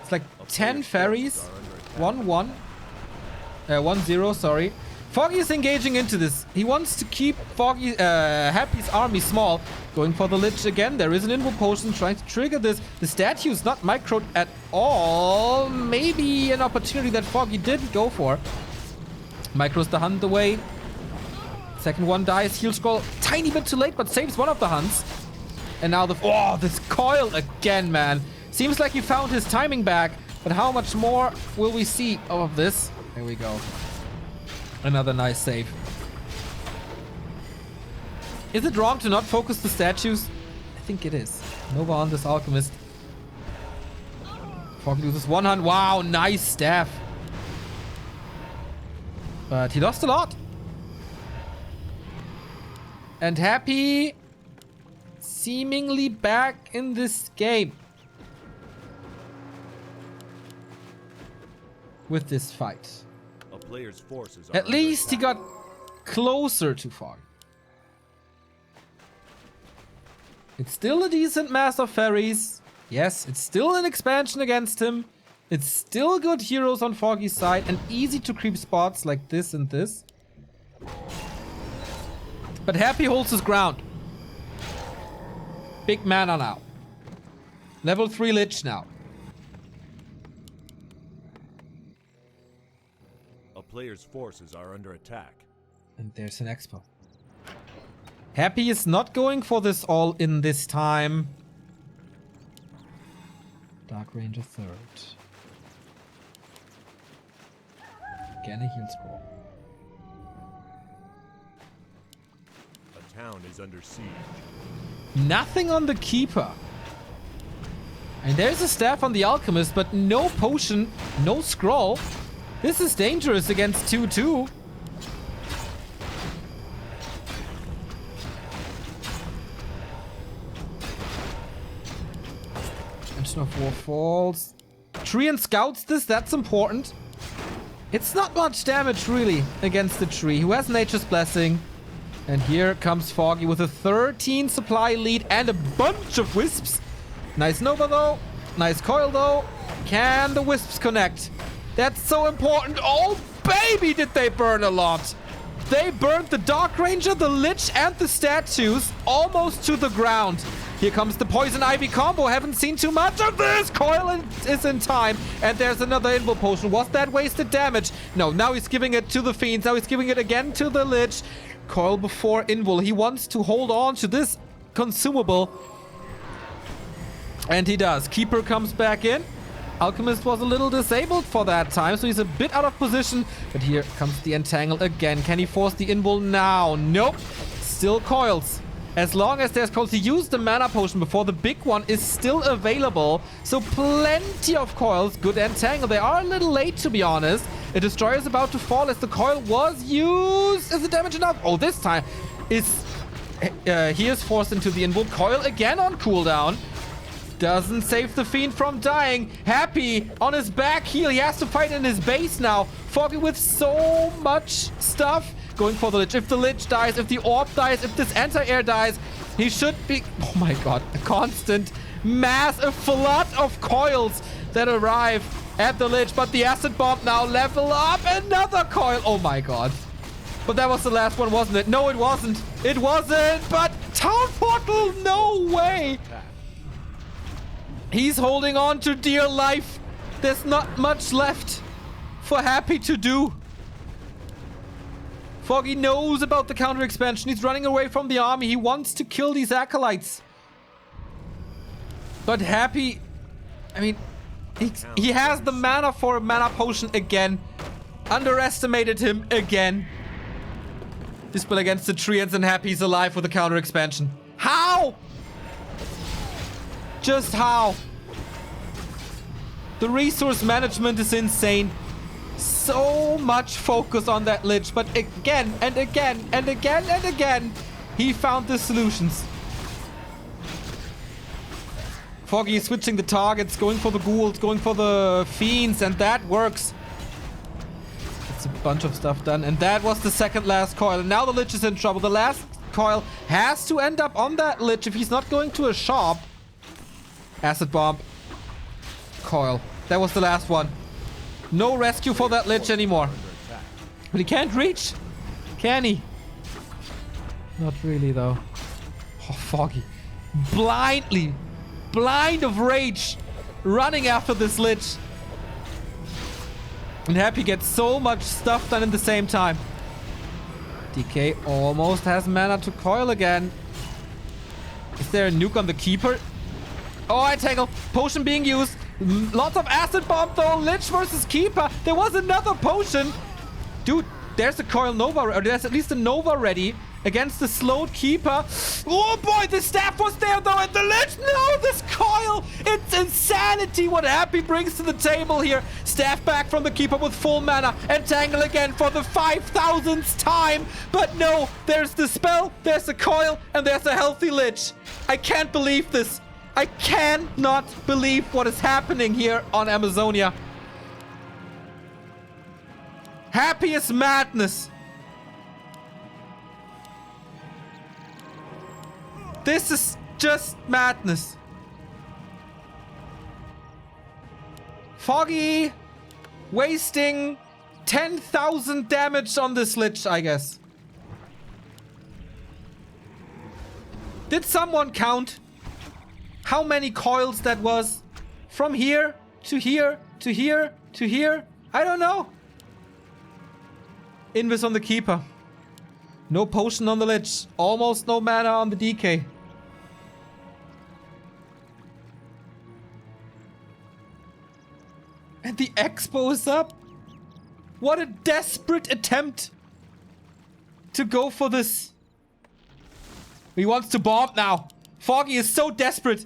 It's like 10 ferries, 1-1. 1-0, sorry. Foggy is engaging into this. He wants to keep Happy's army small. Going for the Lich again. There is an Invo Potion trying to trigger this. The statue is not microed at all. Maybe an opportunity that Foggy didn't go for. Micros the Hunt away. Second one dies. Heal Scroll tiny bit too late, but saves one of the Hunts. And now this coil again, man. Seems like he found his timing back. But how much more will we see of this? There we go. Another nice save. Is it wrong to not focus the statues? I think it is. Nova on this Alchemist. Foggy loses 1 Hunt. Wow, nice staff. But he lost a lot. And Happy seemingly back in this game. With this fight. Player's forces are At least he got closer to Foggy. It's still a decent mass of ferries. Yes, it's still an expansion against him. It's still good heroes on Foggy's side and easy to creep spots like this and this. But Happy holds his ground. Big mana now. Level 3 Lich now. Player's forces are under attack. And there's an Expo. Happy is not going for this all in this time. Dark Ranger 3rd. Again a heal scroll. A town is under siege. Nothing on the Keeper. And there's a staff on the Alchemist, but no potion, no scroll. This is dangerous against 2-2. Engine of War falls. Tree and scouts this, that's important. It's not much damage really against the tree, who has Nature's Blessing. And here comes Foggy with a 13 supply lead and a bunch of wisps. Nice Nova though. Nice coil though. Can the wisps connect? That's so important. Oh, baby, did they burn a lot. They burned the Dark Ranger, the Lich, and the statues almost to the ground. Here comes the Poison Ivy combo. Haven't seen too much of this. Coil is in time. And there's another Invo Potion. Was that wasted damage? No, now he's giving it to the Fiends. Now he's giving it again to the Lich. Coil before Invul. He wants to hold on to this consumable. And he does. Keeper comes back in. Alchemist was a little disabled for that time, so he's a bit out of position. But here comes the Entangle again. Can he force the Invul now? Nope. Still coils. As long as there's coils, he used the mana potion before. The big one is still available. So plenty of coils. Good Entangle. They are a little late, to be honest. A Destroyer is about to fall as the coil was used. Is the damage enough? Oh, this time is... he is forced into the Invul. Coil again on cooldown. Doesn't save the Fiend from dying. Happy on his back heel. He has to fight in his base now. Foggy with so much stuff. Going for the Lich. If the Lich dies, if the Orb dies, if this anti-air dies, he should be... Oh my god. A constant mass, a flood of coils that arrive. at the Lich, but the acid bomb now level up. Another coil. Oh my god. But that was the last one, wasn't it? No, it wasn't. It wasn't. But Town Portal, no way. He's holding on to dear life. There's not much left for Happy to do. Foggy knows about the counter expansion. He's running away from the army. He wants to kill these acolytes. But Happy, I mean, he has the mana for a mana potion again. Underestimated him again. Dispel against the Treants, and Happy's alive with the counter expansion. How? Just how? The resource management is insane. So much focus on that Lich, but again and again and again and again, he found the solutions. Foggy is switching the targets, going for the ghouls, going for the fiends, and that works. It's a bunch of stuff done, and that was the second last coil. And now the Lich is in trouble. The last coil has to end up on that Lich if he's not going to a shop. Acid bomb. Coil. That was the last one. No rescue for that Lich anymore. But he can't reach. Can he? Not really, though. Oh, Foggy. Blind of rage. Running after this Lich. And Happy gets so much stuff done in the same time. DK almost has mana to coil again. Is there a nuke on the Keeper? Oh, I tangle. Potion being used. Lots of acid bomb though. Lich versus Keeper. There was another potion. Dude, there's a coil Nova, or there's at least a Nova ready against the slowed Keeper. Oh boy, the staff was there though, and the Lich. No, this coil. It's insanity what Happy brings to the table here. Staff back from the Keeper with full mana, and tangle again for the 5,000th time. But no, there's the spell, there's the coil, and there's a healthy Lich. I can't believe this. I cannot believe what is happening here on Amazonia. Happy as madness. This is just madness. Foggy wasting 10,000 damage on this Lich, I guess. Did someone count how many coils that was? From here to here to here to here? I don't know. Invis on the Keeper. No potion on the Lich. Almost no mana on the DK. And the Expo is up. What a desperate attempt to go for this. He wants to bomb now. Foggy is so desperate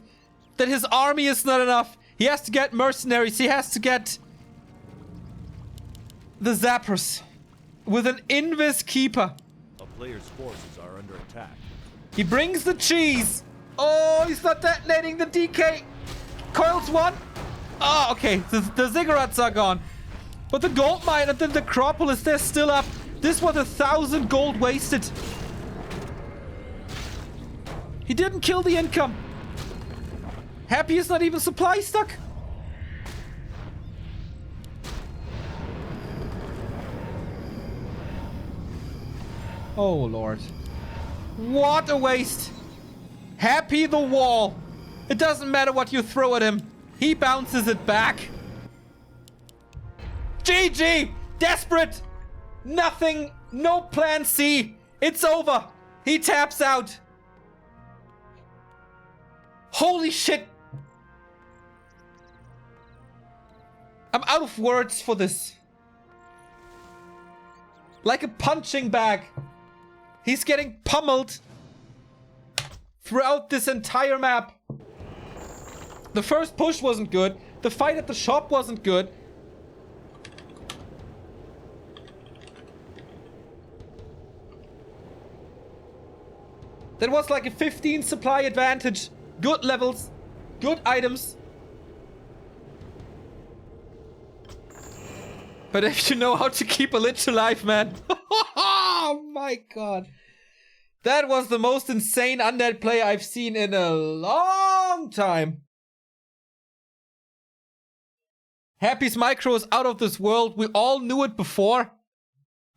that his army is not enough. He has to get mercenaries. He has to get the zappers with an Invis Keeper. A player's forces are under attack. He brings the cheese. Oh, he's not detonating the DK. Coils one. Oh, okay. The ziggurats are gone. But the gold mine and the necropolis, they're still up. This was 1,000 gold wasted. He didn't kill the income. Happy is not even supply stuck. Oh, Lord. What a waste. Happy the wall. It doesn't matter what you throw at him. He bounces it back. GG. Desperate. Nothing. No plan C. It's over. He taps out. Holy shit. I'm out of words for this. Like a punching bag. He's getting pummeled throughout this entire map. The first push wasn't good. The fight at the shop wasn't good. That was like a 15 supply advantage. Good levels. Good items. But if you know how to keep a Lich alive, man. Oh my god. That was the most insane undead play I've seen in a long time. Happy's micro is out of this world. We all knew it before,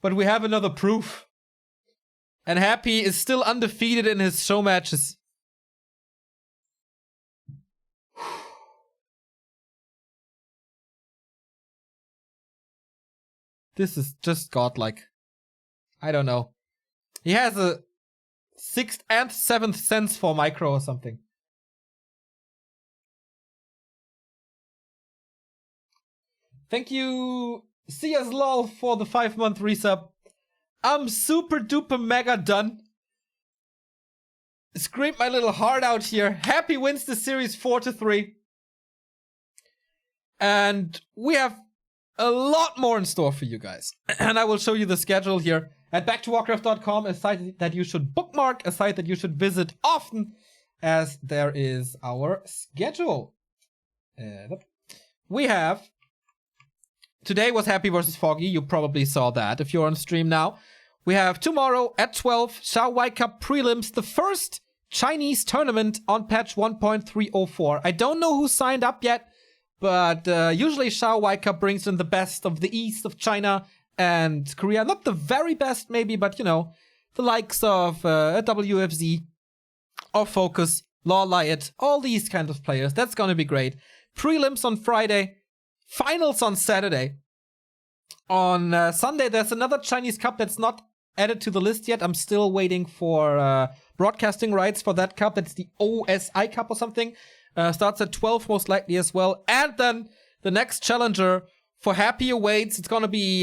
but we have another proof. And Happy is still undefeated in his show matches. This is just godlike. I don't know. He has a 6th and 7th sense for micro or something. Thank you, CSLOL, for the 5-month resub. I'm super duper mega done. Screamed my little heart out here. Happy wins the series 4-3. And we have a lot more in store for you guys. And I will show you the schedule here at backtowarcraft.com, a site that you should bookmark, a site that you should visit often, as there is our schedule. We have... Today was Happy versus Foggy. You probably saw that if you're on stream now. We have tomorrow at 12, Xiaowai Cup prelims, the first Chinese tournament on patch 1.304. I don't know who signed up yet, but usually Xiaowai Cup brings in the best of the east of China and Korea. Not the very best maybe, but you know, the likes of WFZ or Focus, Law Liot, all these kinds of players. That's gonna be great. Prelims on Friday. Finals on Saturday. On Sunday, there's another Chinese Cup that's not added to the list yet. I'm still waiting for broadcasting rights for that cup. That's the OSI Cup or something. Starts at 12 most likely as well. And then the next challenger for Happy awaits. It's going to be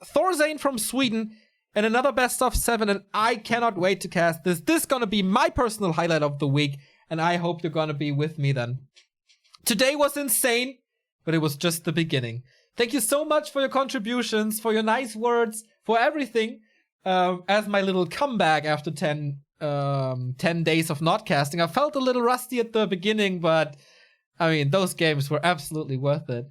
Thorzane from Sweden and another best of 7. And I cannot wait to cast this. This is going to be my personal highlight of the week. And I hope you're going to be with me then. Today was insane. But it was just the beginning. Thank you so much for your contributions, for your nice words, for everything. As my little comeback after 10 days of not casting. I felt a little rusty at the beginning, but I mean, those games were absolutely worth it.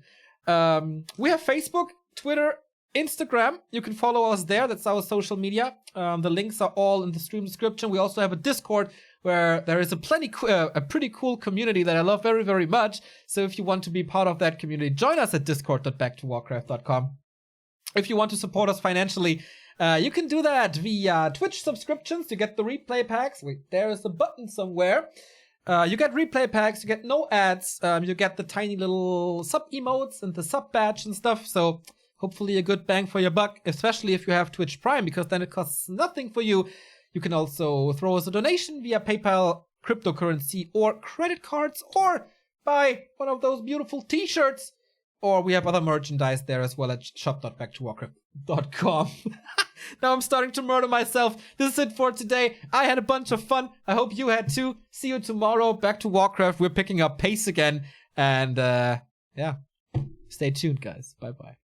We have Facebook, Twitter, Instagram. You can follow us there. That's our social media. The links are all in the stream description. We also have a Discord where there is a pretty cool community that I love very, very much. So if you want to be part of that community, join us at discord.backtowarcraft.com. If you want to support us financially, you can do that via Twitch subscriptions to get the replay packs. Wait, there is a button somewhere. You get replay packs, you get no ads, you get the tiny little sub emotes and the sub badge and stuff. So hopefully a good bang for your buck, especially if you have Twitch Prime, because then it costs nothing for you. You can also throw us a donation via PayPal, cryptocurrency, or credit cards, or buy one of those beautiful t-shirts. Or we have other merchandise there as well at shop.backtowarcraft.com. Now I'm starting to murder myself. This is it for today. I had a bunch of fun. I hope you had too. See you tomorrow. Back to Warcraft. We're picking up pace again. And yeah, stay tuned, guys. Bye-bye.